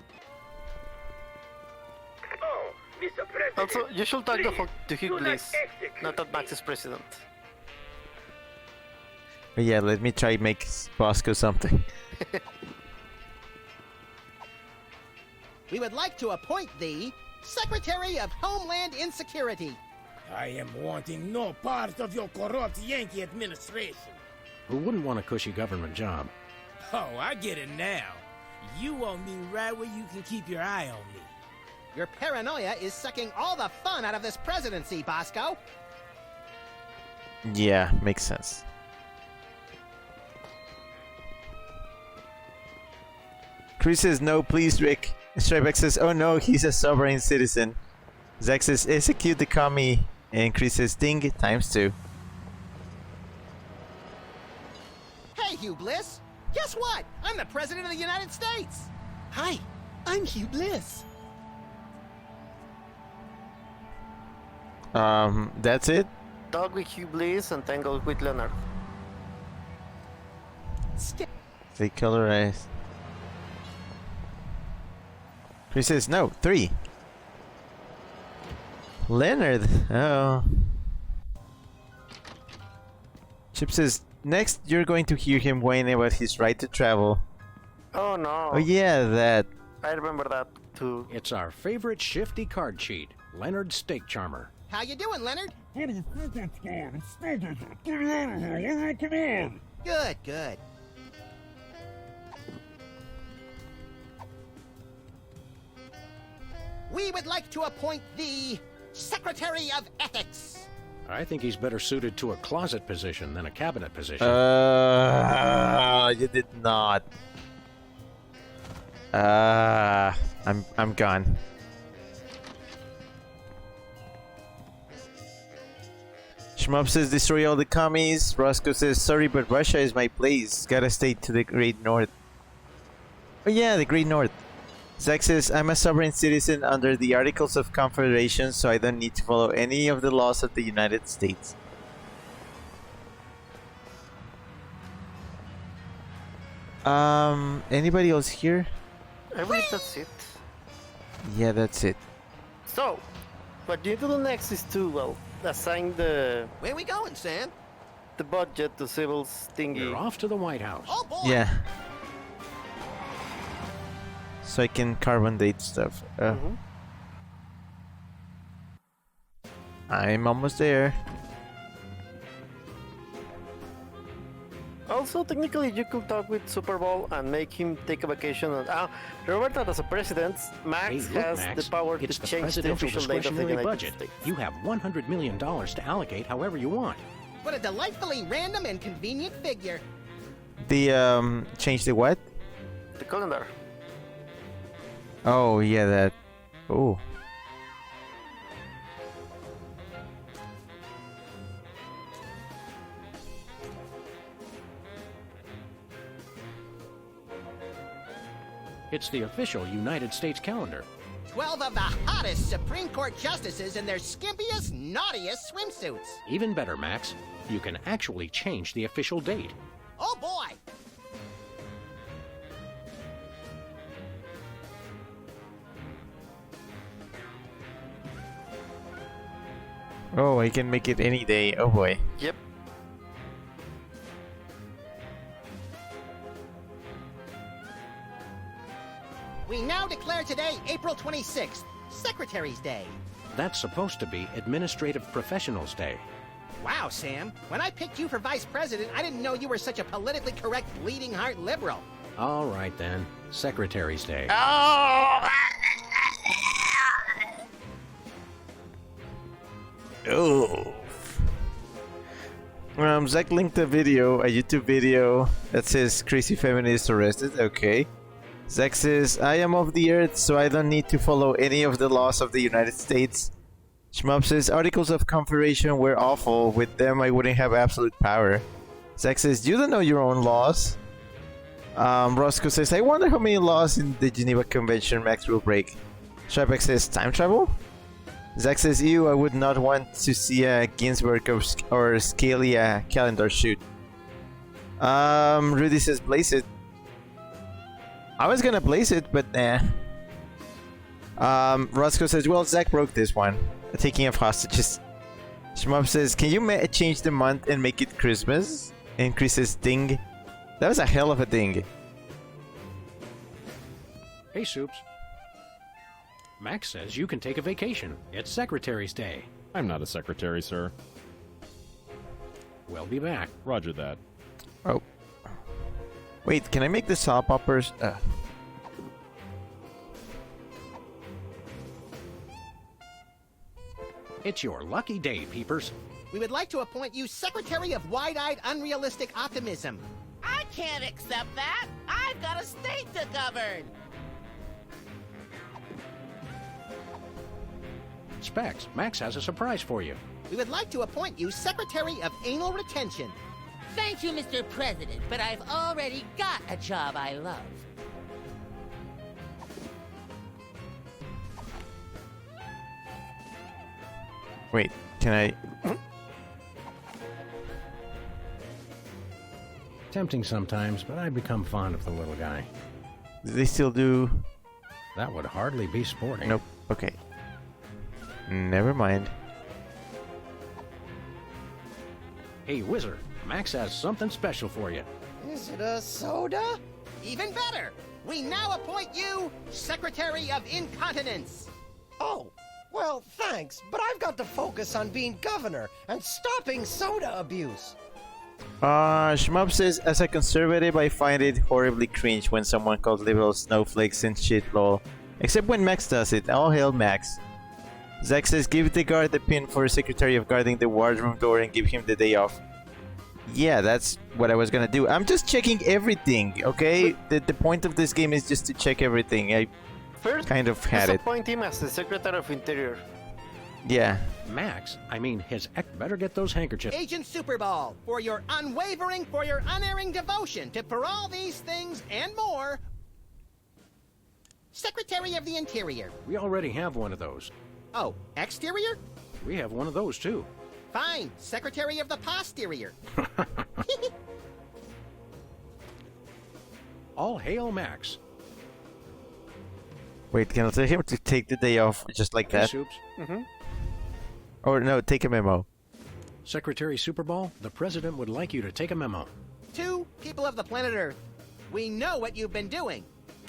Also, you should talk to Hugh Bliss, not that Max is president. But yeah, let me try make Bosco something. We would like to appoint thee Secretary of Homeland Insecurity. I am wanting no part of your corrupt Yankee administration. Who wouldn't want a cushy government job? Oh, I get it now. You want me right where you can keep your eye on me. Your paranoia is sucking all the fun out of this presidency, Bosco. Yeah, makes sense. Chris says no, please, Rick. Stripex says, oh no, he's a sovereign citizen. Zach says, execute the commie. And Chris says, ding, ×2. Hey, Hugh Bliss. Guess what? I'm the President of the United States. Hi, I'm Hugh Bliss. That's it? Talk with Hugh Bliss and tangle with Leonard. They colorize. Chris says, no, 3. Leonard. Oh. Chip says, next you're going to hear him whine about his right to travel. Oh no. Oh yeah, that. I remember that too. It's our favorite shifty card cheat, Leonard Steak Charmer. How you doing, Leonard? Good, good. We would like to appoint the Secretary of Ethics. I think he's better suited to a closet position than a cabinet position. You did not. I'm gone. Shmup says destroy all the commies. Roscoe says sorry, but Russia is my place. Gotta stay to the Great North. Oh yeah, the Great North. Zach says I'm a sovereign citizen under the Articles of Confederation, so I don't need to follow any of the laws of the United States. Anybody else here? I believe that's it. Yeah, that's it. So, what you need to do next is to, well, assign the... Where we going, Sam? The budget to Civil's thingy. We're off to the White House. Oh boy! Yeah. So I can carbon date stuff. I'm almost there. Also, technically, you could talk with Super Bowl and make him take a vacation. And, remember that as a president, Max Hey, look, has Max, the power to it's the change the presidential official date of the discretionary United budget. States. You have $100 million to allocate however you want. What a delightfully random and convenient figure. The change the what? The calendar. Oh yeah, that. Oh. It's the official United States calendar. 12 of the hottest Supreme Court justices in their skimpiest, naughtiest swimsuits. Even better, Max. You can actually change the official date. Oh boy! Oh, I can make it any day. Oh boy. Yep. We now declare today April 26th, Secretary's Day. That's supposed to be Administrative Professionals Day. Wow, Sam. When I picked you for vice president, I didn't know you were such a politically correct bleeding heart liberal. All right then, Secretary's Day. Oh! Oh. Zach linked a video, a YouTube video that says crazy feminist arrested. Okay. Zach says, I am of the earth, so I don't need to follow any of the laws of the United States. Shmup says, articles of confederation were awful. With them, I wouldn't have absolute power. Zach says, you don't know your own laws. Roscoe says, I wonder how many laws in the Geneva Convention Max will break. Shrapek says, time travel? Zach says, ew, I would not want to see a Ginsburg or Scalia calendar shoot. Rudy says, blaze it. I was gonna blaze it, but nah. Roscoe says, well, Zach broke this one. Taking of hostages. Shmup says, can you change the month and make it Christmas? And Chris says, ding. That was a hell of a ding. Hey, Soups. Max says you can take a vacation. It's Secretary's Day. I'm not a secretary, sir. We'll be back. Roger that. Oh. Wait, can I make the saw poppers? It's your lucky day, peepers. We would like to appoint you Secretary of Wide-Eyed Unrealistic Optimism. I can't accept that. I've got a state to govern. Specs, Max has a surprise for you. We would like to appoint you Secretary of Anal Retention. Thank you, Mr. President, but I've already got a job I love. Wait, can I... Tempting sometimes, but I become fond of the little guy. Do they still do... That would hardly be sporting. Nope. Okay. Never mind. Hey, Wizard, Max has something special for you. Is it a soda? Even better! We now appoint you Secretary of Incontinence. Oh, well, thanks, but I've got to focus on being governor and stopping soda abuse. Shmup says, as a conservative, I find it horribly cringe when someone calls liberals snowflakes and shit, lol. Except when Max does it. All hail Max. Zach says, give the guard the pin for Secretary of guarding the wardroom door and give him the day off. Yeah, that's what I was gonna do. I'm just checking everything, okay? The point of this game is just to check everything. I First, kind of had it. appoint him as the Secretary of Interior. Yeah. Max, I mean, his better get those handkerchiefs. Agent Superball, for your unerring devotion to for all these things and more, Secretary of the Interior. We already have one of those. Oh, exterior? We have one of those, too. Fine, Secretary of the Posterior. All hail Max. Wait, can I tell him to take the day off just like Hey, that? Soups. Or no, take a memo. Secretary Superball, the President would like you to take a memo. To people of the planet Earth, we know what you've been doing.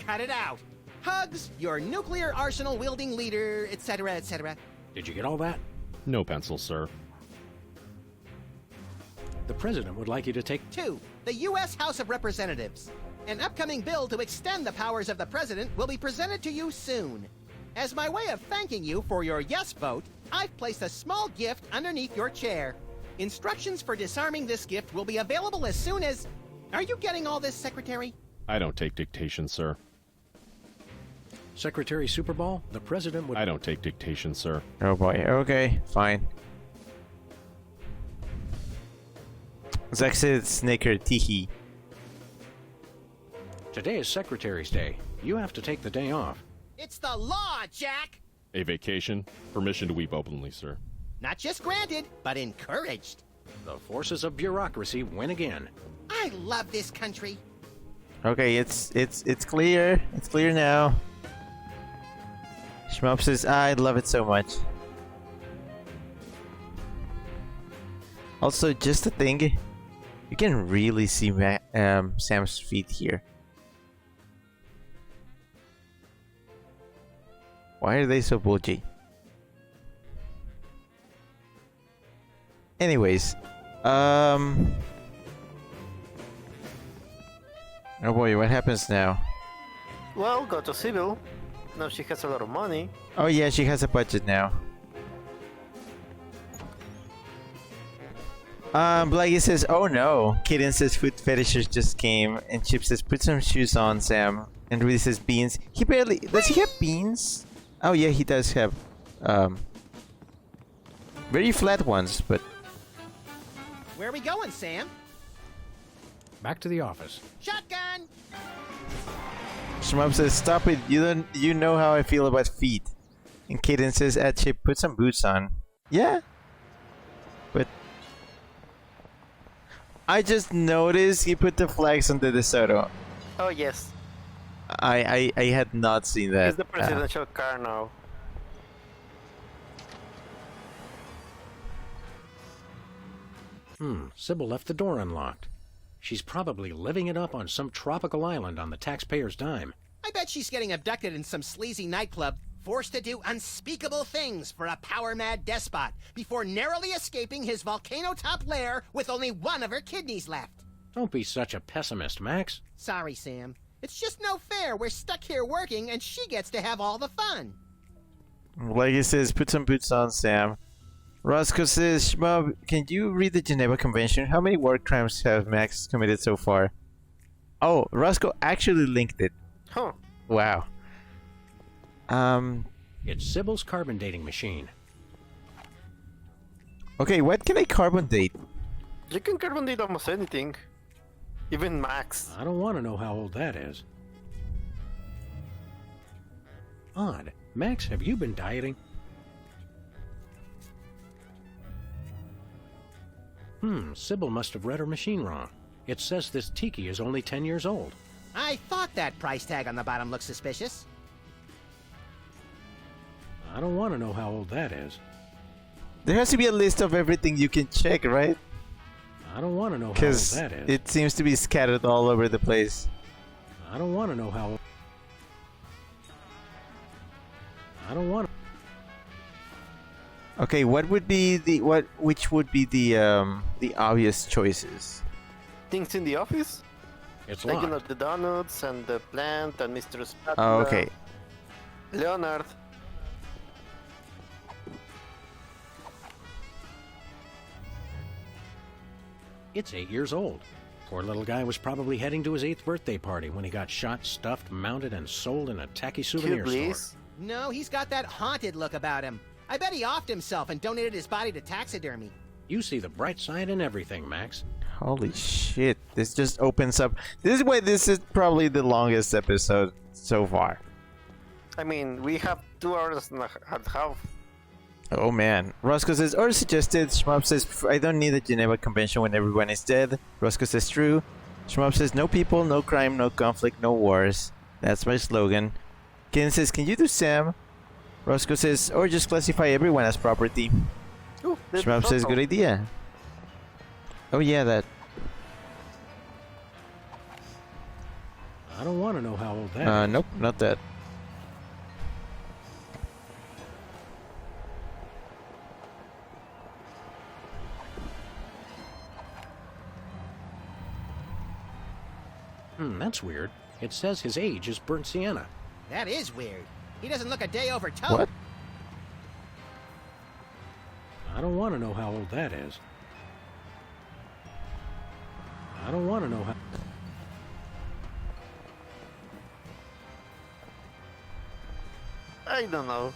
Cut it out. Hugs, your nuclear arsenal wielding leader, etc., etc. Did you get all that? No pencil, sir. The President would like you to take... 2. The U.S. House of Representatives. An upcoming bill to extend the powers of the President will be presented to you soon. As my way of thanking you for your yes vote, I've placed a small gift underneath your chair. Instructions for disarming this gift will be available as soon as... Are you getting all this, Secretary? I don't take dictation, sir. Secretary Superball, the President would... I don't take dictation, sir. Oh boy, okay, fine. Zach said snicker, teehee. Today is Secretary's Day. You have to take the day off. It's the law, Jack! A vacation? Permission to weep openly, sir. Not just granted, but encouraged. The forces of bureaucracy win again. I love this country. Okay, it's clear. It's clear now. Shmup says, I love it so much. Also, just a thing, you can really see Sam's feet here. Why are they so bulgy? Anyways, oh boy, what happens now? Well, go to Civil. Now she has a lot of money. Oh yeah, she has a budget now. Blaggy says, "Oh no." Kaden says, "Food fetishes just came." And Chip says, "Put some shoes on, Sam." And Rudy says, "Beans." He barely does. He have beans? Oh yeah, he does have very flat ones, but Where are we going, Sam? Back to the office. Shotgun! Shmup says, "Stop it. You know how I feel about feet." And Kaden says, Chip, put some boots on." Yeah. But I just noticed he put the flags on the DeSoto. Oh yes, I had not seen that. it's the presidential car now. Sybil left the door unlocked. She's probably living it up on some tropical island on the taxpayer's dime. I bet she's getting abducted in some sleazy nightclub, forced to do unspeakable things for a power-mad despot before narrowly escaping his volcano-top lair with only one of her kidneys left. Don't be such a pessimist, Max. Sorry, Sam. It's just no fair. We're stuck here working, and she gets to have all the fun. Leggy says, "Put some boots on, Sam." Roscoe says, "Shmub, can you read the Geneva Convention? How many war crimes have Max committed so far?" Oh, Roscoe actually linked it. Huh. Wow. It's Sybil's carbon dating machine. Okay, what can I carbon date? You can carbon date almost anything, even Max. I don't want to know how old that is. Odd. Max, have you been dieting? Sybil must have read her machine wrong. It says this tiki is only 10 years old. I thought that price tag on the bottom looked suspicious. I don't want to know how old that is. There has to be a list of everything you can check, right? I don't want to know how old Because that is. it seems to be scattered all over the place. I don't want to know how old... I don't want to... Okay, what would be which would be the obvious choices? Things in the office? It's like, locked. you know, the donuts and the plant and Mr. Spatula. Oh, okay. Leonard. It's 8 years old. Poor little guy was probably heading to his 8th birthday party when he got shot, stuffed, mounted, and sold in a tacky souvenir store. No, he's got that haunted look about him. I bet he offed himself and donated his body to taxidermy. You see the bright side in everything, Max. Holy shit! This just opens up. This is why this is probably the longest episode so far. I mean, we have 2 hours and a half. Oh man. Roscoe says, or suggested. Shmup says, "I don't need the Geneva Convention when everyone is dead." Roscoe says, "True." Shmup says, "No people, no crime, no conflict, no wars." That's my slogan. Ken says, "Can you do Sam?" Roscoe says, "Or just classify everyone as property." Ooh, Shmup says, "Good idea." Oh yeah, that. I don't want to know how old that is. Nope, not that. That's weird. It says his age is burnt sienna. That is weird. He doesn't look a day over tote. What? I don't want to know how old that is. I don't want to know how... I don't know.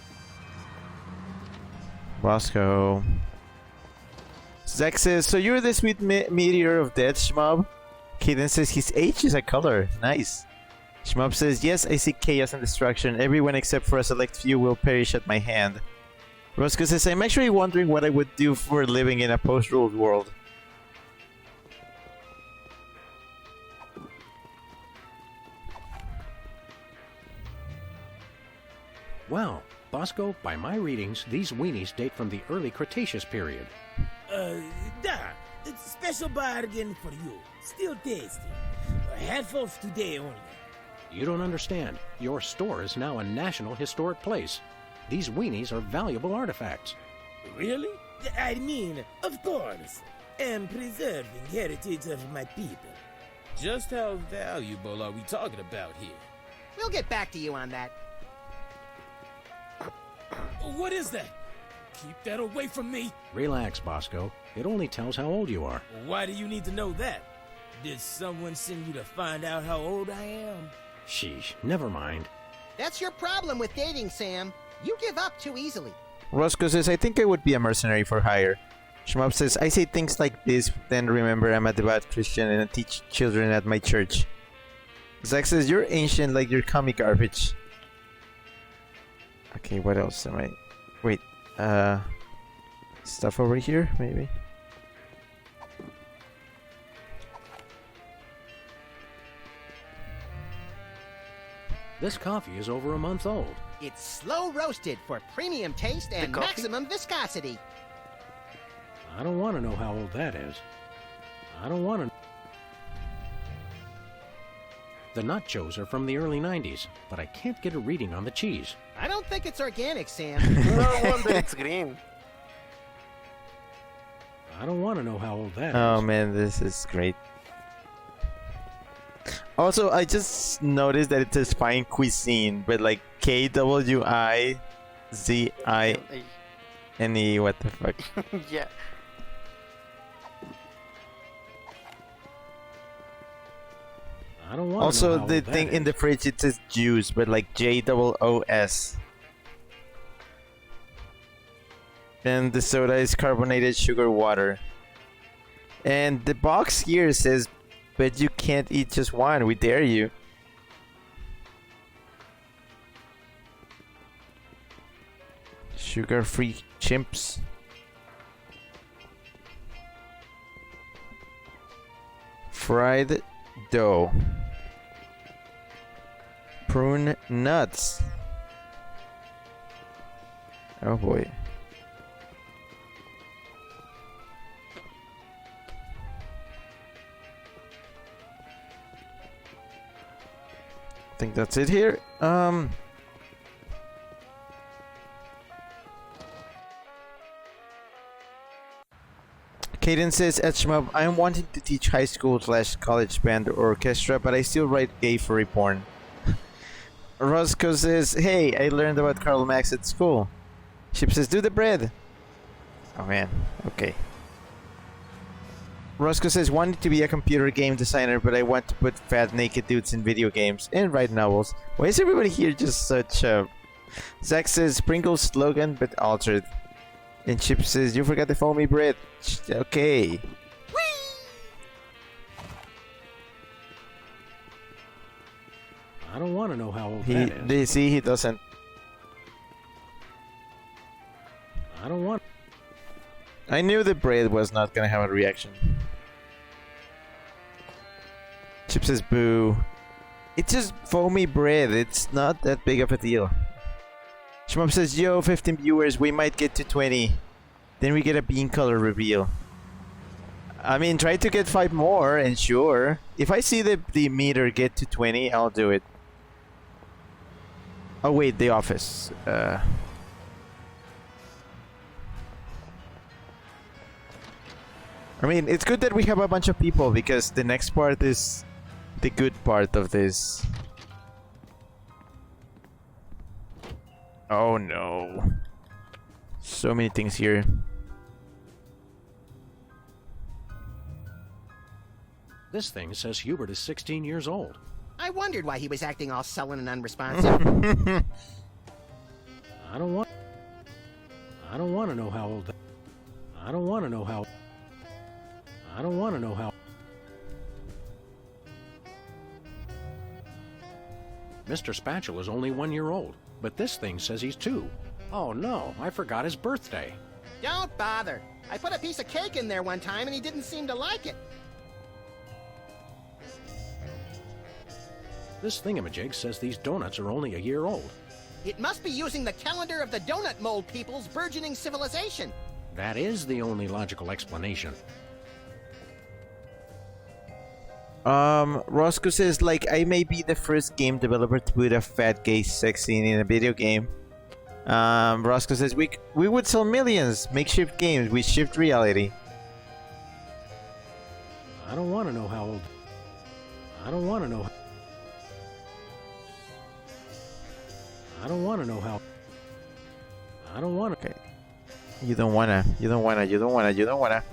Roscoe. Zach says, "So you're the sweet meteor of death, Shmub?" Kaden says, "His age is a color." Nice. Shmub says, "Yes, I see chaos and destruction. Everyone except for a select few will perish at my hand." Roscoe says, "I'm actually wondering what I would do for a living in a post-ruled world." Well, Bosco, by my readings, these weenies date from the early Cretaceous period. It's a special bargain for you. Still tasty. Half off today only. You don't understand. Your store is now a National Historic Place. These weenies are valuable artifacts. Really? I mean, of course. Am preserving heritage of my people. Just how valuable are we talking about here? We'll get back to you on that. What is that? Keep that away from me. Relax, Bosco. It only tells how old you are. Why do you need to know that? Did someone send you to find out how old I am? Sheesh, never mind. That's your problem with dating, Sam. You give up too easily. Roscoe says, I think I would be a mercenary for hire. Shmup says, I say things like this, then remember I'm a devout Christian and I teach children at my church. Zach says, you're ancient like your comic garbage. Okay, what else am I... Wait, stuff over here, maybe? This coffee is over a month old. It's slow roasted for premium taste and maximum viscosity. I don't want to know how old that is. I don't want to... The nachos are from the early 90s, but I can't get a reading on the cheese. I don't think it's organic, Sam. No wonder it's green. I don't want to know how old that is. Oh man, this is great. Also, I just noticed that it says fine cuisine, but like KWIZINE. What the fuck? Yeah. I don't want Also, to know how the old thing that in the is. fridge, it says juice, but like JOOS. And the soda is carbonated sugar water. And the box here says, but you can't eat just one, we dare you. Sugar-free chimps. Fried dough. Prune nuts. Oh boy. I think that's it here. Caden says, at Shmup, I am wanting to teach high school / college band or orchestra, but I still write gay furry porn. Roscoe says, hey, I learned about Karl Marx at school. Chip says, do the bread. Oh man, okay. Roscoe says, wanted to be a computer game designer, but I want to put fat naked dudes in video games and write novels. Why is everybody here just such a... Zach says, Pringles slogan, but altered. And Chip says, you forgot the foamy bread. Okay. I don't want to know how old He, that is. they see he doesn't. I don't want... I knew the bread was not gonna have a reaction. Chip says, boo. It's just foamy bread. It's not that big of a deal. Shmup says, yo, 15 viewers, we might get to 20. Then we get a bean color reveal. I mean, try to get 5 more, and sure. If I see the meter get to 20, I'll do it. Oh wait, The Office. I mean, it's good that we have a bunch of people, because the next part is the good part of this. Oh no. So many things here. This thing says Hubert is 16 years old. I wondered why he was acting all sullen and unresponsive. I don't want to know how old... I don't want to know how... I don't want to know how... Mr. Spatula is only 1 year old, but this thing says he's 2. Oh no, I forgot his birthday. Don't bother. I put a piece of cake in there one time and he didn't seem to like it. This thingamajig says these donuts are only a year old. It must be using the calendar of the donut mold people's burgeoning civilization. That is the only logical explanation. Roscoe says, like, I may be the first game developer to put a fat gay sex scene in a video game. Roscoe says, we would sell millions. Makeshift games, we shift reality. I don't want to know how old... I don't want to know... I don't want to know how... I don't want to... Okay. You don't wanna. You don't wanna. You don't wanna. You don't wanna.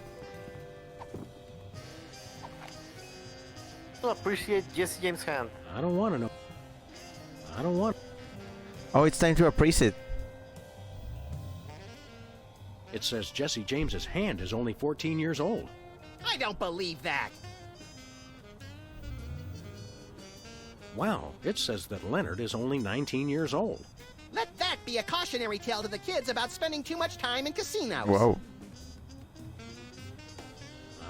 To appreciate Jesse James' hand. I don't want to know. I don't want. Oh, it's time to appraise it. It says Jesse James's hand is only 14 years old. I don't believe that. Wow, it says that Leonard is only 19 years old. Let that be a cautionary tale to the kids about spending too much time in casinos. Whoa.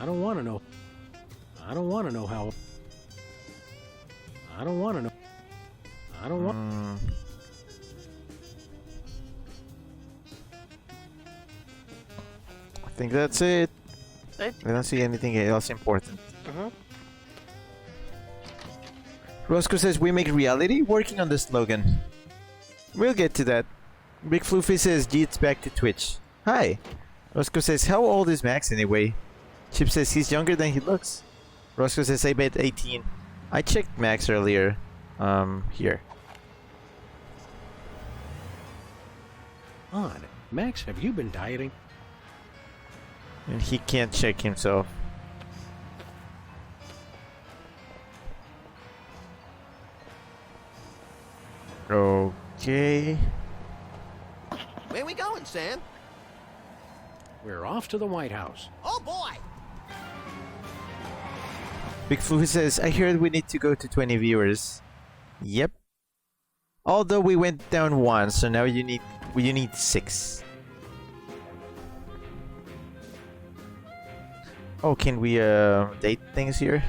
I don't want to know. I don't want to know how. I don't want to know. I don't want. I think that's it. I don't see anything else important. Roscoe says we make reality, working on the slogan. We'll get to that. Big Floofy says Jeet's back to Twitch. Hi. Roscoe says how old is Max anyway? Chip says he's younger than he looks. Roscoe says I bet 18. I checked Max earlier. Here. Odd. Max, have you been dieting? And he can't check himself. Okay. Where we going, Sam? We're off to the White House. Oh boy! Big Floofy says I heard we need to go to 20 viewers. Yep. Although we went down one, so now you need 6. Oh, can we date things here?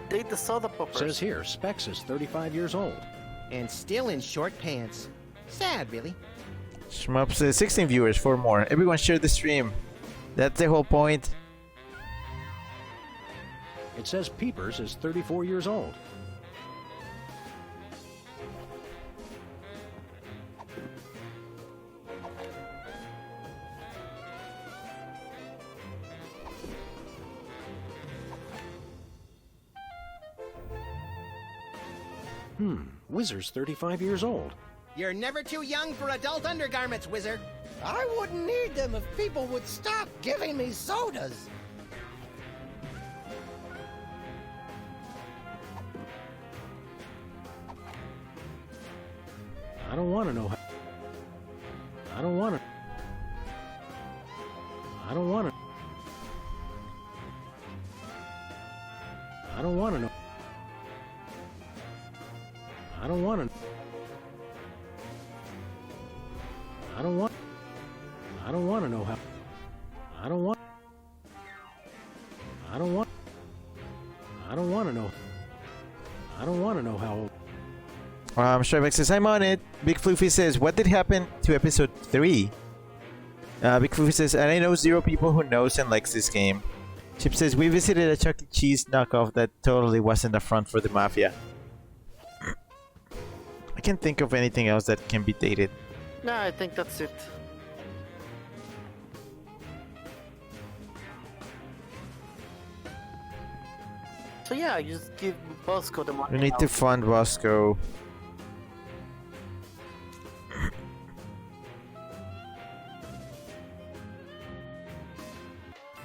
Date the soda poppers. Says here, Specs is 35 years old. And still in short pants. Sad, really. Shmup says 16 viewers, 4 more. Everyone share the stream. That's the whole point. It says Peepers is 34 years old. Whizzer's 35 years old. You're never too young for adult undergarments, Whizzer. I wouldn't need them if people would stop giving me sodas. I don't want to know how. I don't want to. I don't want to. I don't want to know. I don't want to. I don't want. I don't want to know how. I don't want. I don't want. I don't want to know. I don't want to know how old. Shrevek says I'm on it. Big Floofy says what did happen to episode 3? Big Floofy says and I know 0 people who knows and likes this game. Chip says we visited a Chuck E. Cheese knockoff that totally wasn't a front for the mafia. I can't think of anything else that can be dated. No, I think that's it. So yeah, you just give Bosco the money. We need to fund Bosco.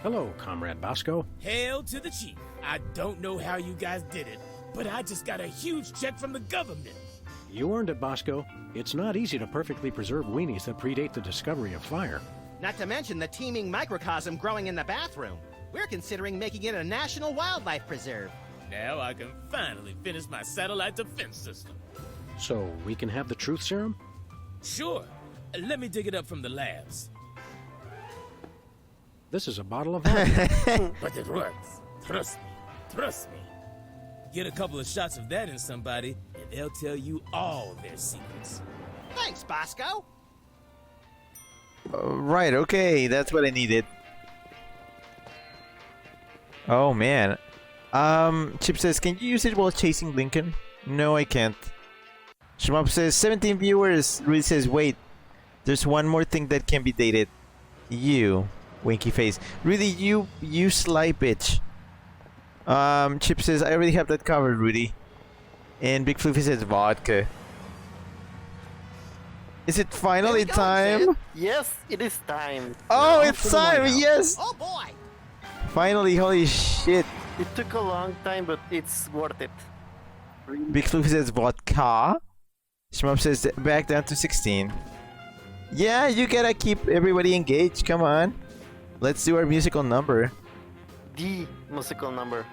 Hello, Comrade Bosco. Hail to the chief. I don't know how you guys did it, but I just got a huge check from the government. You earned it, Bosco. It's not easy to perfectly preserve weenies that predate the discovery of fire. Not to mention the teeming microcosm growing in the bathroom. We're considering making it a national wildlife preserve. Now I can finally finish my satellite defense system. So, we can have the truth serum? Sure. Let me dig it up from the labs. This is a bottle of vodka. But it works. Trust me. Trust me. Get a couple of shots of that in somebody, and they'll tell you all their secrets. Thanks, Bosco. Right, okay, that's what I needed. Oh man. Chip says, can you use it while chasing Lincoln? No, I can't. Shmup says, 17 viewers. Rudy says, wait, there's one more thing that can be dated. You, winky face. Rudy, you sly bitch. Chip says, I already have that covered, Rudy. And Big Floofy says vodka. Is it finally Go, time? Sid. Yes, it is time. Oh, We're it's off to the White time! House. Yes! Oh boy! Finally, holy shit. It took a long time, but it's worth it. Big Floofy says vodka. Shmup says back down to 16. Yeah, you gotta keep everybody engaged. Come on. Let's do our musical number. The musical number.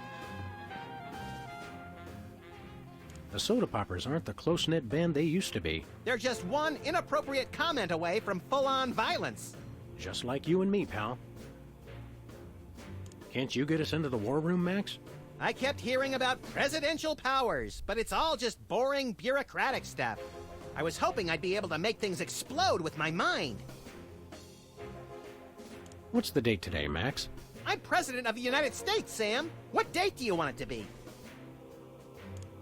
The Soda Poppers aren't the close-knit band they used to be. They're just one inappropriate comment away from full-on violence. Just like you and me, pal. Can't you get us into the war room, Max? I kept hearing about presidential powers, but it's all just boring bureaucratic stuff. I was hoping I'd be able to make things explode with my mind. What's the date today, Max? I'm President of the United States, Sam. What date do you want it to be?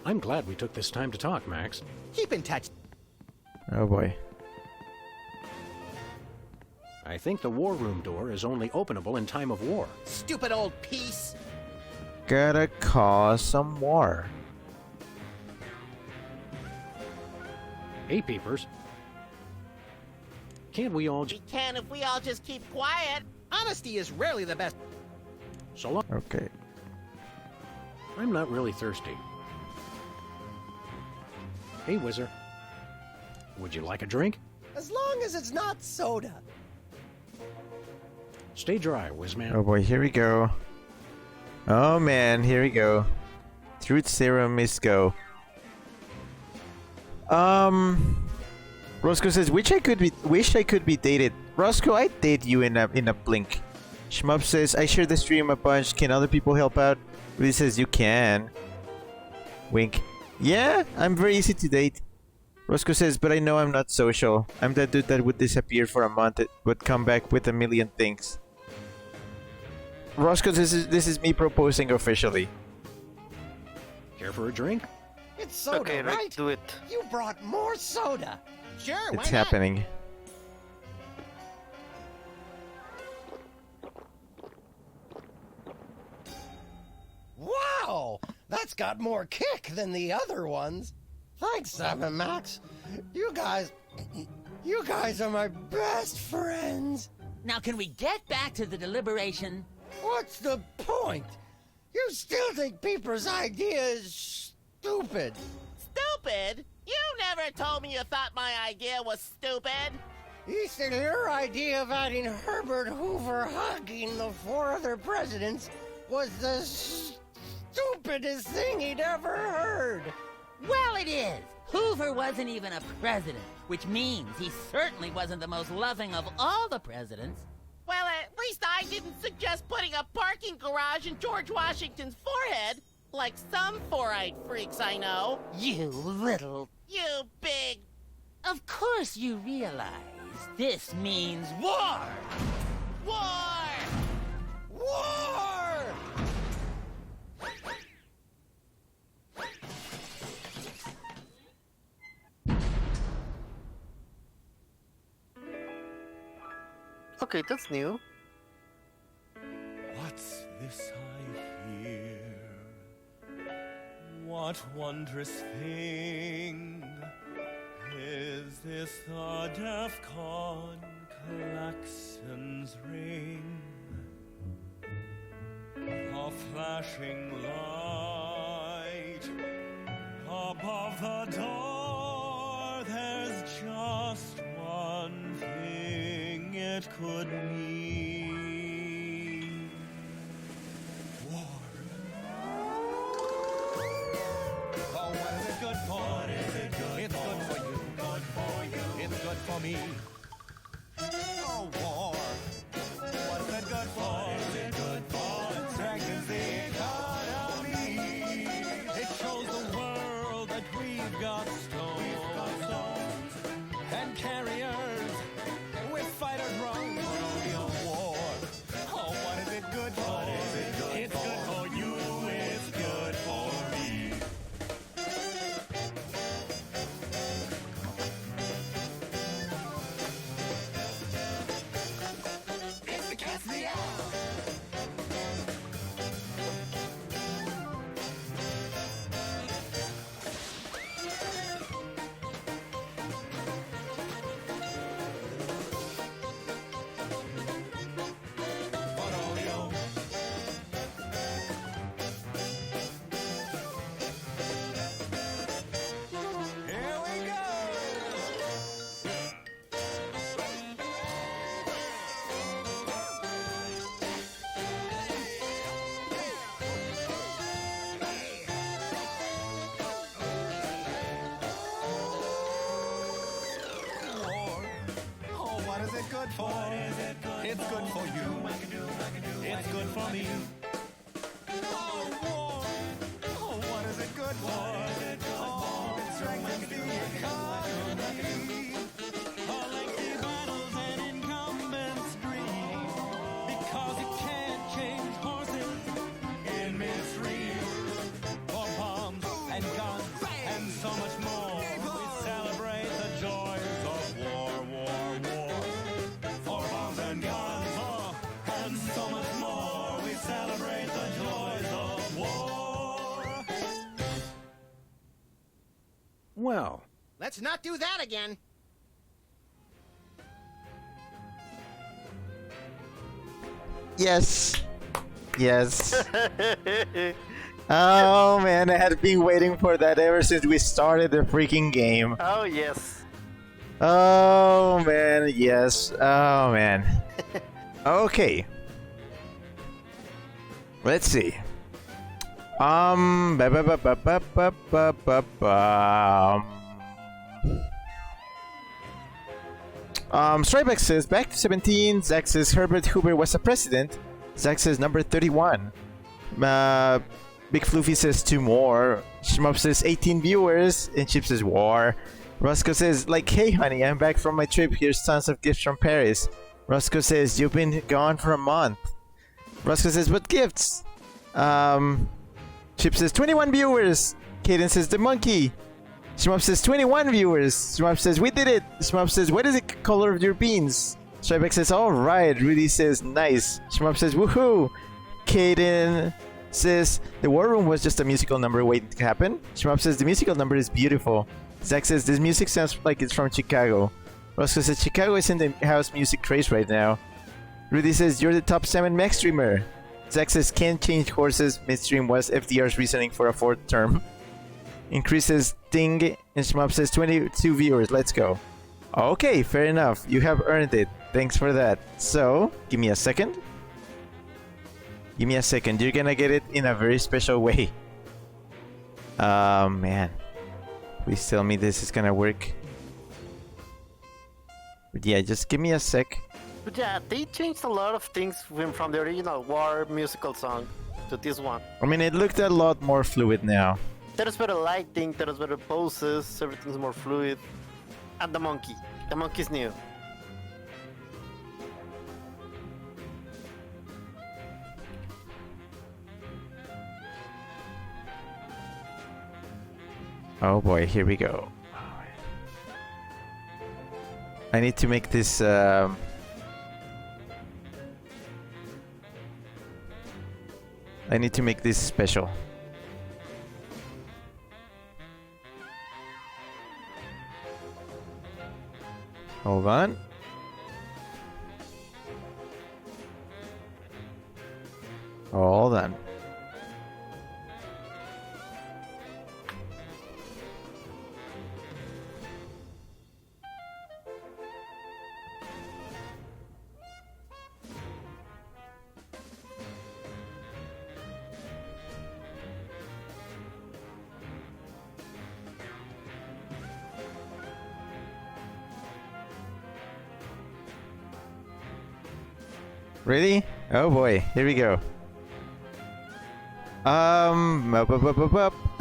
I'm glad we took this time to talk, Max. Keep in touch. Oh boy. I think the war room door is only openable in time of war. Stupid old piece. Gotta cause some war. Hey, peepers. Can't we all We can if we all just keep quiet. Honesty is rarely the best. So long. Okay. I'm not really thirsty. Hey, Whizzer. Would you like a drink? As long as it's not soda. Stay dry, Whizman. Oh boy, here we go. Oh man, here we go. Truth serum is go. Roscoe says, wish I could be dated. Roscoe, I'd date you in a blink. Shmup says, I share the stream a bunch. Can other people help out? Rudy says, you can. Wink. Yeah, I'm very easy to date. Roscoe says, but I know I'm not social. I'm that dude that would disappear for a month but come back with a million things. Roscoe, this is me proposing officially. Care for a drink? It's soda, Okay, right? let's do it. You brought more soda. Sure, why It's not? happening. Wow! That's got more kick than the other ones. Thanks, Sam and Max. You guys are my best friends. Now, can we get back to the deliberation? What's the point? You still think Peeper's idea is stupid. Stupid? You never told me you thought my idea was stupid. He said your idea of adding Herbert Hoover hugging the four other presidents was the stupidest thing he'd ever heard. Well, it is. Hoover wasn't even a president, which means he certainly wasn't the most loving of all the presidents. Well, at least I didn't suggest putting a parking garage in George Washington's forehead, like some four-eyed freaks I know. You little... You big... Of course you realize this means war! War! War! Okay, that's new. What's this I hear? What wondrous thing is this the DEFCON klaxons ring? A flashing light above the door. There's just one thing it could mean. War. Oh, what is it good for? What is it good it's for? Good for you. Good for you. It's good for me. Oh, war. What's it good for? What is it good for? It strengthens the economy. It shows the world that we've got stones and carriers with fighters wrong. But only a war. Oh, what is it good for? What is it good it's for? Good for you. It's good for me. It's good for you. It's good for me. Oh, war. Oh, what is it good for? Oh, it strengthens the economy. Oh, lengthy battles and incumbents dream. Because you can't change horses in midstream. For bombs and guns and so much more. We celebrate the joys of war, war, war. For bombs and guns and so much more. We celebrate the joys of war. Well, Let's not do that again. Yes. Yes. Oh man, I had been waiting for that ever since we started the freaking game. Oh, yes. Oh man, yes. Oh man. Okay. Let's see. Ba ba ba ba ba ba ba ba ba. Strybeck says back to 17. Zach says Herbert Hoover was a president. Zach says number 31. Big Floofy says 2 more. Shmup says 18 viewers. And Chip says war. Roscoe says, like, hey honey, I'm back from my trip. Here's tons of gifts from Paris. Roscoe says, you've been gone for a month. Roscoe says, what gifts? Chip says 21 viewers. Kaden says the monkey. Shmup says 21 viewers. Shmup says we did it. Shmup says what is the color of your beans? Strybeck says alright. Rudy says nice. Shmup says woohoo. Kaden says the war room was just a musical number waiting to happen. Shmup says the musical number is beautiful. Zach says this music sounds like it's from Chicago. Roscoe says Chicago is in the house music craze right now. Rudy says you're the top 7 mech streamer. Zach says can't change horses midstream was FDR's reasoning for a 4th term. Increases ding, and Shmup says 22 viewers. Let's go. Okay, fair enough. You have earned it. Thanks for that. So, give me a second. Give me a second. You're gonna get it in a very special way. Man. Please tell me this is gonna work. But yeah, just give me a sec. But yeah, they changed a lot of things from the original War musical song to this one. I mean, it looked a lot more fluid now. There's better lighting, there's better poses, everything's more fluid. And the monkey. The monkey's new. Oh boy, here we go. I need to make this I need to make this special. Hold on. Hold on. Ready? Oh boy, here we go.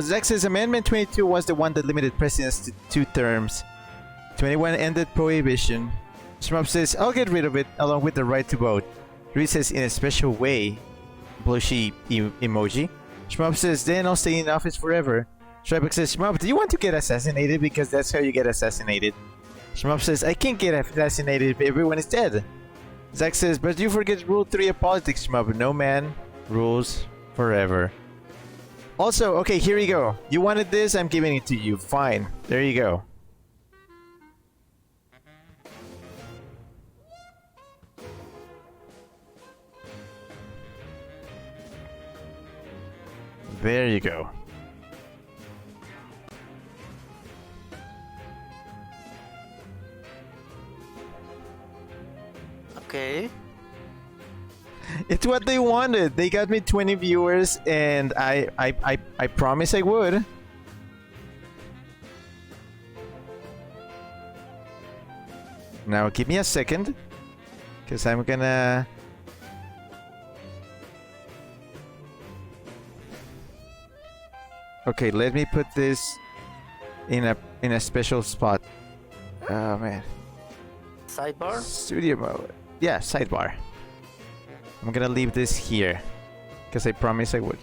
Zach says Amendment 22 was the one that limited presidents to 2 terms. 21 ended prohibition. Shmup says, I'll get rid of it along with the right to vote. Reed says, in a special way. Blushy emoji. Shmup says, then I'll stay in office forever. Strybeck says, Shmup, do you want to get assassinated? Because that's how you get assassinated. Shmup says, I can't get assassinated if everyone is dead. Zach says, but you forget rule 3 of politics, Shmup. No man rules forever. Also, okay, here we go. You wanted this, I'm giving it to you. Fine. There you go. There you go. Okay. It's what they wanted. They got me 20 viewers, and I promise I would. Now give me a second. Because I'm gonna... Okay, let me put this in a special spot. Oh man. Sidebar? Studio mode. Yeah, sidebar. I'm gonna leave this here. Because I promised I would.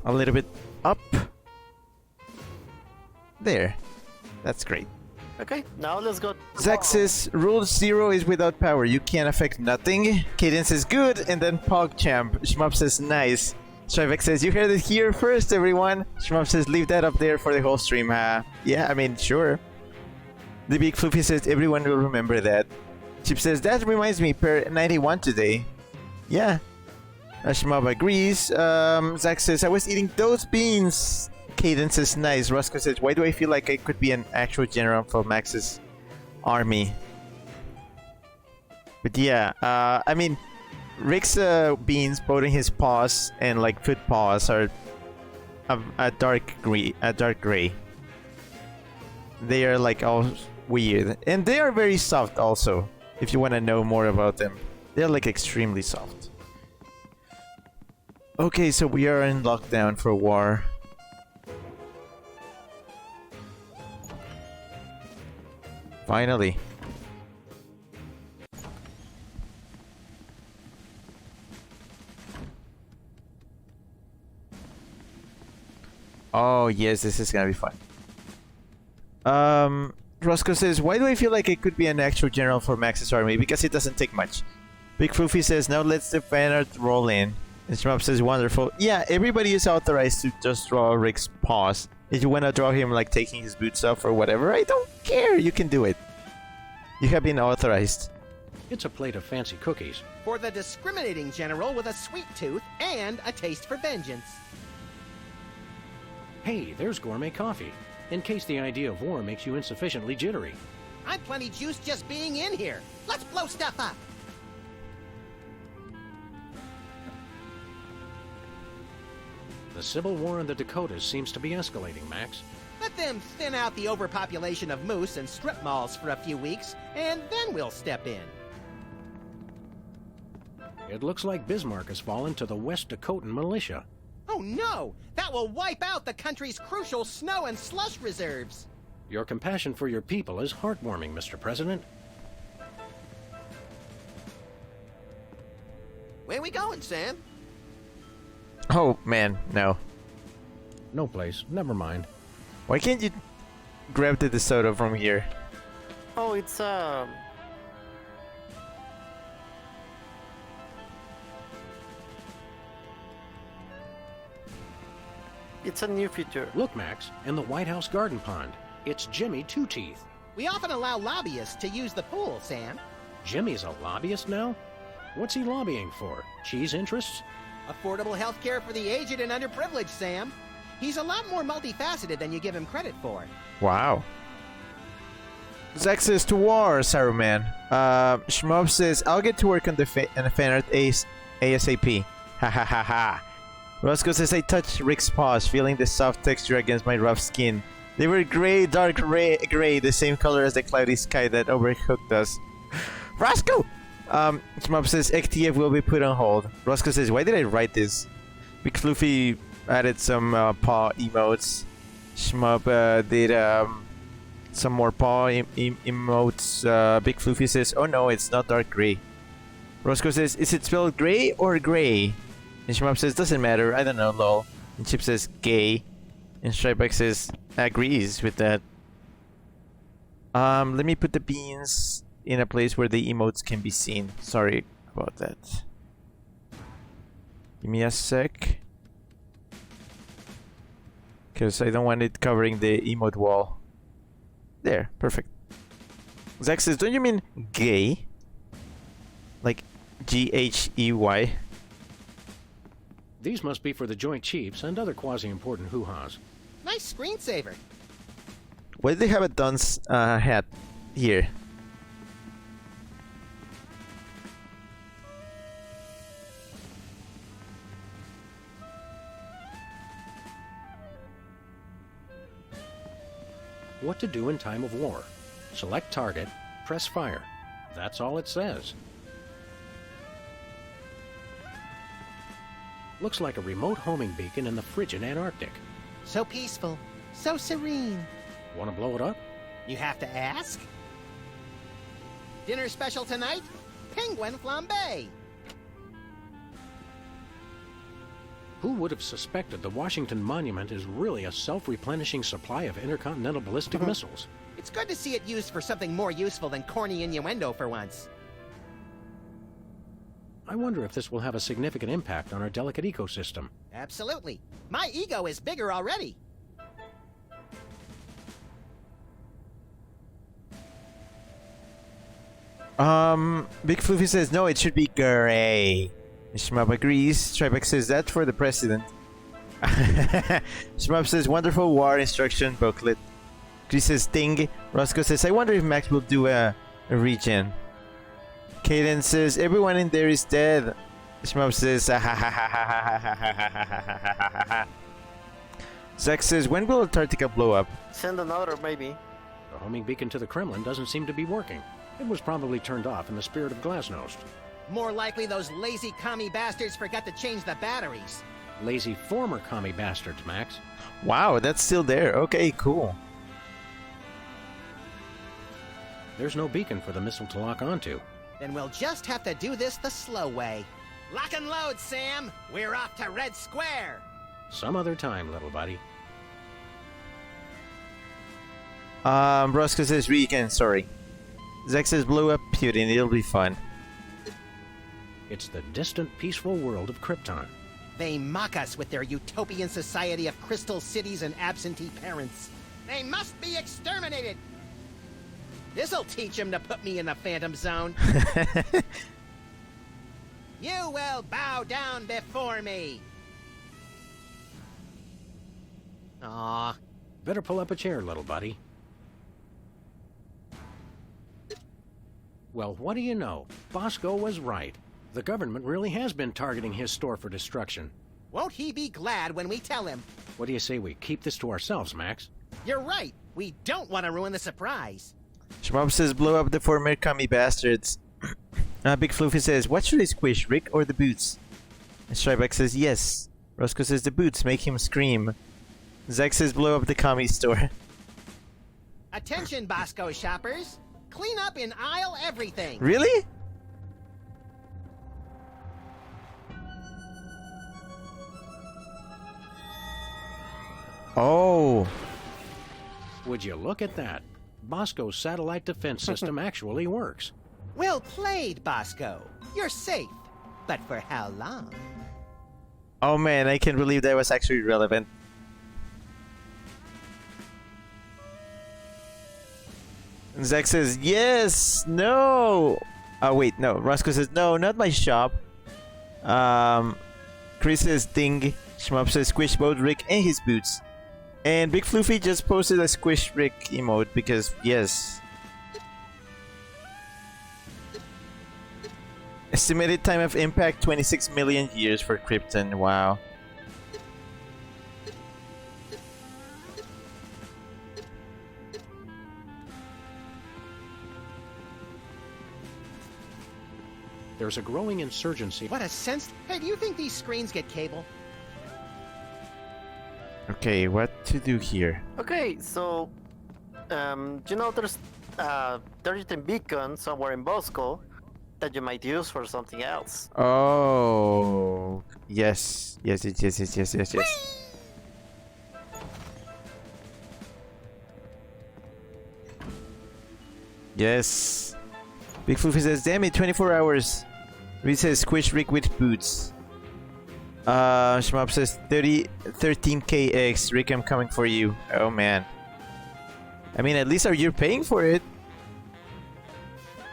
A little bit up. There. That's great. Okay, now let's go. Zach says, Rule 0 is without power. You can't affect nothing. Cadence is good, and then PogChamp. Shmup says, nice. Strivek says, you heard it here first, everyone. Shmup says, leave that up there for the whole stream, huh? Yeah, I mean, sure. The Big Floofy says, everyone will remember that. Chip says, that reminds me, per 91 today. Yeah. Shmup agrees. Zach says, I was eating those beans. Cadence says, nice. Roscoe says, why do I feel like I could be an actual general for Max's army? But yeah, I mean, Rick's beans, both in his paws and like foot paws, are a dark gray. They are like all weird, and they are very soft also. If you want to know more about them, they're like extremely soft. Okay, so we are in lockdown for war. Finally. Oh yes, this is gonna be fun. Roscoe says, why do I feel like it could be an actual general for Max's army? Because it doesn't take much. Big Floofy says, now let's the fan art roll in. And Shmup says, wonderful. Yeah, everybody is authorized to just draw Rick's paws. If you want to draw him like taking his boots off or whatever, I don't care. You can do it. You have been authorized. It's a plate of fancy cookies. For the discriminating general with a sweet tooth and a taste for vengeance. Hey, there's gourmet coffee. In case the idea of war makes you insufficiently jittery. I'm plenty juiced just being in here. Let's blow stuff up. The civil war in the Dakotas seems to be escalating, Max. Let them thin out the overpopulation of moose and strip malls for a few weeks, and then we'll step in. It looks like Bismarck has fallen to the West Dakotan militia. Oh no! That will wipe out the country's crucial snow and slush reserves! Your compassion for your people is heartwarming, Mr. President. Where we going, Sam? Oh man, no. No place. Never mind. Why can't you grab the DeSoto from here? Oh, it's It's a new feature. Look, Max, in the White House garden pond. It's Jimmy Two Teeth. We often allow lobbyists to use the pool, Sam. Jimmy's a lobbyist now? What's he lobbying for? Cheese interests? Affordable health care for the aged and underprivileged, Sam. He's a lot more multifaceted than you give him credit for. Wow. Zach says to war, Saruman. Shmup says, I'll get to work on the fan art ASAP. Ha ha ha ha. Roscoe says, I touched Rick's paws, feeling the soft texture against my rough skin. They were gray, dark gray, the same color as the cloudy sky that overcooked us. Roscoe! Shmup says, XTF will be put on hold. Roscoe says, why did I write this? Big Floofy added some paw emotes. Shmup did some more paw emotes. Big Floofy says, oh no, it's not dark gray. Roscoe says, is it spelled gray or gray? And Shmup says, doesn't matter, I don't know, lol. And Chip says, gay. And Stripeback says, agrees with that. Let me put the beans in a place where the emotes can be seen. Sorry about that. Give me a sec. Because I don't want it covering the emote wall. There, perfect. Zach says, don't you mean gay? Like G-H-E-Y? These must be for the Joint Chiefs and other quasi-important hoo-has. Nice screensaver. Why do they have a dunce hat here? what to do in time of war. Select target, press fire. That's all it says. Looks like a remote homing beacon in the frigid Antarctic. So peaceful, so serene. Want to blow it up? You have to ask? Dinner special tonight? Penguin flambe. Who would have suspected the Washington Monument is really a self-replenishing supply of intercontinental ballistic missiles? It's good to see it used for something more useful than corny innuendo for once. I wonder if this will have a significant impact on our delicate ecosystem. Absolutely. My ego is bigger already. Big Floofy says no, it should be gray. Shmup agrees. Tribex says that for the president. Shmup says wonderful war instruction booklet. Chris says Sting. Roscoe says I wonder if Max will do a regen. Kaden says everyone in there is dead. Shmup says Zach says when will Antarctica blow up? Send another, maybe. The homing beacon to the Kremlin doesn't seem to be working. It was probably turned off in the spirit of Glasnost. More likely those lazy commie bastards forgot to change the batteries. Lazy former commie bastards, Max. Wow, that's still there. Okay, cool. There's no beacon for the missile to lock onto. Then we'll just have to do this the slow way. Lock and load, Sam! We're off to Red Square! Some other time, little buddy. Roscoe says weekend, sorry. Zach says blow up Putin, it'll be fun. It's the distant, peaceful world of Krypton. They mock us with their utopian society of crystal cities and absentee parents. They must be exterminated! This'll teach them to put me in the Phantom Zone. You will bow down before me! Aw. Better pull up a chair, little buddy. Well, what do you know? Bosco was right. The government really has been targeting his store for destruction. Won't he be glad when we tell him? What do you say we keep this to ourselves, Max? You're right. We don't want to ruin the surprise. Shmup says blow up the former commie bastards. Big Floofy says what should I squish, Rick or the boots? And Strybeck says yes. Roscoe says the boots make him scream. Zach says blow up the commie store. Attention, Bosco shoppers. Clean up in aisle everything. Really? Oh. Would you look at that? Bosco's satellite defense system actually works. Well played, Bosco. You're safe. But for how long? Oh man, I can't believe that was actually relevant. Zach says, yes, no. Oh wait, no. Roscoe says, no, not my shop. Chris says, ding. Shmup says, squish both Rick and his boots. And Big Floofy just posted a squish Rick emote because, yes. Estimated time of impact, 26 million years for Krypton. Wow. There's a growing insurgency. What a sense. Hey, do you think these screens get cable? Okay, what to do here? Okay, so, you know, there's a beacon somewhere in Bosco that you might use for something else. Oh, yes. Yes. Yes. Big Floofy says, damn it, 24 hours. Reed says, squish Rick with boots. Shmup says, 13kx. Rick, I'm coming for you. Oh, man. I mean, at least are you paying for it?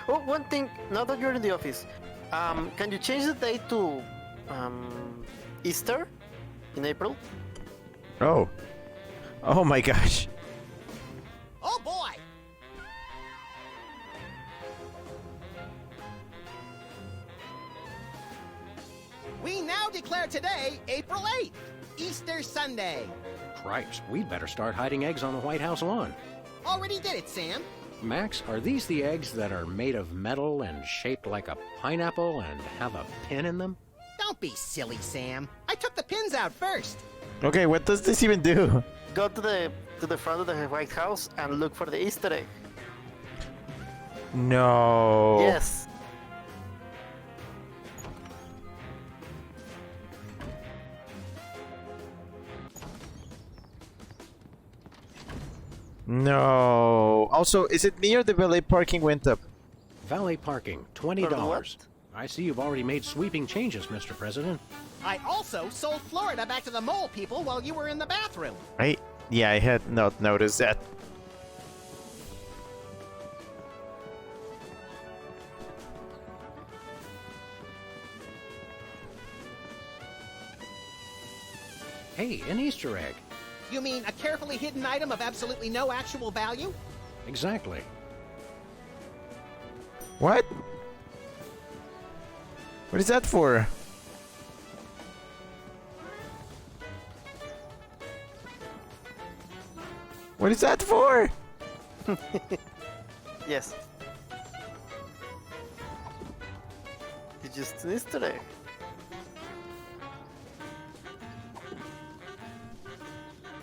Oh, one thing, now that you're in the office, can you change the date to Easter in April? Oh. Oh my gosh. Oh boy! We now declare today, April 8th, Easter Sunday. Cripes, we'd better start hiding eggs on the White House lawn. Already did it, Sam. Max, are these the eggs that are made of metal and shaped like a pineapple and have a pin in them? Don't be silly, Sam. I took the pins out first. Okay, what does this even do? Go to the front of the White House and look for the Easter egg. No. Yes. No. Also, is it me or the valet parking went up? Valet parking, $20. I see you've already made sweeping changes, Mr. President. I also sold Florida back to the mole people while you were in the bathroom. Yeah, I had not noticed that. Hey, an Easter egg. You mean a carefully hidden item of absolutely no actual value? Exactly. What? What is that for? What is that for? Yes. It's just an Easter egg.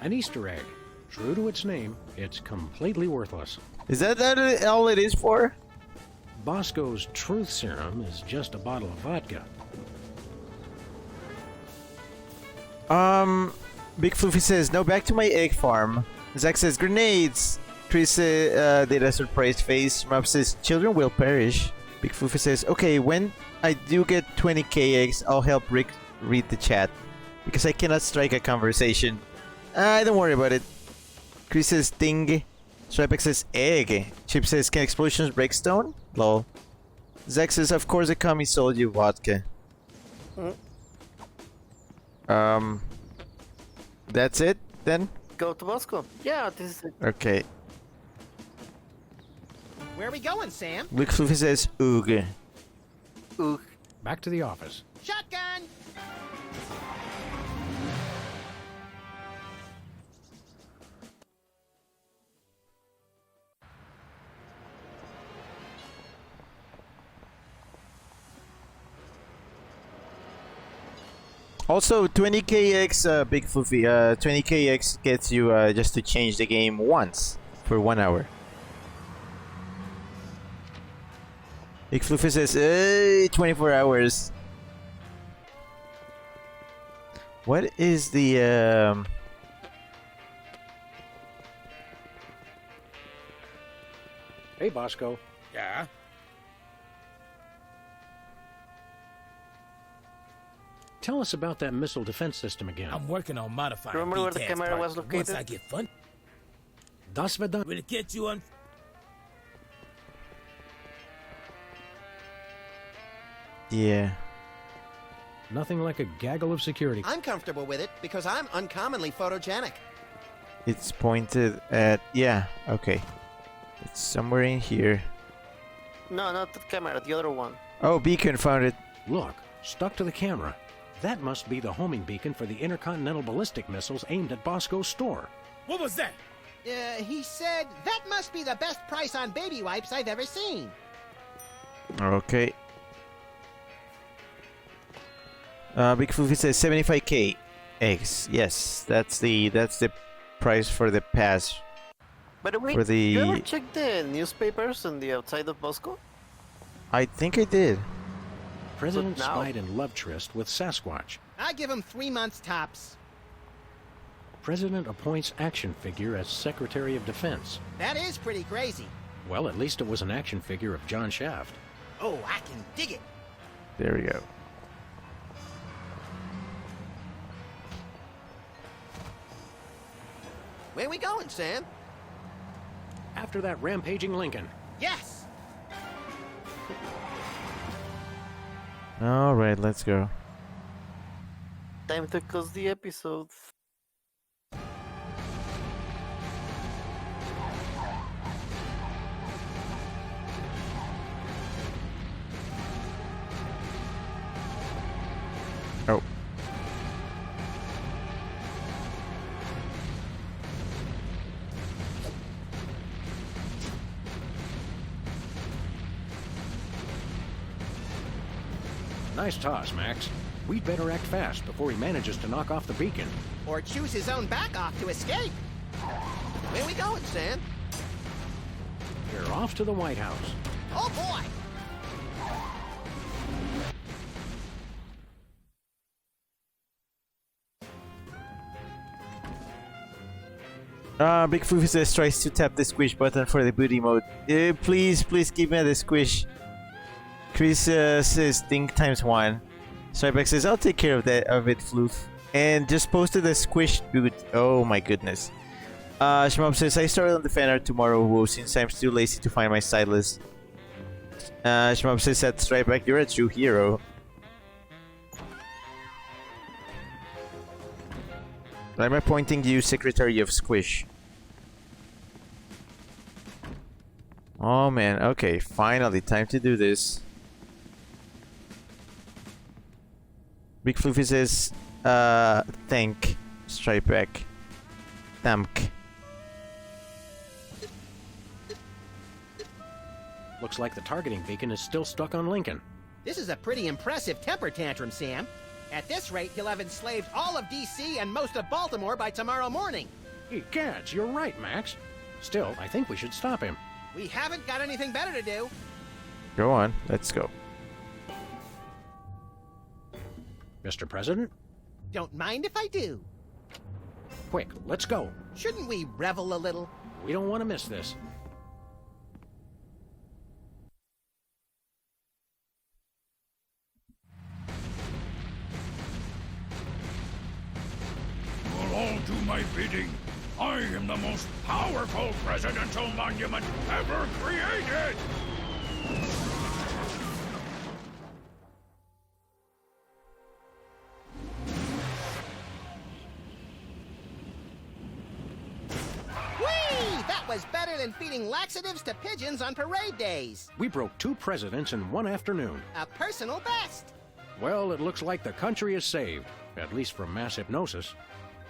An Easter egg. True to its name, it's completely worthless. Is that all it is for? Bosco's truth serum is just a bottle of vodka. Big Floofy says, no, back to my egg farm. Zach says, grenades. Chris did a surprised face. Mop says, children will perish. Big Floofy says, okay, when I do get 20k eggs, I'll help Rick read the chat. Because I cannot strike a conversation. Don't worry about it. Chris says, ding. Stripex says, egg. Chip says, can explosions break stone? Lol. Zach says, of course the commie sold you vodka. That's it then? Go to Bosco. Yeah, this is it. Okay. Where are we going, Sam? Luke Floofy says, oog. Oog. Back to the office. Shotgun! Also, 20kx, Big Floofy, 20kx gets you just to change the game once for 1 hour. Big Floofy says, hey, 24 hours. What is the, Hey, Bosco. Yeah? Tell us about that missile defense system again. I'm working on modifying Remember where the details camera part. was located? Once I get fun, Das Vedant. will it get you on? yeah. Nothing like a gaggle of security. I'm comfortable with it because I'm uncommonly photogenic. It's pointed at, yeah, okay. It's somewhere in here. No, not the camera, the other one. Oh, Beacon found it. Look, stuck to the camera. That must be the homing beacon for the intercontinental ballistic missiles aimed at Bosco's store. What was that? He said, that must be the best price on baby wipes I've ever seen. Okay. Big Floofy says 75k eggs. Yes, that's the price for the pass. By the way, For the- you ever check the newspapers on the outside of Bosco? I think I did. President But now- spied in love tryst with Sasquatch. I give him 3 months tops. President appoints action figure as Secretary of Defense. That is pretty crazy. Well, at least it was an action figure of John Shaft. Oh, I can dig it. There we go. Where we going, Sam? After that rampaging Lincoln. Yes! Alright, let's go. Time to close the episode. Oh. Nice toss, Max. We'd better act fast before he manages to knock off the beacon. Or choose his own back off to escape. Where we going, Sam? We're off to the White House. Oh, boy! Big Foofy says tries to tap the squish button for the booty mode. Please give me the squish. Chris says think ×1. Stripeback says I'll take care of it, Floof. And just posted a squished boot. Oh my goodness. Shmob says I started on the fan art tomorrow, whoa, since I'm too lazy to find my stylist. Shmob says that Stripeback, you're a true hero. I'm appointing you Secretary of Squish. Oh man, okay, finally, time to do this. Big Floofy says, thank Stripeback. Thank. Looks like the targeting beacon is still stuck on Lincoln. This is a pretty impressive temper tantrum, Sam. At this rate, he'll have enslaved all of D.C. and most of Baltimore by tomorrow morning. Egads, you're right, Max. Still, I think we should stop him. We haven't got anything better to do. Go on, let's go. Mr. President? Don't mind if I do. Quick, let's go. Shouldn't we revel a little? We don't want to miss this. You'll all do my bidding. I am the most powerful presidential monument ever created! Whee! That was better than feeding laxatives to pigeons on parade days. We broke 2 presidents in one afternoon. A personal best. Well, it looks like the country is saved, at least from mass hypnosis.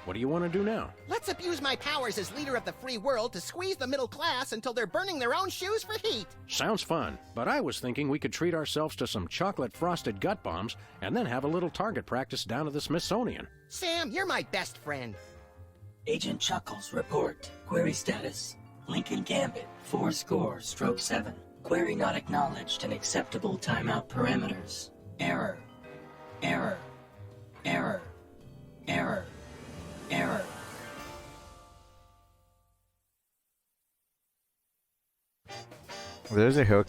What do you want to do now? Let's abuse my powers as leader of the free world to squeeze the middle class until they're burning their own shoes for heat. Sounds fun, but I was thinking we could treat ourselves to some chocolate-frosted gut bombs and then have a little target practice down at the Smithsonian. Sam, you're my best friend. Agent Chuckles, report. Query status. Lincoln Gambit, 4-7. Query not acknowledged and acceptable timeout parameters. Error. Error. Error. Error. Error. There's a hook.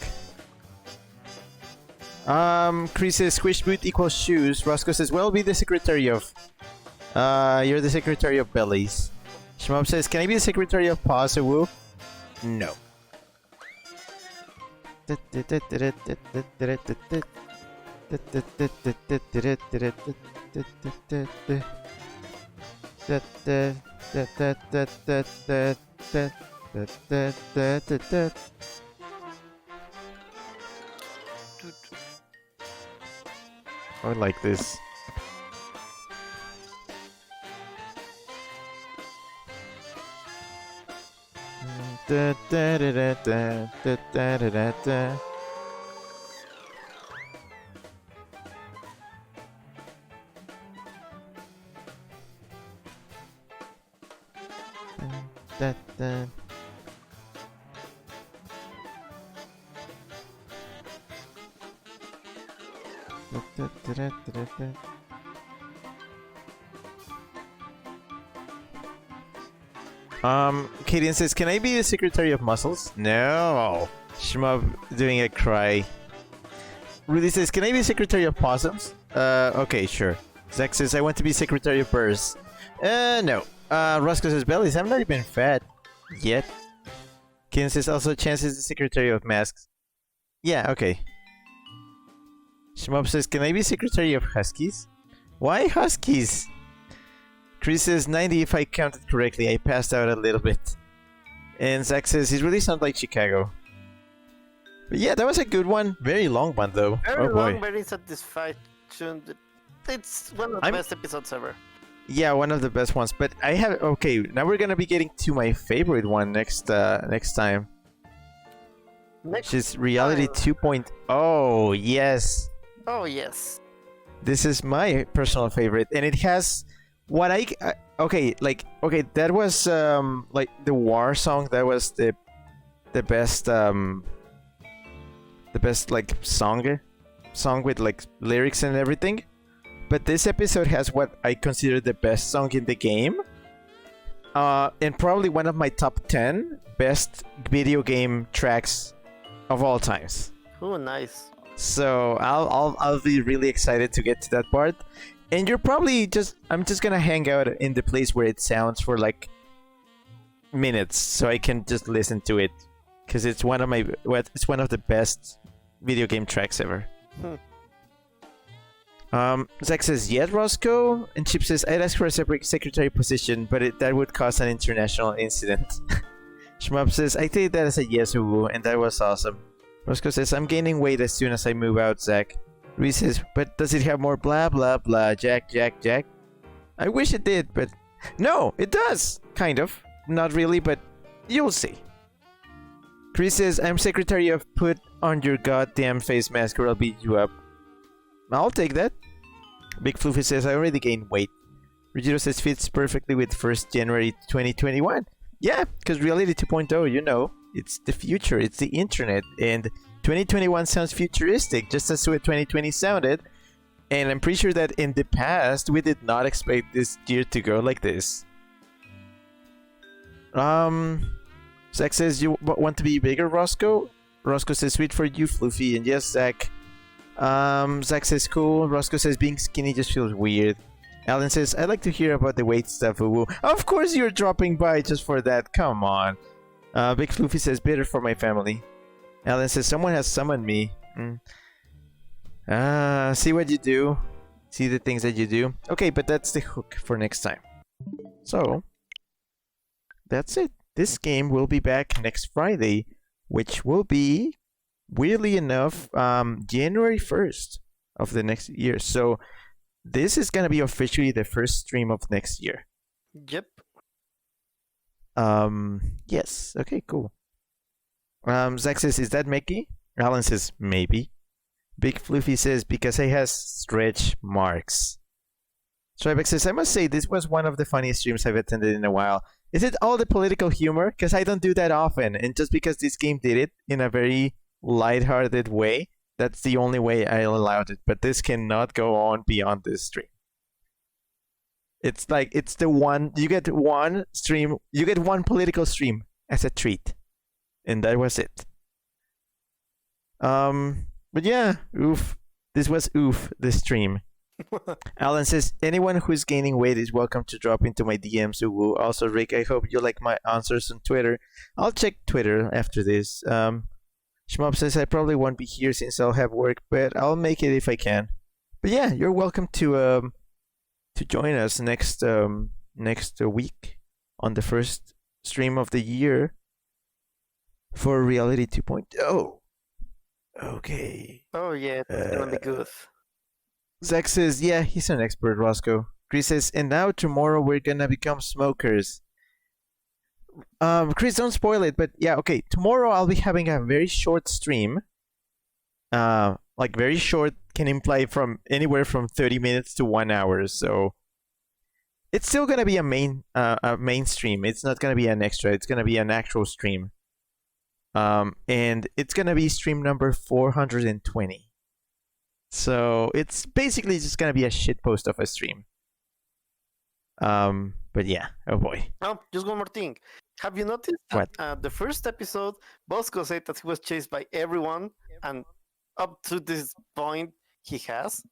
Chris says squish boot equals shoes. Roscoe says, well, be the secretary of... you're the secretary of bellies. Shmob says, can I be the secretary of paws? No. I like this. Kaden says, can I be the secretary of muscles? No. Shmub doing a cry. Rudy says, can I be secretary of possums? Okay, sure. Zach says, I want to be secretary of birds. No. Roscoe says, bellies, I'm not even fat. Yet. Kaden says, also, Chance is the secretary of masks. Yeah, okay. Shmub says, can I be secretary of huskies? Why huskies? Chris says 90 if I counted correctly. I passed out a little bit. And Zach says he really sounds like Chicago. But yeah, that was a good one. Very long one though. Very oh boy. long, very satisfaction. It's one of the best episodes ever. Yeah, one of the best ones. But I have okay. Now we're gonna be getting to my favorite one next time. Which is Reality 2.0. Yes. Oh yes. This is my personal favorite, and it has what okay, that was like the war song. That was the best like song with like lyrics and everything. But this episode has what I consider the best song in the game, and probably one of my top 10 best video game tracks of all times. Oh, nice. So I'll be really excited to get to that part. And you're probably I'm just gonna hang out in the place where it sounds for like minutes, so I can just listen to it, because it's one of the best video game tracks ever. Zach says, yet Roscoe, and Chip says, I'd ask for a separate secretary position, but that would cause an international incident. Shmup says, I take that as a yes, Uwu, and that was awesome. Roscoe says, I'm gaining weight as soon as I move out, Zach. Reese says, but does it have more blah blah blah, Jack? I wish it did, but no, it does, kind of. Not really, but you'll see. Chris says, I'm secretary of put on your goddamn face mask or I'll beat you up. I'll take that. Big Floofy says, I already gained weight. Regito says, fits perfectly with 1st January 2021. Yeah, because Reality 2.0, you know, it's the future, it's the internet, and 2021 sounds futuristic, just as 2020 sounded. And I'm pretty sure that in the past, we did not expect this year to go like this. Zach says, you want to be bigger, Roscoe? Roscoe says, sweet for you, Floofy. And yes, Zach. Zach says, cool. Roscoe says, being skinny just feels weird. Alan says, I'd like to hear about the weight stuff, Uwu. Of course you're dropping by just for that. Come on. Big Floofy says, bitter for my family. Alan says, someone has summoned me. See what you do. See the things that you do. Okay, but that's the hook for next time. So, that's it. This game will be back next Friday, which will be, weirdly enough, January 1st of the next year. So, this is going to be officially the first stream of next year. Yep. Yes. Okay, cool. Zach says, is that Mickey? Alan says, maybe. Big Floofy says, because he has stretch marks. Tribex says, I must say, this was one of the funniest streams I've attended in a while. Is it all the political humor? Because I don't do that often. And just because this game did it in a very lighthearted way, that's the only way I allowed it. But this cannot go on beyond this stream. It's like, it's the one, you get one stream, you get one political stream as a treat. And that was it. But yeah, oof. This was oof, the stream. Alan says, anyone who's gaining weight is welcome to drop into my DMs, Uwu. Also, Rick, I hope you like my answers on Twitter. I'll check Twitter after this. Shmup says, I probably won't be here since I'll have work, but I'll make it if I can. But yeah, you're welcome to join us next week on the first stream of the year for Reality 2.0. Okay. Oh yeah, it's gonna be good. Zach says, yeah, he's an expert, Roscoe. Chris says, and now tomorrow we're gonna become smokers. Chris, don't spoil it, but yeah, okay. Tomorrow I'll be having a very short stream. Like very short can imply from anywhere from 30 minutes to 1 hour, so it's still gonna be a main stream. It's not gonna be an extra, it's gonna be an actual stream. And it's gonna be stream number 420. So it's basically just gonna be a shitpost of a stream. But yeah, oh boy. Oh, just one more thing. Have you noticed that the first episode, Bosco said that he was chased by everyone, and up to this point he has?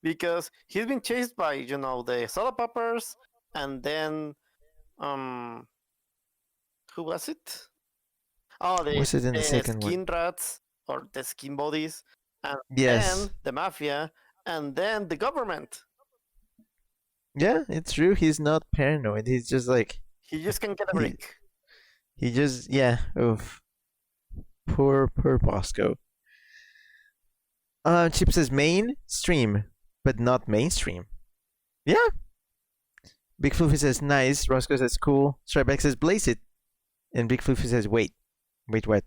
Because he's been chased by, you know, the soda poppers, and then who was it? Oh, the skin rats, or the skin bodies, and then the mafia, and then the government. Yeah, it's true. He's not paranoid. He's just like... He just can't get a break. He just... Yeah. Oof. Poor Bosco. Chip says mainstream, but not mainstream. Yeah. Big Floofy says nice. Roscoe says cool. Stripeback says blaze it. And Big Floofy says wait. Wait, what?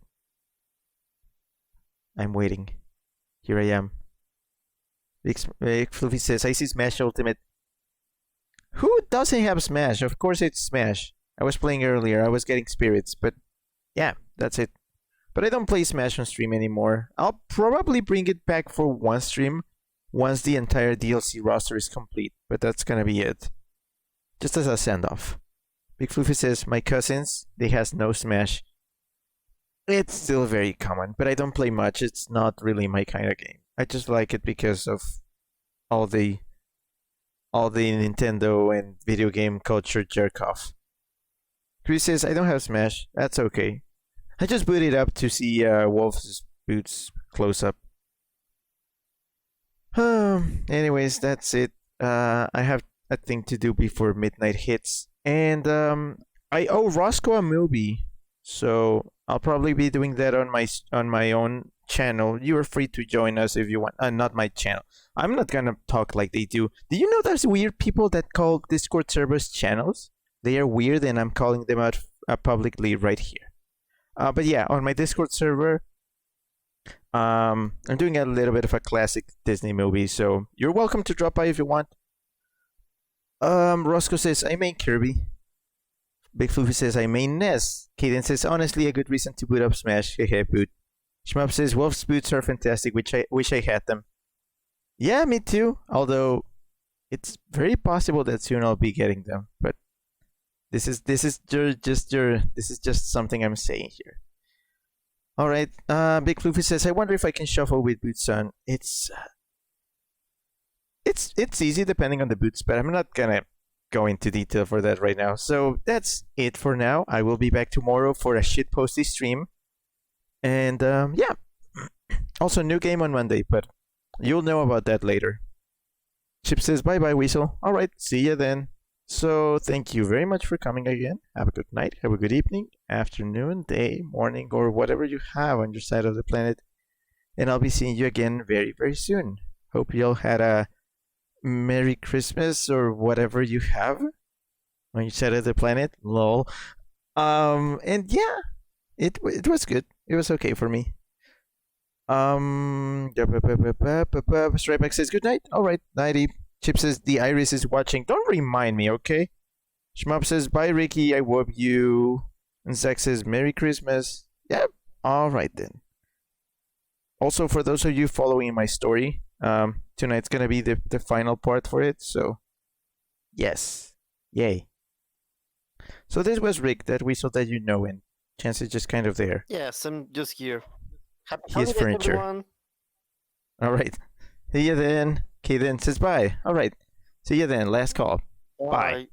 I'm waiting. Here I am. Big Fluffy says, I see Smash Ultimate. Who doesn't have Smash? Of course it's Smash. I was playing earlier. I was getting spirits, but yeah, that's it. But I don't play Smash on stream anymore. I'll probably bring it back for one stream once the entire DLC roster is complete, but that's gonna be it. Just as a send-off. Big Fluffy says, my cousins, they has no Smash. It's still very common, but I don't play much. It's not really my kind of game. I just like it because of all the Nintendo and video game culture jerk off. Chris says, I don't have Smash. That's okay. I just booted up to see Wolf's boots close up. Anyways, that's it. I have a thing to do before midnight hits. And I owe Roscoe a movie. So I'll probably be doing that on my own channel. You are free to join us if you want. Not my channel. I'm not gonna talk like they do. Do you know there's weird people that call Discord servers channels? They are weird, and I'm calling them out publicly right here. But yeah, on my Discord server, I'm doing a little bit of a classic Disney movie, so you're welcome to drop by if you want. Roscoe says, I main Kirby. Big Fluffy says, I main Ness. Kaden says, honestly, a good reason to boot up Smash. Hehe, boot. Shmup says, Wolf's boots are fantastic, which I wish I had them. Yeah, me too. Although, it's very possible that soon I'll be getting them. But this is just something I'm saying here. All right. Big Fluffy says, I wonder if I can shuffle with boots on. It's easy depending on the boots, but I'm not gonna go into detail for that right now. So that's it for now. I will be back tomorrow for a shitposty stream. And yeah. Also, new game on Monday, but you'll know about that later. Chip says, bye-bye, Weasel. All right, see you then. So thank you very much for coming again. Have a good night, have a good evening, afternoon, day, morning, or whatever you have on your side of the planet. And I'll be seeing you again very, very soon. Hope you all had a Merry Christmas or whatever you have on your side of the planet. Lol. And yeah, it was good. It was okay for me. Stripeback says good night. All right, nighty. Chip says the Iris is watching. Don't remind me, okay? Shmup says bye, Ricky. I love you. And Zach says Merry Christmas. Yep. All right then. Also, for those of you following my story, tonight's gonna be the final part for it. So, yes, yay. So this was Rick, that Weasel that you know, and Chance is just kind of there. Yes, I'm just here. Happy He is holidays, furniture. everyone. All right. See you then. Okay, then says bye. All right. See you then. Last call. Bye.